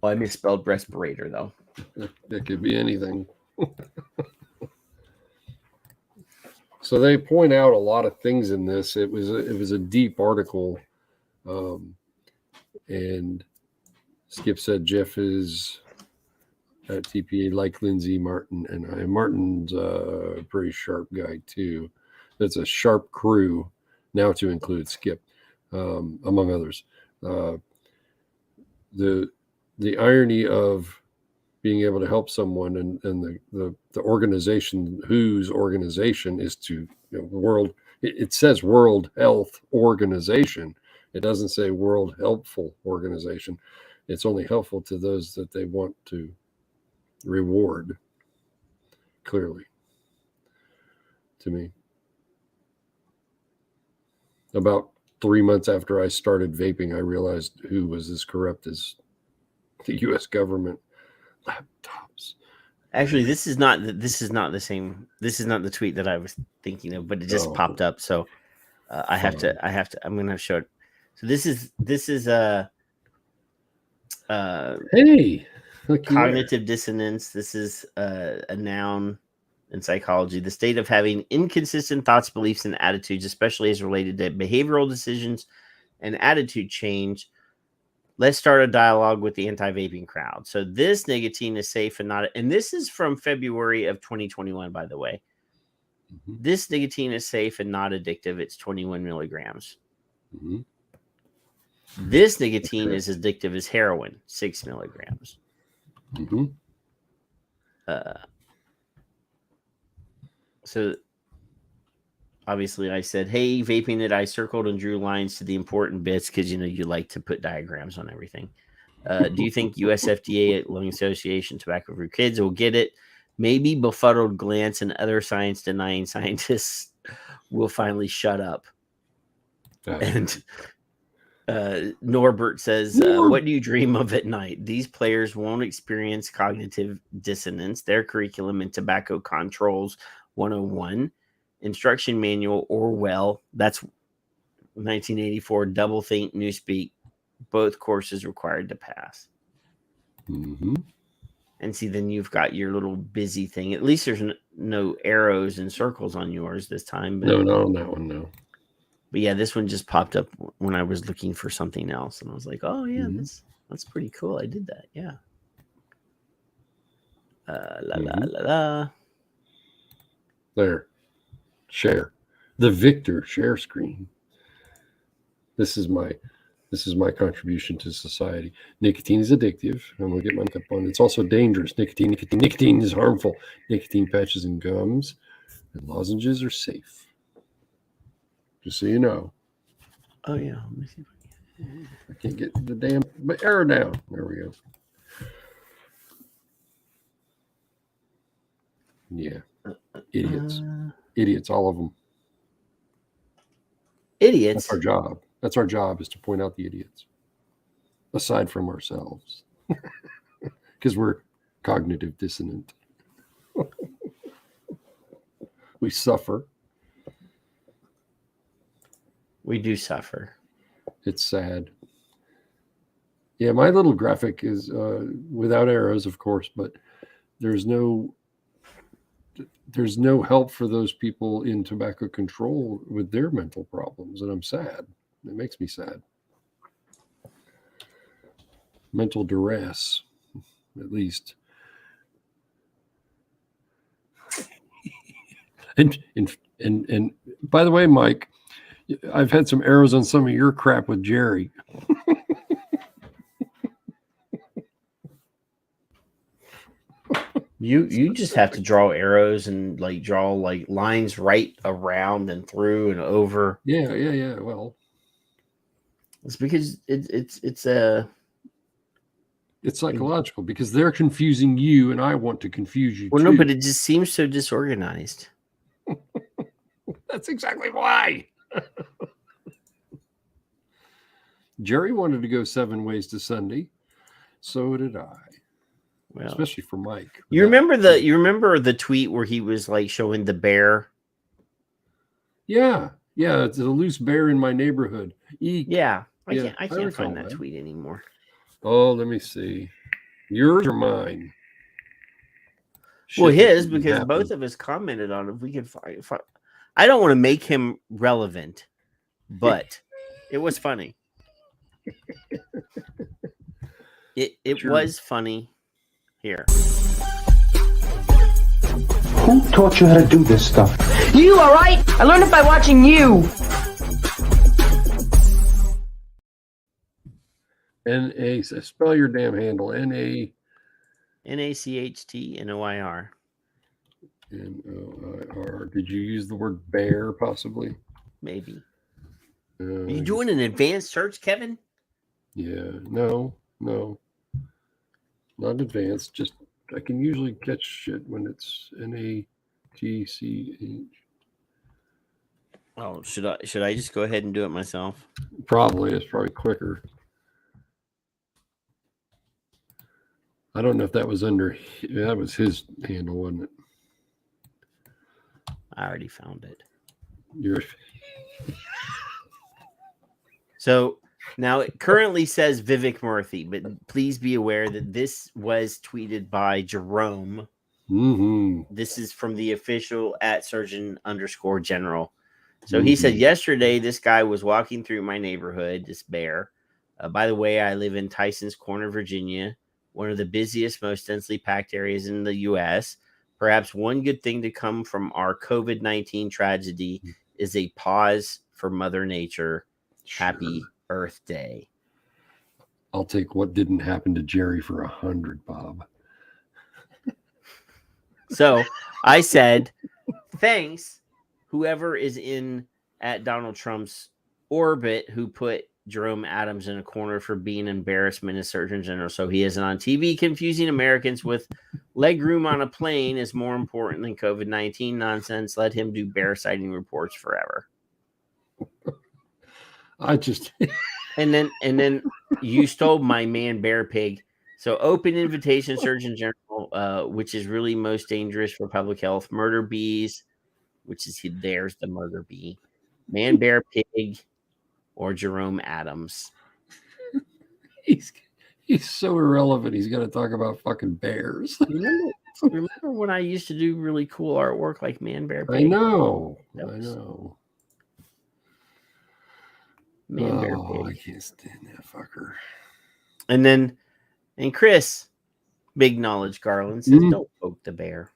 Well, I misspelled respirator though. It could be anything. So they point out a lot of things in this. It was a deep article, and Skip said Jeff is at TPA like Lindsay, Martin, and I. Martin's a pretty sharp guy too. That's a sharp crew now to include Skip, among others. The irony of being able to help someone and the organization whose organization is to world. It says World Health Organization. It doesn't say World Helpful Organization. It's only helpful to those that they want to reward. Clearly, to me. About 3 months after I started vaping, I realized who was as corrupt as the U.S. government. Laptops. Actually, this is not the same. This is not the tweet that I was thinking of, but it just popped up. So I have to. I'm going to show it. So this is hey, cognitive dissonance. This is a noun in psychology. The state of having inconsistent thoughts, beliefs, and attitudes, especially as related to behavioral decisions and attitude change. Let's start a dialogue with the anti-vaping crowd. So this nicotine is safe and not, and this is from February of 2021, by the way. Mm-hmm. This nicotine is safe and not addictive. It's 21 milligrams. Mm-hmm. This nicotine is addictive as heroin, 6 milligrams. Mm-hmm. So obviously I said, hey, vaping it. I circled and drew lines to the important bits because, you like to put diagrams on everything. Do you think US FDA, Lung Association, Tobacco for Kids will get it? Maybe befuddled glance and other science-denying scientists will finally shut up. And Norbert says, what do you dream of at night? These players won't experience cognitive dissonance. Their curriculum in Tobacco Controls 101, Instruction Manual, Orwell, that's 1984, Doublethink, Newspeak, both courses required to pass. Mm-hmm. And see, then you've got your little busy thing. At least there's no arrows and circles on yours this time. But, no, not on that one, no. But yeah, this one just popped up when I was looking for something else. And I was like, oh, yeah, mm-hmm. that's pretty cool. I did that, yeah. There. Share. The Victor share screen. This is my contribution to society. Nicotine is addictive. I'm going to get my cup on. It's also dangerous. Nicotine is harmful. Nicotine patches and gums and lozenges are safe. Just so you know. Oh, yeah. Let me see if I can't get the damn arrow down. There we go. Yeah. Idiots. Idiots, all of them. Idiots? That's our job. That's our job, is to point out the idiots. Aside from ourselves. Because we're cognitive dissonant. We suffer. We do suffer. It's sad. Yeah, my little graphic is without arrows, of course, but there's no help for those people in tobacco control with their mental problems, and I'm sad. It makes me sad. Mental duress, at least. And And by the way, Mike, I've had some arrows on some of your crap with Jerry. You just have to draw arrows and draw lines right around and through and over. Yeah. Well, it's because it's psychological because they're confusing you, and I want to confuse you. Well, no, but it just seems so disorganized. That's exactly why. Jerry wanted to go 7 ways to Sunday. So did I. Well, especially for Mike. You remember the tweet where he was showing the bear? Yeah. It's a loose bear in my neighborhood. Eek. Yeah. I can't find that tweet anymore. Oh, let me see. Yours or mine? Well, his, because both of us commented on it. If we could find I don't want to make him relevant, but it was funny. It was funny. Here. Who taught you how to do this stuff? You, all right? I learned it by watching you. N-A, spell your damn handle. N-A. N-A-C-H-T-N-O-I-R. N-O-I-R. Did you use the word bear, possibly? Maybe. Are you doing an advanced search, Kevin? Yeah. No. Not advanced. Just, I can usually catch shit when it's N-A-T-C-H. Oh, should I just go ahead and do it myself? Probably. It's probably quicker. I don't know if that was that was his handle, wasn't it? I already found it. So now it currently says Vivek Murthy, but please be aware that this was tweeted by Jerome. Mm-hmm. This is from the official @surgeon_general. So he said, yesterday, this guy was walking through my neighborhood, this bear. By the way, I live in Tyson's Corner, Virginia, one of the busiest, most densely packed areas in the U.S. Perhaps one good thing to come from our COVID-19 tragedy is a pause for Mother Nature. Sure. Happy Earth Day. I'll take what didn't happen to Jerry for 100, Bob. So I said, thanks, whoever is at Donald Trump's orbit who put Jerome Adams in a corner for being embarrassment as Surgeon General. So he isn't on TV confusing Americans with leg room on a plane is more important than COVID-19 nonsense. Let him do bear sighting reports forever. And then you stole my man bear pig. So open invitation, Surgeon General, which is really most dangerous for public health. Murder bees, which is there's the murder bee. Man bear pig or Jerome Adams. He's so irrelevant. He's got to talk about fucking bears. Remember when I used to do really cool artwork like Man Bear Pig? I know. Man Bear Pig. I can't stand that fucker. And Chris, Big Knowledge Garland, says, don't poke the bear.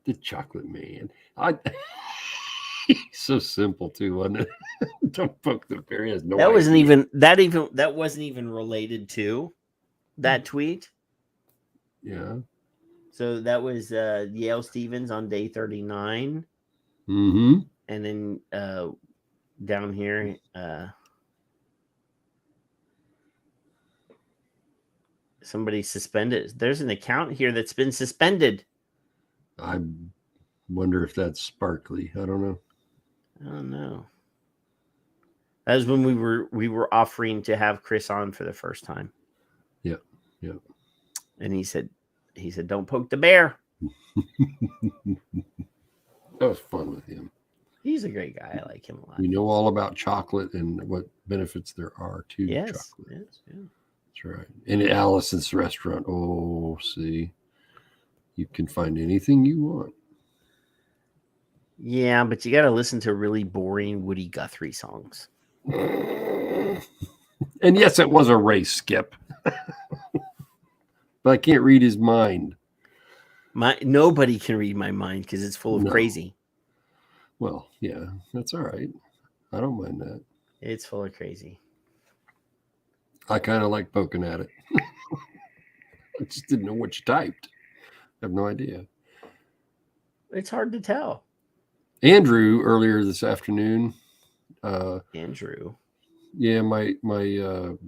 The chocolate man. He's so simple too, wasn't it? Don't poke the bear. He has no that idea. That wasn't even related to that tweet. Yeah. So that was Yale Stevens on day 39. Mm-hmm. And then down here, somebody suspended. There's an account here that's been suspended. I wonder if that's sparkly. I don't know. That was when we were offering to have Chris on for the first time. Yeah. And he said, don't poke the bear. That was fun with him. He's a great guy. I like him a lot. We know all about chocolate and what benefits there are to chocolate. Yes. That's right. And at Allison's restaurant, see, you can find anything you want. Yeah, but you got to listen to really boring Woody Guthrie songs. And yes, it was a race, Skip. But I can't read his mind. Nobody can read my mind because it's full of crazy. Well, yeah, that's all right. I don't mind that. It's full of crazy. I kind of like poking at it. I just didn't know what you typed. I have no idea. It's hard to tell. Andrew earlier this afternoon. Andrew. Yeah, the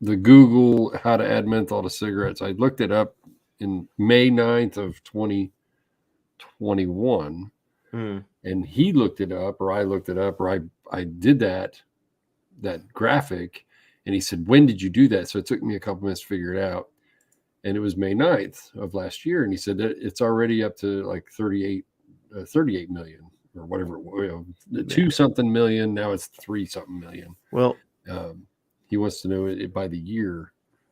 Google how to add menthol to cigarettes. I looked it up in May 9th of 2021, and he looked it up, or I looked it up, or I did that graphic, and he said, "When did you do that?" So it took me a couple minutes to figure it out, and it was May 9th of last year, and he said that it's already up to like 38 million or whatever it was, 2-something million. Now it's 3-something million. Well, he wants to know it by the year,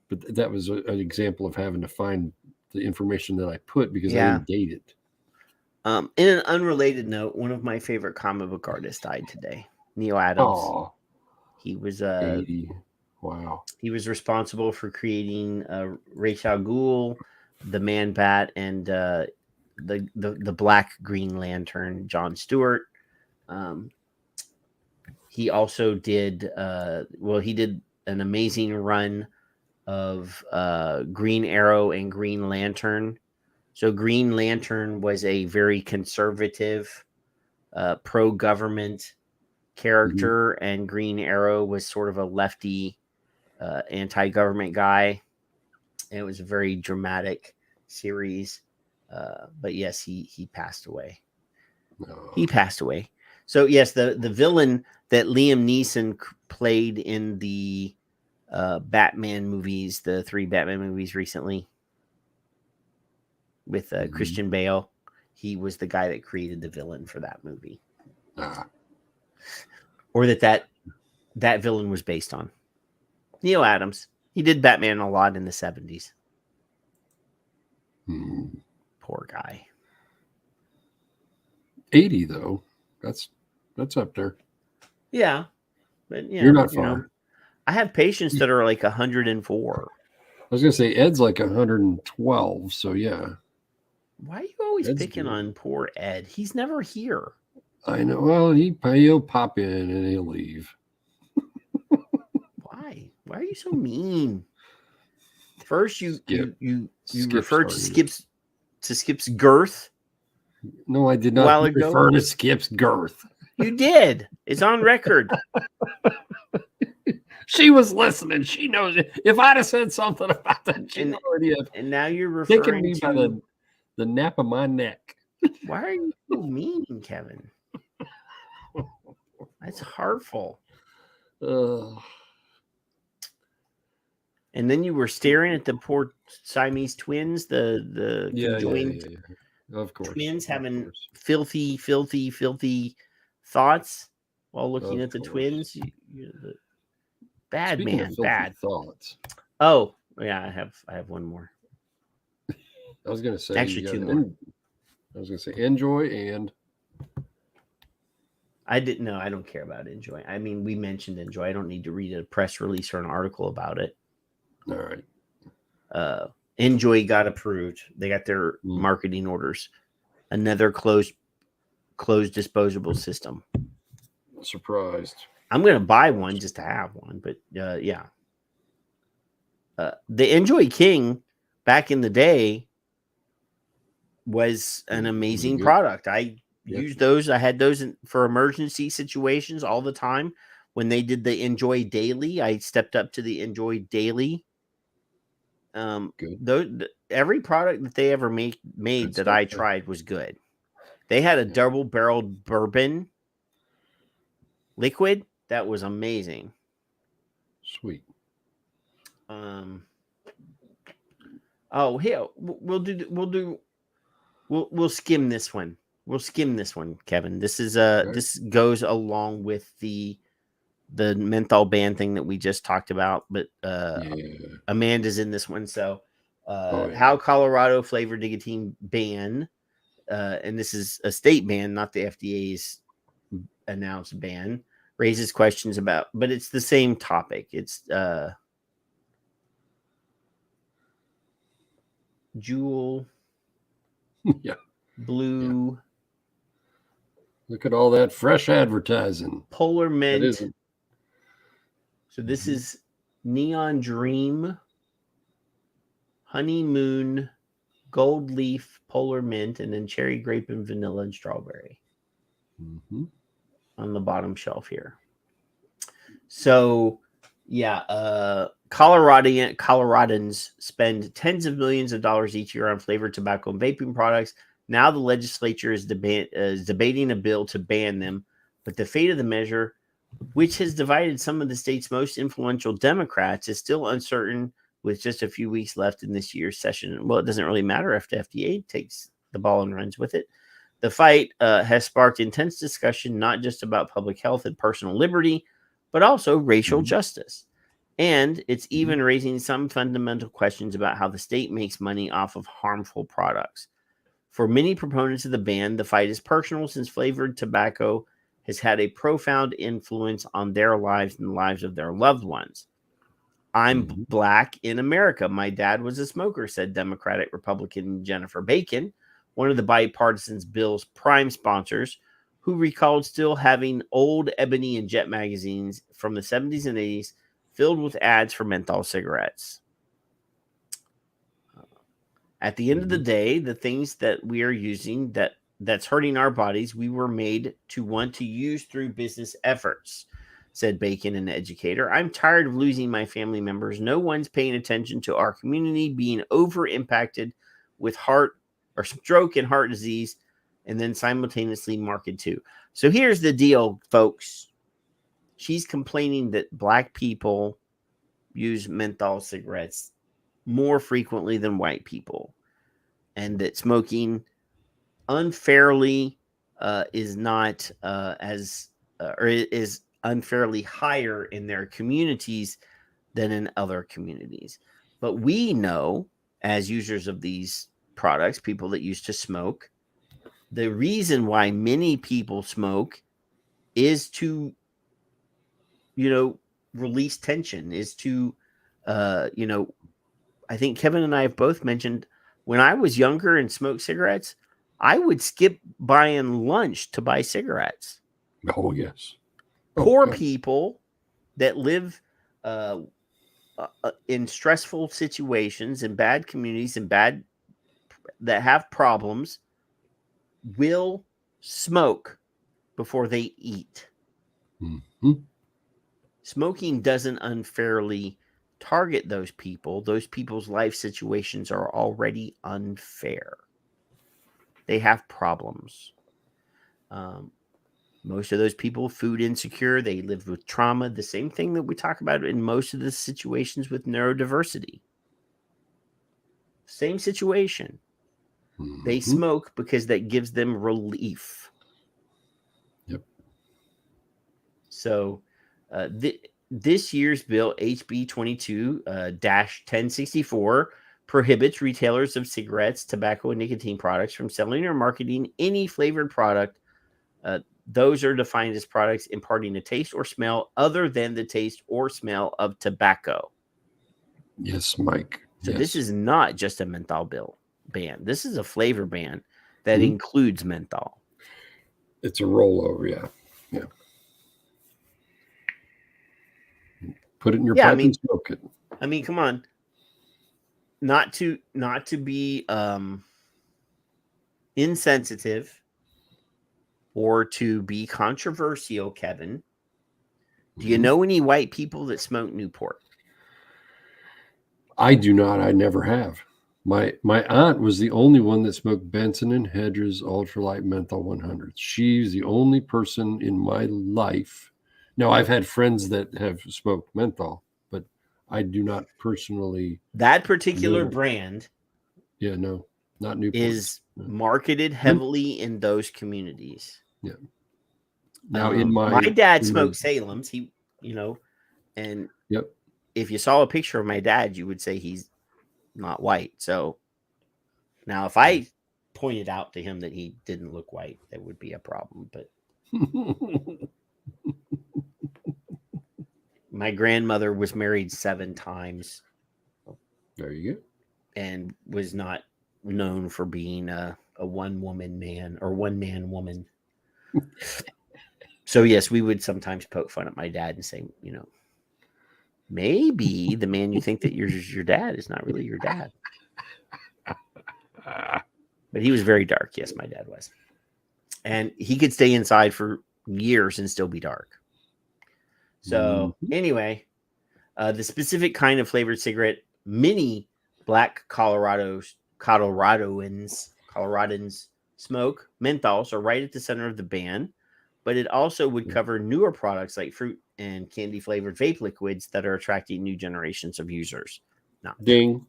but that was an example of having to find the information that I put because I didn't date it. In an unrelated note, one of my favorite comic book artists died today, Neil Adams. Oh, he was 80. Wow. He was responsible for creating Ra's al Ghul, the Man Bat, and the Black Green Lantern, John Stewart. He also did he did an amazing run of Green Arrow and Green Lantern. So Green Lantern was a very conservative, pro-government character, and Green Arrow was sort of a lefty, anti-government guy. And it was a very dramatic series. But yes, he passed away. No. He passed away. So yes, the villain that Liam Neeson played in the Batman movies, the 3 Batman movies recently with Christian Bale, he was the guy that created the villain for that movie. Or that villain was based on. Neil Adams. He did Batman a lot in the 70s. Poor guy. 80 though. That's up there. Yeah. But you're not far. I have patients that are like 104. I was gonna say Ed's like 112, so yeah. Why are you always picking on poor Ed? He's never here. I know. Well, he'll pop in and he'll leave. Why? Why are you so mean? First, you referred to Skip's girth. No, I did not refer to Skip's girth. You did. It's on record. She was listening. She knows it. If I'd have said something about that, she already have. And now you're referring me by the nape of my neck. Why are you so mean, Kevin? That's hurtful. And then you were staring at the poor Siamese twins, the conjoined of course, twins having filthy thoughts while looking at the twins. Bad man, bad thoughts. Oh yeah, I have one more. I was gonna say actually 2 more. I was gonna say enjoy and. I didn't know. I don't care about enjoy. I mean, we mentioned enjoy. I don't need to read a press release or an article about it. All right. Enjoy got approved. They got their marketing orders. Another closed disposable system. Surprised. I'm going to buy one just to have one, but yeah. The Enjoy King back in the day was an amazing product. I used those. I had those for emergency situations all the time. When they did the Enjoy Daily, I stepped up to the Enjoy Daily. Every product that they ever made that I tried was good. They had a double-barreled bourbon liquid that was amazing. Sweet. Oh, here we'll skim this one. We'll skim this one, Kevin. This is this goes along with the menthol ban thing that we just talked about, but Amanda's in this one. So how Colorado flavored nicotine ban, and this is a state ban, not the FDA's announced ban, raises questions about, but it's the same topic. It's Juul. Yeah. blue. Yeah. Look at all that fresh advertising. Polar mint. That isn't. So this is Neon Dream, Honeymoon, Gold Leaf, Polar Mint, and then Cherry Grape and Vanilla and Strawberry on the bottom shelf here. So, yeah, Coloradans spend tens of millions of dollars each year on flavored tobacco and vaping products. Now the legislature is debating a bill to ban them, but the fate of the measure, which has divided some of the state's most influential Democrats, is still uncertain with just a few weeks left in this year's session. Well, it doesn't really matter if the FDA takes the ball and runs with it. The fight has sparked intense discussion, not just about public health and personal liberty, but also racial justice. And it's even raising some fundamental questions about how the state makes money off of harmful products. For many proponents of the ban, the fight is personal, since flavored tobacco has had a profound influence on their lives and the lives of their loved ones. I'm black in America. My dad was a smoker, said Democratic Republican Jennifer Bacon, one of the bipartisan bill's prime sponsors, who recalled still having old Ebony and Jet magazines from the 70s and 80s filled with ads for menthol cigarettes. At the end of the day, the things that we are using that's hurting our bodies, we were made to want to use through business efforts, said Bacon, an educator. I'm tired of losing my family members. No one's paying attention to our community being over-impacted with heart or stroke and heart disease, and then simultaneously marketed too. So here's the deal, folks. She's complaining that black people use menthol cigarettes more frequently than white people, and that smoking unfairly is not is unfairly higher in their communities than in other communities. But we know, as users of these products, people that used to smoke, the reason why many people smoke is to, release tension, is to, I think Kevin and I have both mentioned, when I was younger and smoked cigarettes, I would skip buying lunch to buy cigarettes. Oh, yes. Poor people that live in stressful situations, in bad communities, that have problems, will smoke before they eat. Smoking doesn't unfairly target those people. Those people's life situations are already unfair. They have problems. Most of those people, food insecure, they lived with trauma. The same thing that we talk about in most of the situations with neurodiversity. Same situation. They smoke because that gives them relief. Yep. So this year's bill, HB 22-1064, prohibits retailers of cigarettes, tobacco, and nicotine products from selling or marketing any flavored product. Those are defined as products imparting a taste or smell other than the taste or smell of tobacco. Yes, Mike. So this is not just a menthol ban. This is a flavor ban that includes menthol. It's a rollover, yeah. Put it in your pipe and smoke it. I mean, come on. Not to be insensitive or to be controversial, Kevin. Do you know any white people that smoke Newport? I do not. I never have. My aunt was the only one that smoked Benson and Hedges Ultralight Menthol 100. She's the only person in my life. Now, I've had friends that have smoked menthol, but I do not personally. That particular brand. Yeah, no, not Newport. Is marketed heavily in those communities. Yeah. Now, my dad smoked Salem's. He, and yep. If you saw a picture of my dad, you would say he's not white. So now, if I pointed out to him that he didn't look white, that would be a problem. But my grandmother was married 7 times. There you go. And was not known for being a a one woman man or one man woman. So yes, we would sometimes poke fun at my dad and say, you know, maybe the man you think that your dad is not really your dad. But he was very dark. Yes, my dad was. And he could stay inside for years and still be dark. So anyway, the specific kind of flavored cigarette, many black Coloradans smoke menthols are right at the center of the ban, but it also would cover newer products like fruit and candy flavored vape liquids that are attracting new generations of users. No. Ding.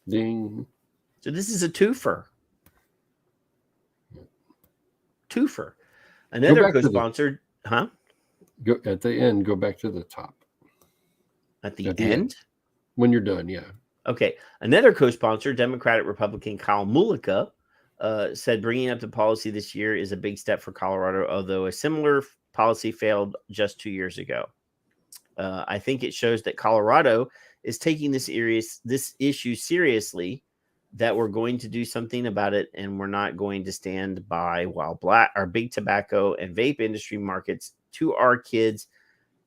Ding. So this is a twofer. Another co-sponsored, Go at the end, go back to the top. At the end? When you're done, yeah. Okay. Another co-sponsor, Democratic Republican Kyle Mullica, said bringing up the policy this year is a big step for Colorado, although a similar policy failed just 2 years ago. I think it shows that Colorado is taking this issue seriously, that we're going to do something about it, and we're not going to stand by while our big tobacco and vape industry markets to our kids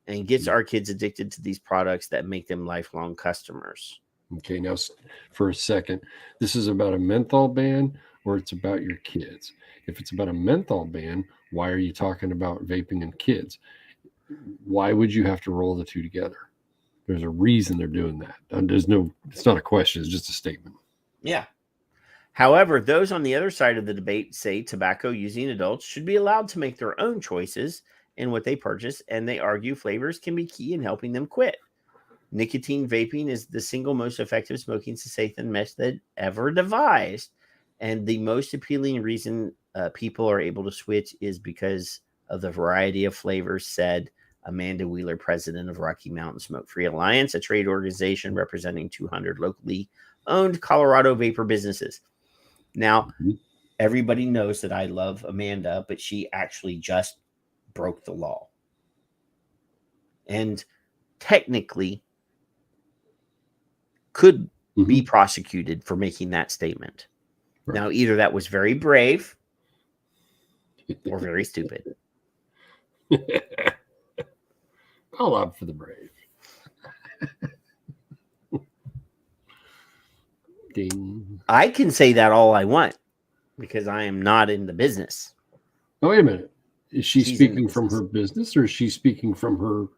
and gets our kids addicted to these products that make them lifelong customers. Okay, now for a second, this is about a menthol ban or it's about your kids? If it's about a menthol ban, why are you talking about vaping and kids? Why would you have to roll the two together? There's a reason they're doing that. It's not a question, it's just a statement. Yeah. However, those on the other side of the debate say tobacco using adults should be allowed to make their own choices in what they purchase, and they argue flavors can be key in helping them quit. Nicotine vaping is the single most effective smoking cessation method ever devised, and the most appealing reason people are able to switch is because of the variety of flavors, said Amanda Wheeler, president of Rocky Mountain Smoke-Free Alliance, a trade organization representing 200 locally owned Colorado vapor businesses. Now, everybody knows that I love Amanda, but she actually just broke the law. And technically could be prosecuted for making that statement. Right. Now, either that was very brave or very stupid. I'll opt for the brave. Ding. I can say that all I want because I am not in the business. Oh, wait a minute. Is she's speaking from her business or is she speaking from her?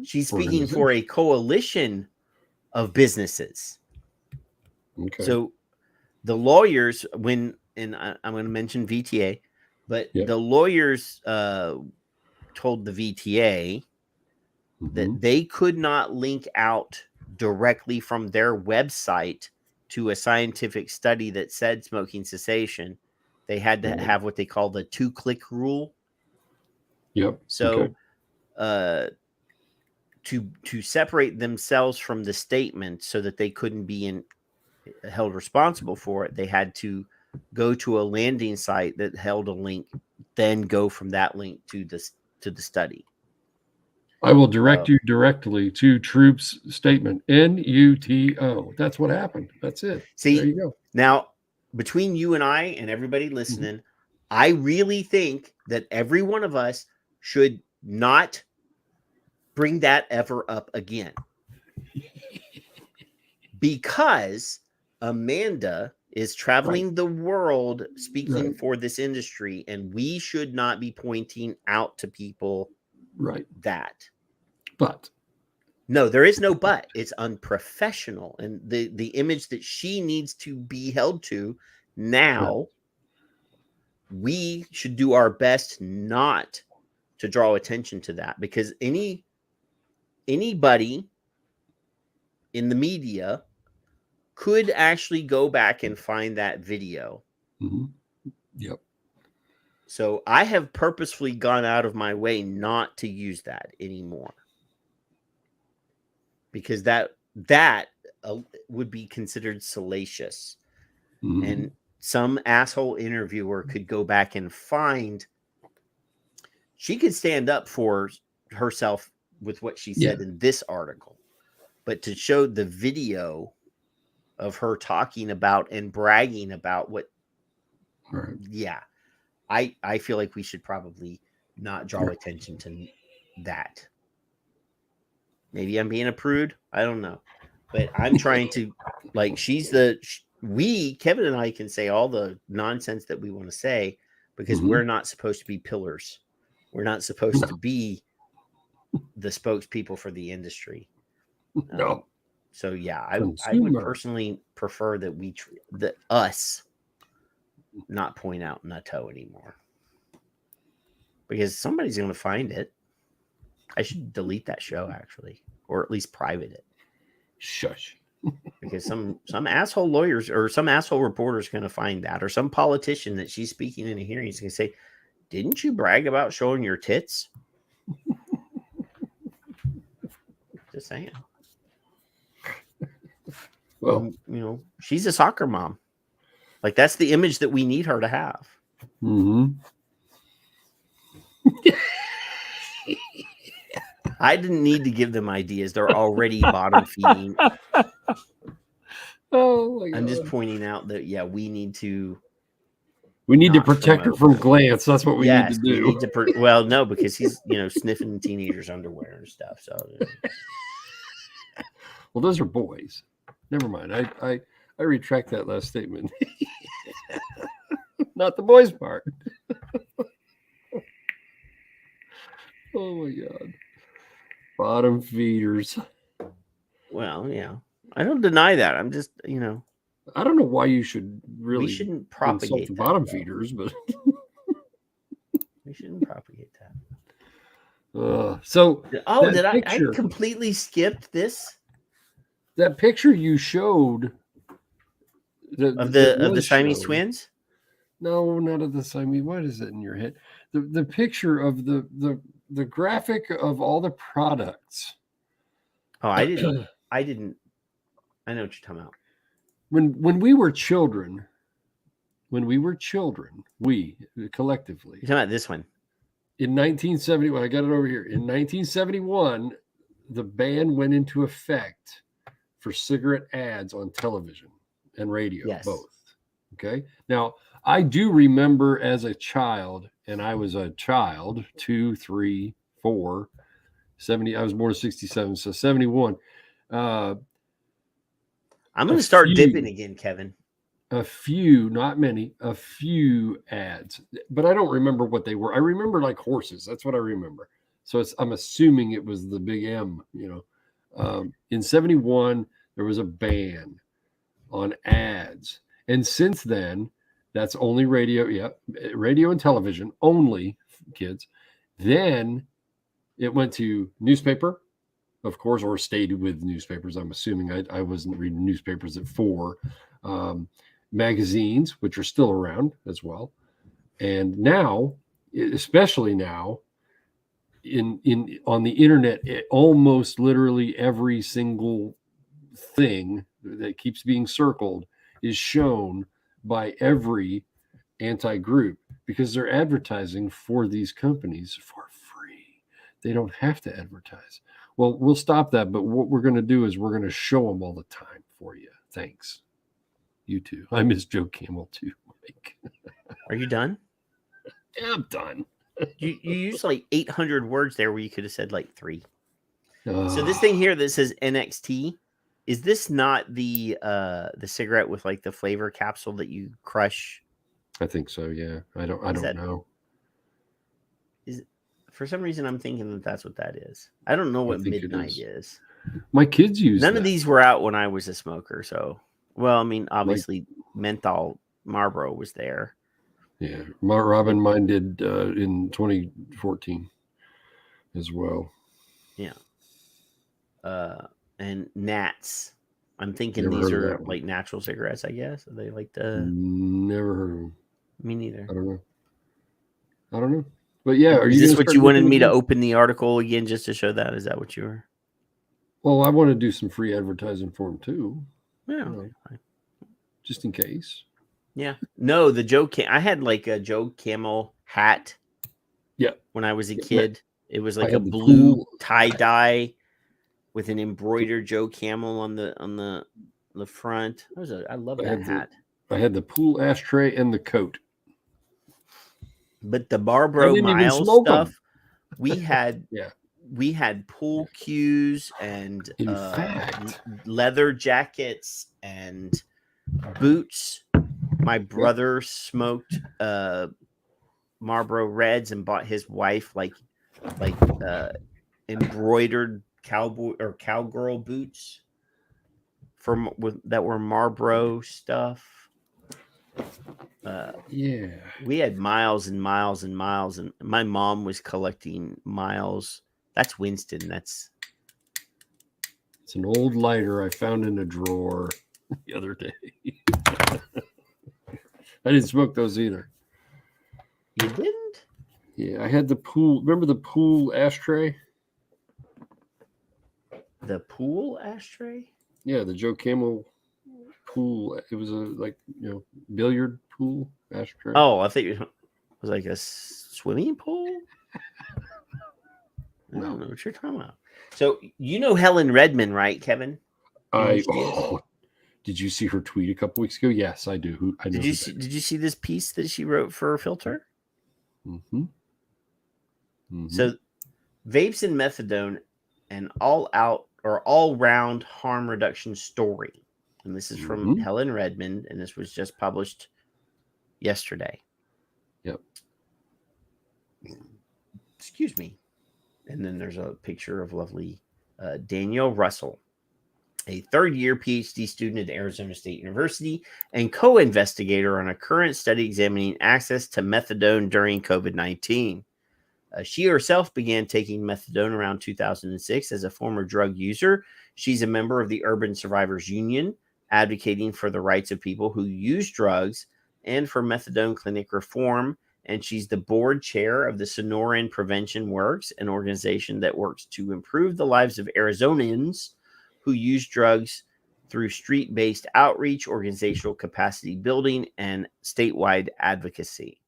She's speaking for a coalition of businesses. Okay. So the lawyers, I'm going to mention VTA, but the lawyers told the VTA that they could not link out directly from their website to a scientific study that said smoking cessation. They had to have what they call the 2-click rule. Yep. So to separate themselves from the statement so that they couldn't be held responsible for it, they had to go to a landing site that held a link, then go from that link to the study. I will direct you directly to Troop's statement, NUTO. That's what happened. That's it. See, there you go. Now, between you and I and everybody listening, I really think that every one of us should not bring that ever up again. Because Amanda is traveling the world speaking for this industry, and we should not be pointing out to people that. But no, there is no but. It's unprofessional, and the image that she needs to be held to now, we should do our best not to draw attention to that, because anybody in the media could actually go back and find that video. Yep. So I have purposefully gone out of my way not to use that anymore, because that would be considered salacious. And some asshole interviewer could go back and find, she could stand up for herself with what she said in this article, but to show the video of her talking about and bragging about what Right. Yeah. I feel like we should probably not draw attention to that. Maybe I'm being a prude. I don't know. But I'm trying to, like, Kevin and I can say all the nonsense that we want to say because we're not supposed to be pillars. We're not supposed to be the spokespeople for the industry. No. So yeah, I would personally prefer that us not point out Nutto anymore. Because somebody's going to find it. I should delete that show, actually, or at least private it. Shush. Because some asshole lawyers or some asshole reporter is going to find that, or some politician that she's speaking in a hearing is going to say, "Didn't you brag about showing your tits?" Just saying. Well, she's a soccer mom. Like, that's the image that we need her to have. Mm-hmm. I didn't need to give them ideas. They're already bottom feeding. Oh my God. I'm just pointing out that, we need to. We need to protect her from glance. That's what we need to do. We need to well, no, because he's, sniffing teenagers' underwear and stuff. So, well, those are boys. Never mind. I retract that last statement. Not the boys part. Oh my God. Bottom feeders. Well, yeah. I don't deny that. I'm just, I don't know why you should really. We shouldn't propagate the bottom feeders, but we shouldn't propagate that. So, I completely skipped this? That picture you showed of the Siamese twins? No, not of the Siamese. What is it in your head? The picture of the graphic of all the products. Oh, I didn't. I know what you're talking about. When we were children, we collectively. You're talking about this one. In 1971, I got it over here. In 1971, the ban went into effect for cigarette ads on television and radio, both. Okay. Now, I do remember as a child, and I was a child, 2, 3, 4, 70. I was born in 67, so 71. I'm going to start dipping again, Kevin. A few, not many, a few ads, but I don't remember what they were. I remember like horses. That's what I remember. So I'm assuming it was the big M, in 71, there was a ban on ads. And since then, that's only radio. Yeah. Radio and television only, kids. Then it went to newspaper, of course, or stayed with newspapers. I'm assuming I wasn't reading newspapers at 4. Magazines, which are still around as well. And now, especially now, on the internet, almost literally every single thing that keeps being circled is shown by every anti-group because they're advertising for these companies for free. They don't have to advertise. Well, we'll stop that, but what we're going to do is we're going to show them all the time for you. Thanks. You too. I miss Joe Camel too, Mike. Are you done? Yeah, I'm done. You used like 800 words there where you could have said like 3. So this thing here that says NXT, is this not the cigarette with like the flavor capsule that you crush? I think so. Yeah. I don't know. For some reason, I'm thinking that that's what that is. I don't know what midnight is. My kids use None of these were out when I was a smoker. So, well, I mean, obviously, menthol Marlboro was there. Yeah. Robin, mine did in 2014 as well. Yeah. And Nats. I'm thinking these are like natural cigarettes, I guess. Are they like the. Never heard of them. Me neither. I don't know. But yeah, is this what you wanted me to open the article again just to show that? Is that what you were? Well, I want to do some free advertising for them too. Yeah. Just in case. Yeah. No, I had like a Joe Camel hat. Yeah. When I was a kid, it was like a blue tie-dye with an embroidered Joe Camel on the front. I love that hat. I had the pool ashtray and the coat. But the I Marlboro didn't even Miles smoke 'em. stuff, we had Yeah. we had pool cues and In fact, leather jackets and boots. My brother smoked Marlboro Reds and bought his wife like embroidered cowboy or cowgirl boots that were Marlboro stuff. yeah. We had miles and miles and miles, and my mom was collecting miles. That's Winston. It's an old lighter I found in a drawer the other day. I didn't smoke those either. You didn't? Yeah, I had the pool. Remember the pool ashtray? The pool ashtray? Yeah, the Joe Camel pool. It was a billiard pool ashtray. Oh, I think it was like a swimming pool. I don't know what you're talking about. So you know Helen Redmond, right, Kevin? Did you see her tweet a couple weeks ago? Yes, I do. I know. Did you see this piece that she wrote for Filter? Mm-hmm. Mm-hmm. So, vapes and methadone, an all-round harm reduction story, and this is from Helen Redmond, and this was just published yesterday. Yep. Excuse me. And then there's a picture of lovely Danielle Russell, a third-year PhD student at Arizona State University and co-investigator on a current study examining access to methadone during COVID-19. She herself began taking methadone around 2006 as a former drug user. She's a member of the Urban Survivors Union, advocating for the rights of people who use drugs and for methadone clinic reform. And she's the board chair of the Sonoran Prevention Works, an organization that works to improve the lives of Arizonans who use drugs through street-based outreach, organizational capacity building, and statewide advocacy.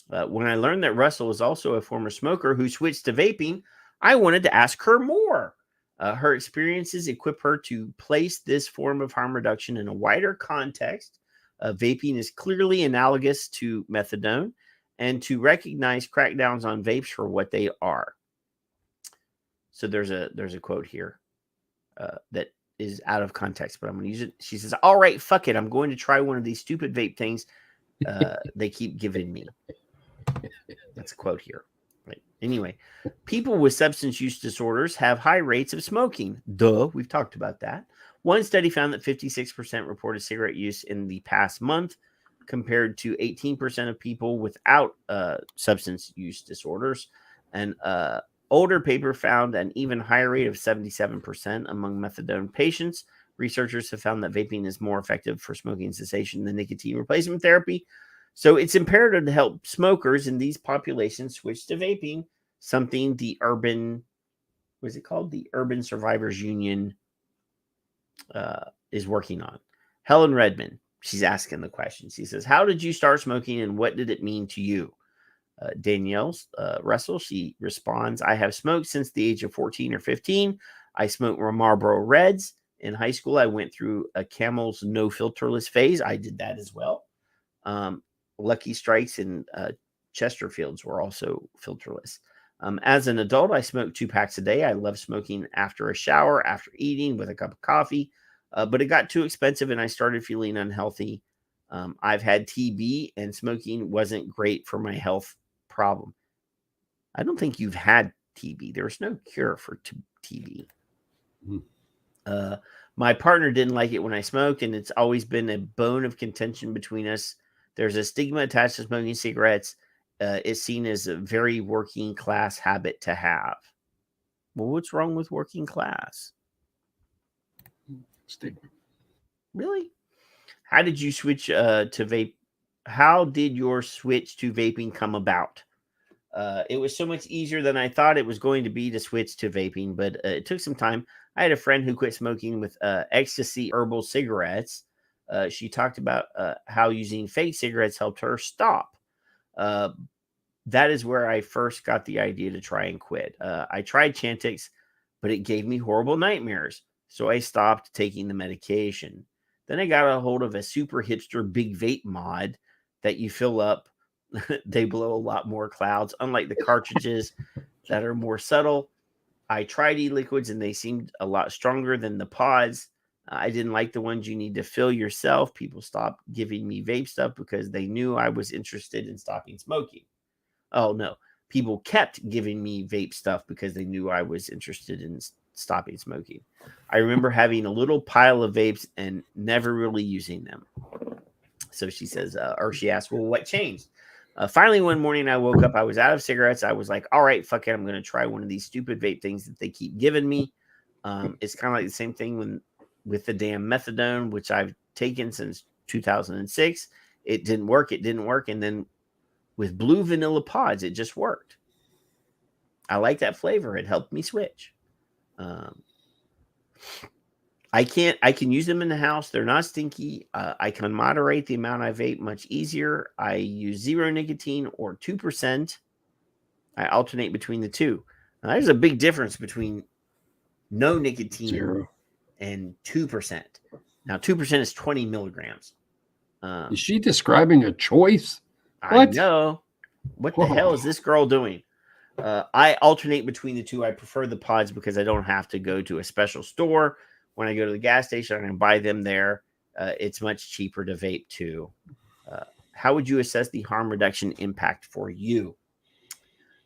When I learned that Russell was also a former smoker who switched to vaping, I wanted to ask her more. Her experiences equip her to place this form of harm reduction in a wider context. Vaping is clearly analogous to methadone, and to recognize crackdowns on vapes for what they are. So there's a quote here that is out of context, but I'm going to use it. She says, "All right, fuck it. I'm going to try one of these stupid vape things they keep giving me." That's a quote here. Right. Anyway, people with substance use disorders have high rates of smoking. Duh, we've talked about that. One study found that 56% reported cigarette use in the past month, compared to 18% of people without substance use disorders. An older paper found an even higher rate of 77% among methadone patients. Researchers have found that vaping is more effective for smoking cessation than nicotine replacement therapy. So it's imperative to help smokers in these populations switch to vaping, something the Urban Survivors Union is working on. Helen Redmond, she's asking the question. She says, "How did you start smoking and what did it mean to you?" Danielle Russell, she responds, "I have smoked since the age of 14 or 15. I smoked Marlboro Reds. In high school, I went through a Camel's no filterless phase. I did that as well. Lucky Strikes and Chesterfields were also filterless. As an adult, I smoked 2 packs a day. I love smoking after a shower, after eating, with a cup of coffee. But it got too expensive and I started feeling unhealthy. I've had TB and smoking wasn't great for my health problem." I don't think you've had TB. There's no cure for TB. My partner didn't like it when I smoked, and it's always been a bone of contention between us. There's a stigma attached to smoking cigarettes. It's seen as a very working class habit to have. Well, what's wrong with working class? Stigma. Really? How did you switch to vape? How did your switch to vaping come about? It was so much easier than I thought it was going to be to switch to vaping, but it took some time. I had a friend who quit smoking with ecstasy herbal cigarettes. She talked about how using fake cigarettes helped her stop. That is where I first got the idea to try and quit. I tried Chantix, but it gave me horrible nightmares. So I stopped taking the medication. Then I got a hold of a super hipster big vape mod that you fill up They blow a lot more clouds, unlike the cartridges that are more subtle. I tried e-liquids and they seemed a lot stronger than the pods. I didn't like the ones you need to fill yourself. People stopped giving me vape stuff because they knew I was interested in stopping smoking. Oh, no. People kept giving me vape stuff because they knew I was interested in stopping smoking. I remember having a little pile of vapes and never really using them. So she says, or she asked, well, what changed? Finally, one morning I woke up, I was out of cigarettes. I was like, all right, fuck it. I'm going to try one of these stupid vape things that they keep giving me. It's kind of like the same thing with the damn methadone, which I've taken since 2006. It didn't work. And then with blue vanilla pods, it just worked. I like that flavor. It helped me switch. I can use them in the house. They're not stinky. I can moderate the amount I vape much easier. I use 0 nicotine or 2%. I alternate between the two. Now, there's a big difference between no nicotine 0 and 2%. Now, 2% is 20 milligrams. Is she describing a choice? I know. What the hell is this girl doing? I alternate between the two. I prefer the pods because I don't have to go to a special store. When I go to the gas station, I can buy them there. It's much cheaper to vape too. How would you assess the harm reduction impact for you?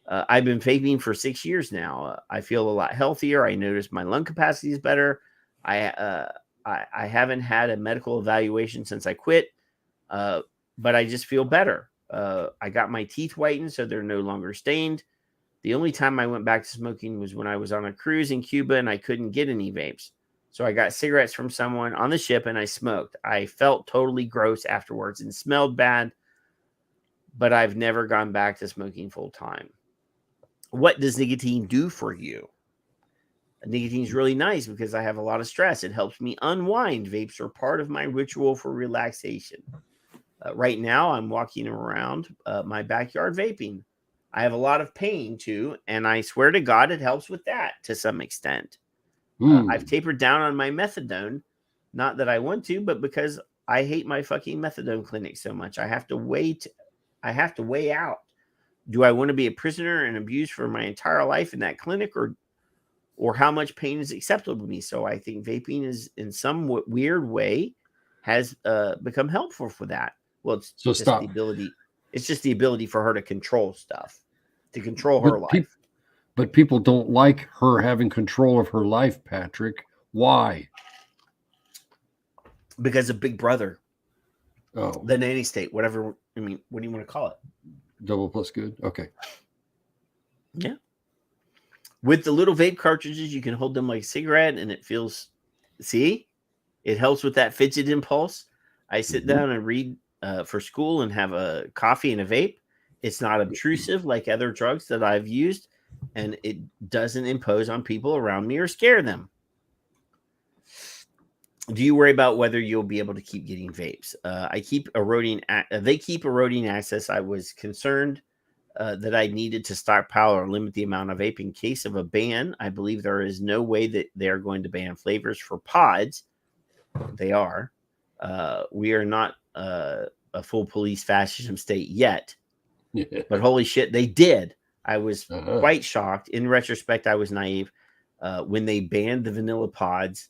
I've been vaping for 6 years now. I feel a lot healthier. I notice my lung capacity is better. I haven't had a medical evaluation since I quit, but I just feel better. I got my teeth whitened, so they're no longer stained. The only time I went back to smoking was when I was on a cruise in Cuba and I couldn't get any vapes. So I got cigarettes from someone on the ship and I smoked. I felt totally gross afterwards and smelled bad, but I've never gone back to smoking full time. What does nicotine do for you? Nicotine is really nice because I have a lot of stress. It helps me unwind. Vapes are part of my ritual for relaxation. Right now, I'm walking around my backyard vaping. I have a lot of pain too, and I swear to God, it helps with that to some extent. I've tapered down on my methadone, not that I want to, but because I hate my fucking methadone clinic so much. I have to weigh out. Do I want to be a prisoner and abused for my entire life in that clinic, or how much pain is acceptable to me? So I think vaping is in some weird way has become helpful for that. Well, it's just the ability. It's just the ability for her to control stuff, to control her life. But people don't like her having control of her life, Patrick. Why? Because of Big Brother. Oh. The nanny state, whatever. I mean, what do you want to call it? Double plus good? Okay. Yeah. With the little vape cartridges, you can hold them like a cigarette and it feels, see? It helps with that fidget impulse. I sit down and read for school and have a coffee and a vape. It's not obtrusive like other drugs that I've used, and it doesn't impose on people around me or scare them. Do you worry about whether you'll be able to keep getting vapes? They keep eroding access. I was concerned that I needed to stockpile or limit the amount of vape in case of a ban. I believe there is no way that they are going to ban flavors for pods. They are. We are not a full police fascism state yet. But holy shit, they did. I was quite shocked. In retrospect, I was naive. When they banned the vanilla pods,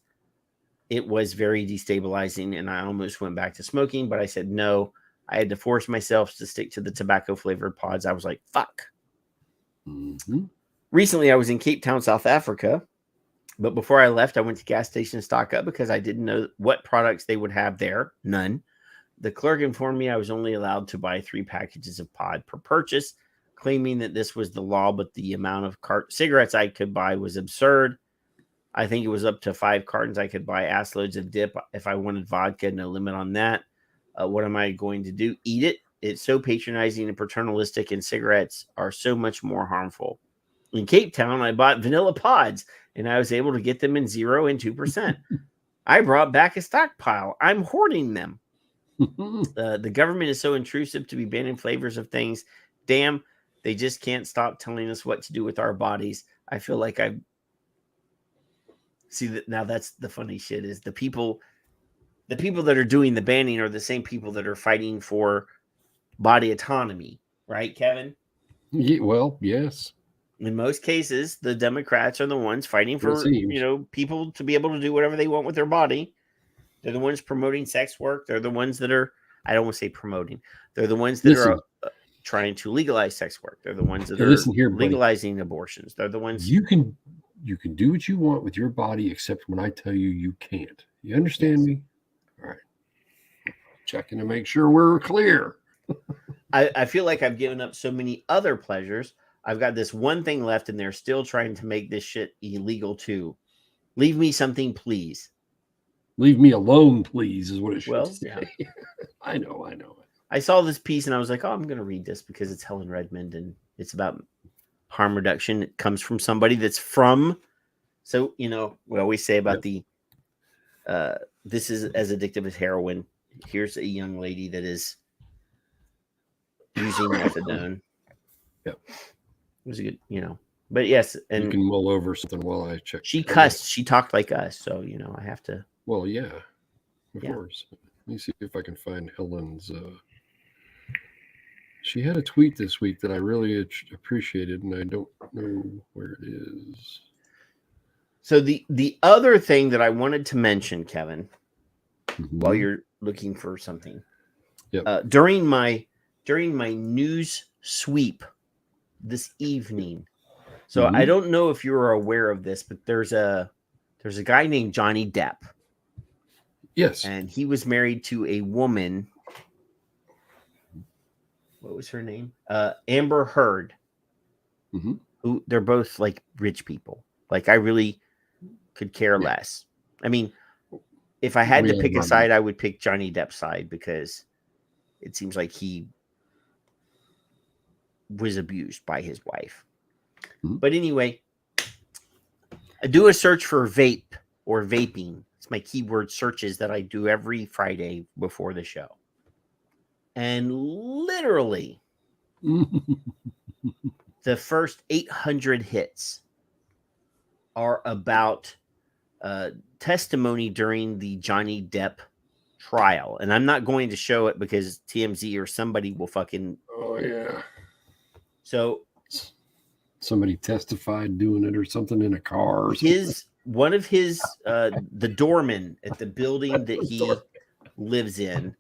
it was very destabilizing, and I almost went back to smoking, but I said no. I had to force myself to stick to the tobacco-flavored pods. I was like, fuck. Mm-hmm. Recently, I was in Cape Town, South Africa, but before I left, I went to gas station to stock up because I didn't know what products they would have there. None. The clerk informed me I was only allowed to buy 3 packages of pod per purchase, claiming that this was the law, but the amount of cigarettes I could buy was absurd. I think it was up to 5 cartons I could buy, ass loads of dip. If I wanted vodka, no limit on that. What am I going to do? Eat it? It's so patronizing and paternalistic, and cigarettes are so much more harmful. In Cape Town, I bought vanilla pods, and I was able to get them in 0 and 2%. I brought back a stockpile. I'm hoarding them. The government is so intrusive to be banning flavors of things. Damn, they just can't stop telling us what to do with our bodies. I feel like I see that now. That's the funny shit is the people that are doing the banning are the same people that are fighting for body autonomy. right, Kevin? Yeah, well, yes. In most cases, the Democrats are the ones fighting for, people to be able to do whatever they want with their body. They're the ones promoting sex work. They're the ones that are, I don't want to say promoting. They're the ones that are trying to legalize sex work. They're the ones that are legalizing abortions. They're the ones. You can do what you want with your body, except when I tell you you can't. You understand me? All right. Checking to make sure we're clear. I feel like I've given up so many other pleasures. I've got this one thing left, and they're still trying to make this shit illegal too. Leave me something, please. Leave me alone, please, is what it should say. Yeah. I know. I saw this piece, and I was like, oh, I'm going to read this because it's Helen Redmond, and it's about harm reduction. It comes from somebody that's from. So, we always say about this is as addictive as heroin. Here's a young lady that is using methadone. Yep. It was a good, but yes. And you can mull over something while I check. She cussed. She talked like us. So, I have to. Well, yeah, of course. Let me see if I can find Helen's. She had a tweet this week that I really appreciated, and I don't know where it is. So the other thing that I wanted to mention, Kevin, while you're looking for something, during my news sweep this evening. So I don't know if you're aware of this, but there's a guy named Johnny Depp. Yes. And he was married to a woman. What was her name? Amber Heard. Who they're both like rich people. Like I really could care less. I mean, if I had to pick a side, I would pick Johnny Depp's side because it seems like he was abused by his wife. But anyway, I do a search for vape or vaping. It's my keyword searches that I do every Friday before the show. And literally the first 800 hits are about testimony during the Johnny Depp trial. And I'm not going to show it because TMZ or somebody will fucking... Oh, yeah. So... Somebody testified doing it or something in a car. Or one of his, the doorman at the building that he lives in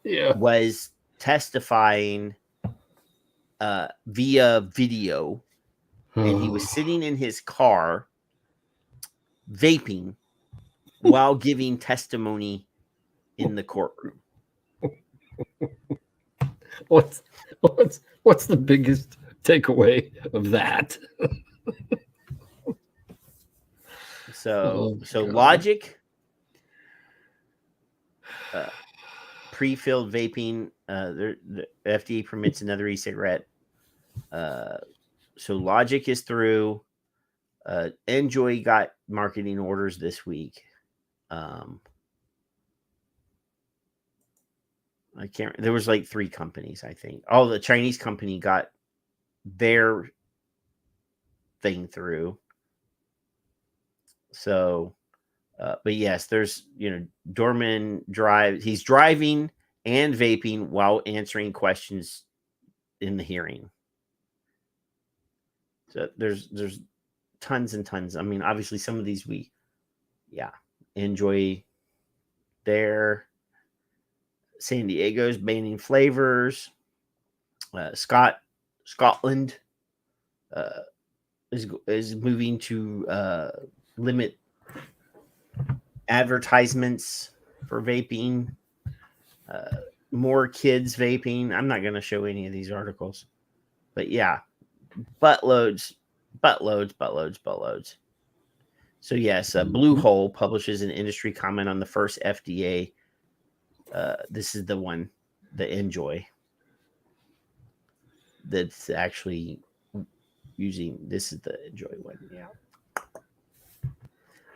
was testifying via video. And he was sitting in his car vaping while giving testimony in the courtroom. What's the biggest takeaway of that? So Logic, pre-filled vaping, the FDA permits another e-cigarette. So Logic is through. Enjoy got marketing orders this week. I can't. There was like 3 companies, I think. Oh, the Chinese company got their thing through. So, but yes, there's, Dorman drives. He's driving and vaping while answering questions in the hearing. So there's tons and tons. I mean, obviously some of these enjoy there. San Diego's banning flavors. Scotland is moving to limit advertisements for vaping. More kids vaping. I'm not going to show any of these articles, but yeah, buttloads. So yes, Blue Hole publishes an industry comment on the first FDA. This is the one, the Enjoy, that's actually using. This is the Enjoy one. Yeah,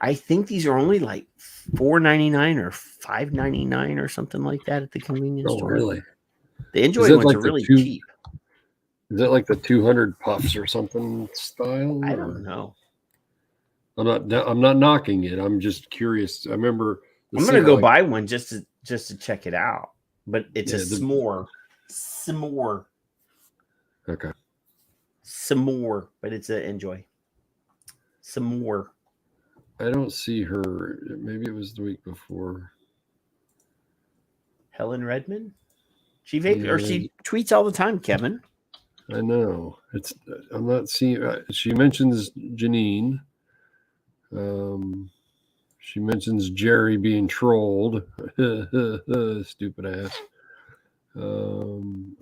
I think these are only like $4.99 or $5.99 or something like that at the convenience store. Really? The Enjoy ones are really cheap. Is that like the 200 puffs or something style? I don't know. I'm not knocking it. I'm just curious. I remember. I'm gonna go buy one just to check it out. But it's a s'more. Okay. Some more, but it's a enjoy. Some more. I don't see her. Maybe it was the week before. Helen Redmond? She vapes or she tweets all the time, Kevin. I know. I'm not seeing. She mentions Janine. She mentions Jerry being trolled. Stupid ass. I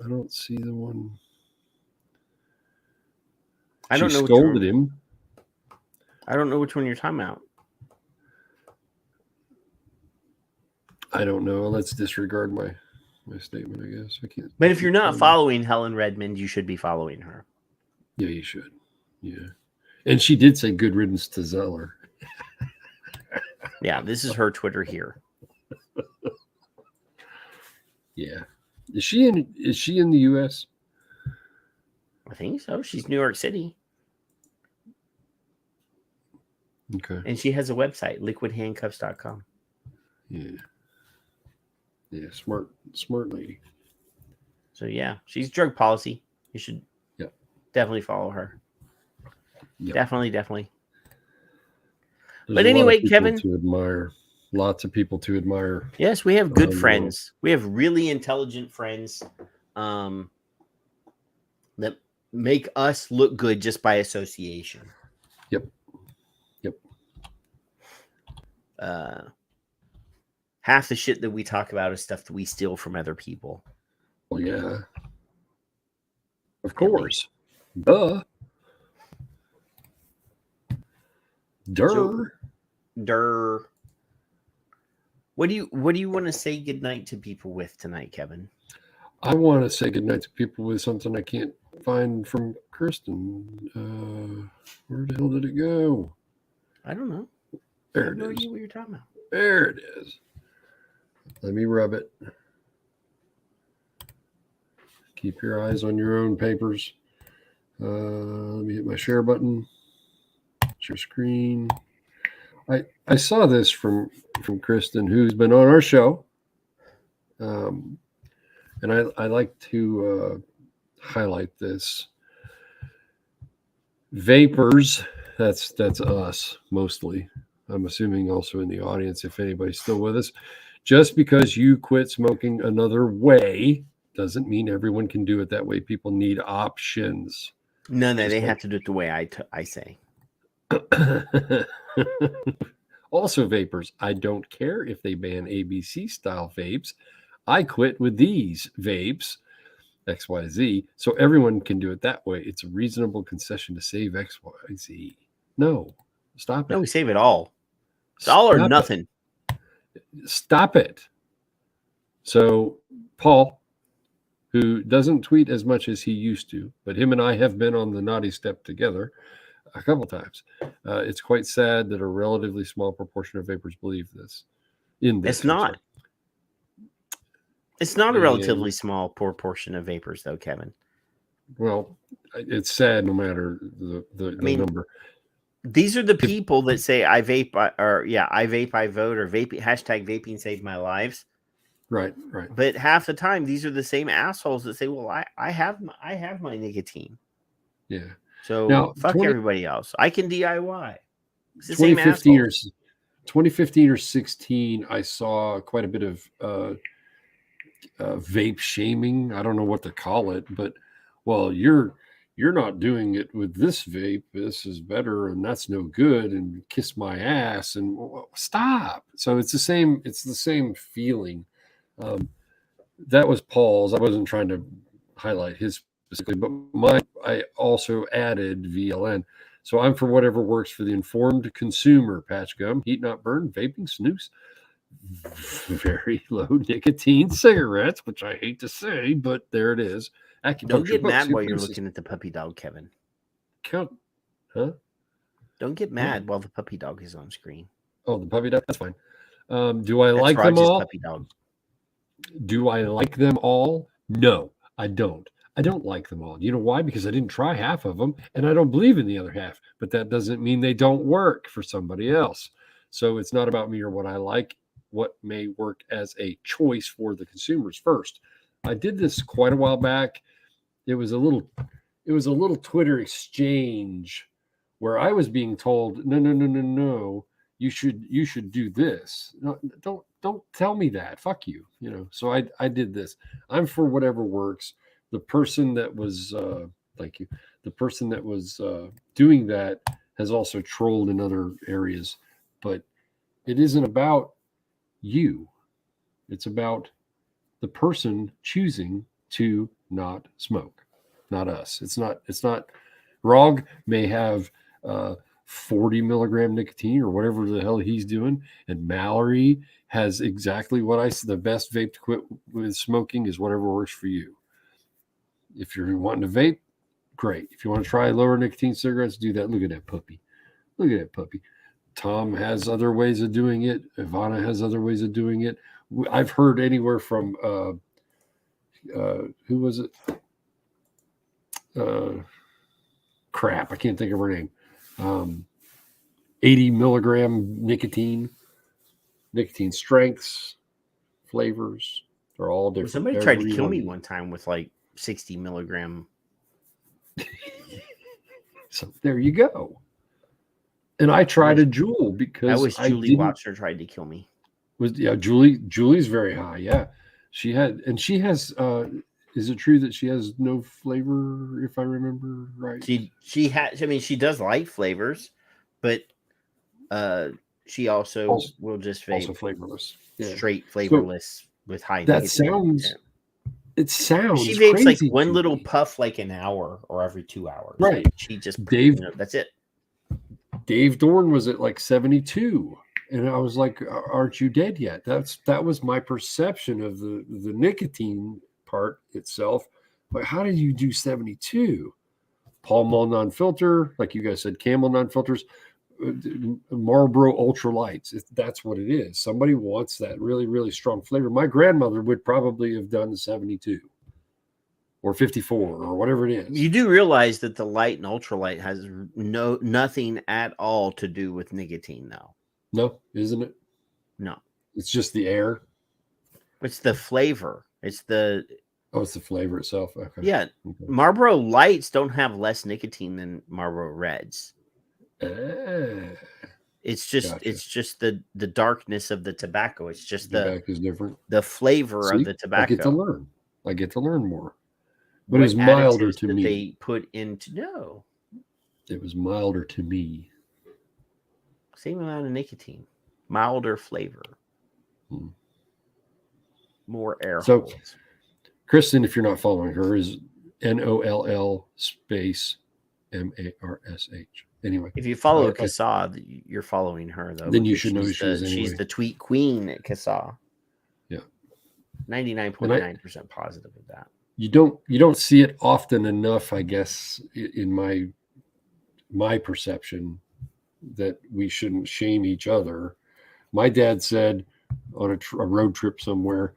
don't see the one. I don't know. Scolded him. I don't know which one you're talking about. I don't know. Let's disregard my statement, I guess. I can't. But if you're not following Helen Redmond, you should be following her. Yeah, you should. Yeah. And she did say good riddance to Zeller. Yeah, this is her Twitter here. Yeah. Is she in the US? I think so. She's New York City. Okay. And she has a website, liquidhandcuffs.com. Yeah. Yeah, smart lady. So yeah, she's drug policy. You should definitely follow her. Yep. Definitely. There's but anyway, Kevin, to admire. Lots of people to admire. Yes, we have good friends. We have really intelligent friends that make us look good just by association. Yep. Half the shit that we talk about is stuff that we steal from other people. Well, yeah. Of course. Duh. Durr. What do you want to say goodnight to people with tonight, Kevin? I want to say goodnight to people with something I can't find from Kristen. Where the hell did it go? I don't know. There I have no it is. idea what you're talking about. There it is. Let me rub it. Keep your eyes on your own papers. Let me hit my share button. Share screen. I saw this from Kristen, who's been on our show. And I like to highlight this. Vapers, that's us mostly. I'm assuming also in the audience, if anybody's still with us. Just because you quit smoking another way doesn't mean everyone can do it that way. People need options. No, they have to do it the way I say. Also, vapers, I don't care if they ban ABC style vapes. I quit with these vapes, XYZ, so everyone can do it that way. It's a reasonable concession to save XYZ. No, stop it. No, we save it all. It's all or nothing. Stop it. So, Paul, who doesn't tweet as much as he used to, but him and I have been on the naughty step together a couple times. It's quite sad that a relatively small proportion of vapers believe this. It's not. It's not a relatively small proportion of vapers, though, Kevin. Well, it's sad no matter the number. These are the people that say I vape, I vape, I vote, or vape hashtag vaping saved my lives. Right. But half the time, these are the same assholes that say, "Well, I have my nicotine." Yeah. So now, fuck everybody else. I can DIY. It's the same 2015 or 16, I saw quite a bit of vape shaming. I don't know what to call it, but you're not doing it with this vape. This is better, and that's no good. And kiss my ass and stop. So it's the same feeling. That was Paul's. I wasn't trying to highlight his specifically, but mine, I also added VLN. So I'm for whatever works for the informed consumer. Patch gum, heat not burn, vaping, snooze, very low nicotine cigarettes, which I hate to say, but there it is. Don't get mad while you're looking at the puppy dog, Kevin. Huh? Don't get mad while the puppy dog is on screen. Oh, the puppy dog? That's fine. Do I like them all? Puppy dog. Do I like them all? No, I don't. I don't like them all. You know why? Because I didn't try half of them, and I don't believe in the other half. But that doesn't mean they don't work for somebody else. So it's not about me or what I like. What may work as a choice for the consumers first. I did this quite a while back. it was a little Twitter exchange where I was being told, no, you should do this. No, don't tell me that. Fuck you. So I did this. I'm for whatever works. The person that was thank you. The person that was doing that has also trolled in other areas, but it isn't about you. It's about the person choosing to not smoke, not us. It's not Rog may have 40 milligram nicotine or whatever the hell he's doing, and Mallory has exactly what the best vape to quit with smoking is whatever works for you. If you're wanting to vape, great. If you want to try lower nicotine cigarettes, do that. Look at that puppy. Tom has other ways of doing it. Ivana has other ways of doing it. I've heard anywhere from who was it? Crap, I can't think of her name. 80 milligram nicotine strengths, flavors. They're all different. Somebody tried to kill me one time with like 60 milligram. So there you go. And I tried a Juul because that was Julie Watcher tried to kill me. Julie's very high. Yeah. She has, is it true that she has no flavor, if I remember right? She does like flavors, but she also will just vape also flavorless. Straight flavorless with high nicotine. It sounds she vapes crazy like one little puff like an hour or every 2 hours. Right. She just that's it. Dave Dorn was at like 72. And I was like, aren't you dead yet? That was my perception of the nicotine part itself. But how did you do 72? Pall Mall non-filter, like you guys said, Camel non-filters, Marlboro ultra lights. That's what it is. Somebody wants that really, really strong flavor. My grandmother would probably have done 72 or 54 or whatever it is. You do realize that the light and ultralight has nothing at all to do with nicotine, though. No, isn't it? No. It's just the air. It's the flavor. It's the flavor itself. Okay. Yeah. Okay. Marlboro Lights don't have less nicotine than Marlboro Reds. It's just the darkness of the tobacco. It's just the tobacco is different. The flavor of the tobacco. I get to learn more. But it was milder to me. They put into It was milder to me. Same amount of nicotine, milder flavor, more air holes. Kristen, if you're not following her, is NOLL space MARSH. Anyway, if you follow Kasa, you're following her though. Then you should know who she is. She's the tweet queen at Kasa. Yeah, 99.9% positive of that. You don't see it often enough, I guess, in my perception, that we shouldn't shame each other. My dad said on a road trip somewhere,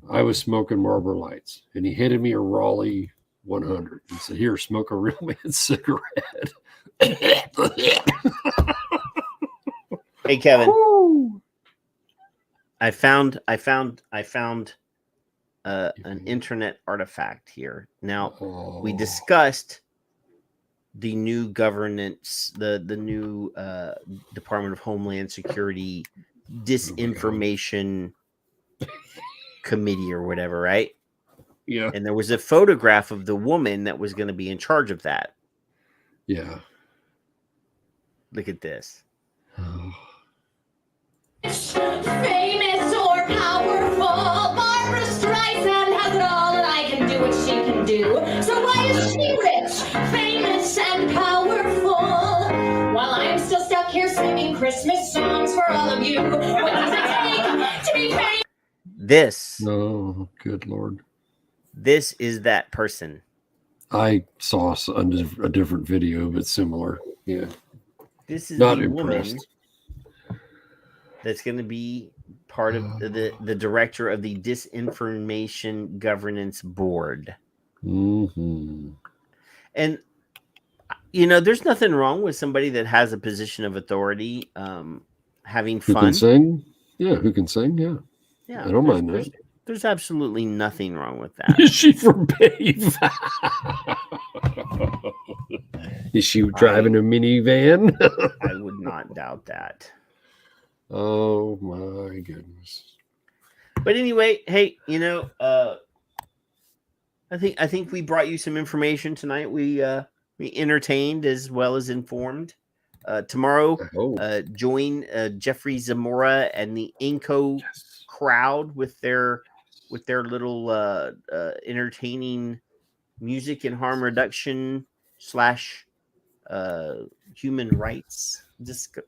I was smoking Marlboro Lights, and he handed me a Raleigh 100. He said, "Here, smoke a real man cigarette." Hey, Kevin. Woo! I found an internet artifact here. Now, we discussed the new governance, the new Department of Homeland Security disinformation committee or whatever, right? Yeah. And there was a photograph of the woman that was going to be in charge of that. Yeah. Look at this. Famous or powerful, Barbara Streisand has it all, and I can do what she can do. So why is she rich, famous, and powerful, while I'm still stuck here singing Christmas songs for all of you? What does it take to be famous? This. Oh, good Lord. This is that person. I saw a different video, but similar. Yeah. This is not the impressed. Woman that's going to be part of the director of the Disinformation Governance Board. Mm-hmm. And, there's nothing wrong with somebody that has a position of authority, having fun. Who can sing? Yeah, who can sing? Yeah. Yeah. I don't mind that. There's absolutely nothing wrong with that. Is she from Babe? Is she driving a minivan? I would not doubt that. Oh my goodness. But anyway, hey, I think we brought you some information tonight. We entertained as well as informed. Tomorrow, join Jeffrey Zamora and the Inco crowd with their little entertaining music and harm reduction / human rights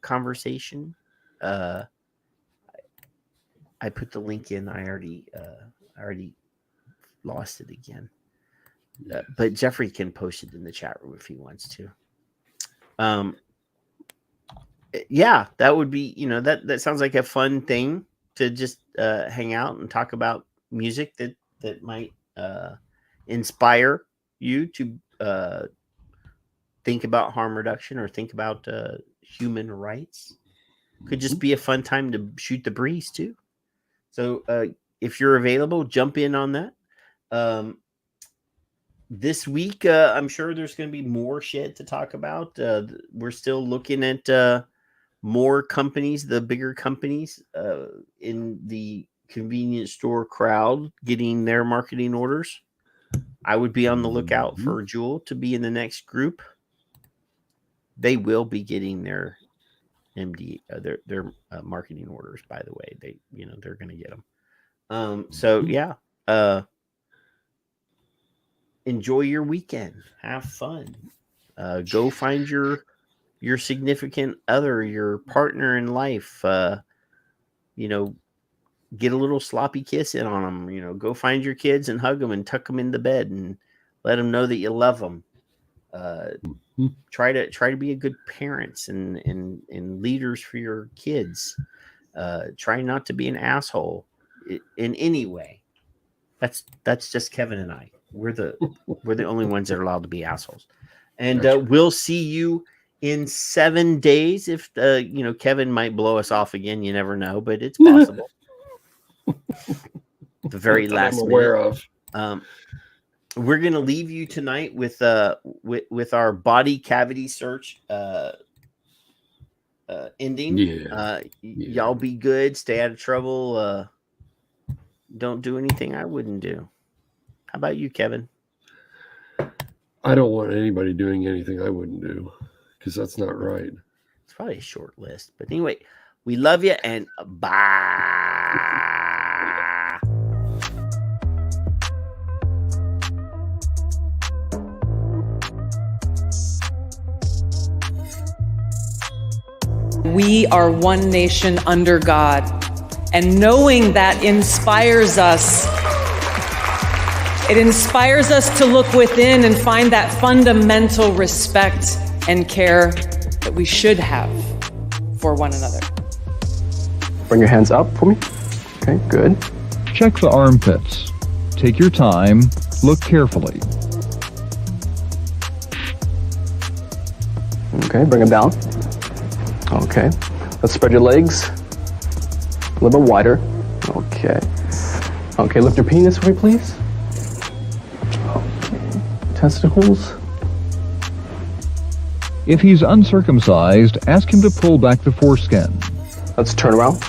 conversation. I put the link in. I already lost it again. But Jeffrey can post it in the chat room if he wants to. Yeah, that would be, that sounds like a fun thing to just hang out and talk about music that might inspire you to think about harm reduction or think about human rights. Could just be a fun time to shoot the breeze too. So if you're available, jump in on that. This week, I'm sure there's going to be more shit to talk about. We're still looking at more companies, the bigger companies in the convenience store crowd getting their marketing orders. I would be on the lookout for Jewel to be in the next group. They will be getting their their marketing orders, by the way. They're going to get them. So yeah, enjoy your weekend. Have fun. Go find your significant other, your partner in life. Get a little sloppy kiss in on them. Go find your kids and hug them and tuck them into bed and let them know that you love them. Try to be a good parents and leaders for your kids. Try not to be an asshole in any way. That's just Kevin and I. We're the only ones that are allowed to be assholes. And we'll see you in 7 days. If Kevin might blow us off again, you never know, but it's possible. The very last I'm aware of. We're gonna leave you tonight with our body cavity search ending. Y'all be good, stay out of trouble. Don't do anything I wouldn't do. How about you, Kevin? I don't want anybody doing anything I wouldn't do, because that's not right. It's probably a short list, but anyway, we love you and bye. We are one nation under God, and knowing that inspires us. It inspires us to look within and find that fundamental respect and care that we should have for one another. Bring your hands up for me. Okay, good. Check the armpits. Take your time. Look carefully. Okay, bring them down. Okay, let's spread your legs a little bit wider. Okay. Okay, lift your penis for me, please. Okay, testicles. If he's uncircumcised, ask him to pull back the foreskin. Let's turn around.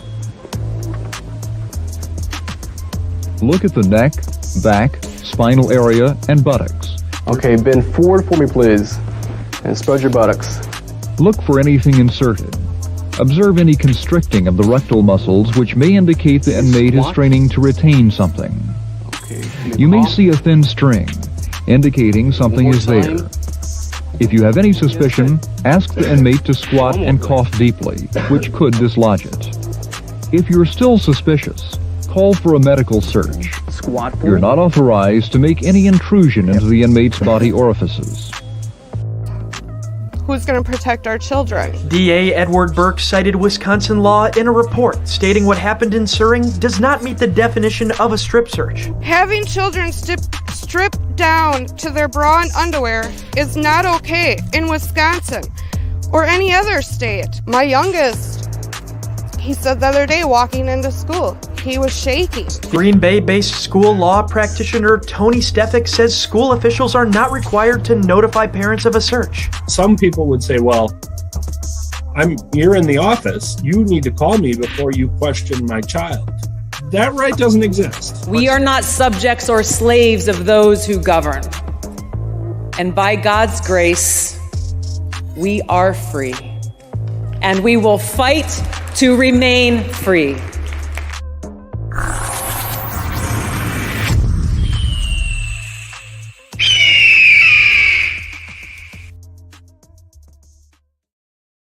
Look at the neck, back, spinal area, and buttocks. Okay, bend forward for me, please, and spread your buttocks. Look for anything inserted. Observe any constricting of the rectal muscles, which may indicate the inmate is straining to retain something. Okay. You may see a thin string, indicating something is there. If you have any suspicion, ask the inmate to squat and cough deeply, which could dislodge it. If you're still suspicious, call for a medical search. You're not authorized to make any intrusion into the inmate's body orifices. Who's going to protect our children? DA Edward Burke cited Wisconsin law in a report stating what happened in Suring does not meet the definition of a strip search. Having children stripped down to their bra and underwear is not okay in Wisconsin or any other state. My youngest, he said the other day walking into school, He was shaking. Green Bay-based school law practitioner Tony Stefik says school officials are not required to notify parents of a search. Some people would say, well, you're in the office. You need to call me before you question my child. That right doesn't exist. We are not subjects or slaves of those who govern. And by God's grace, we are free. And we will fight to remain free.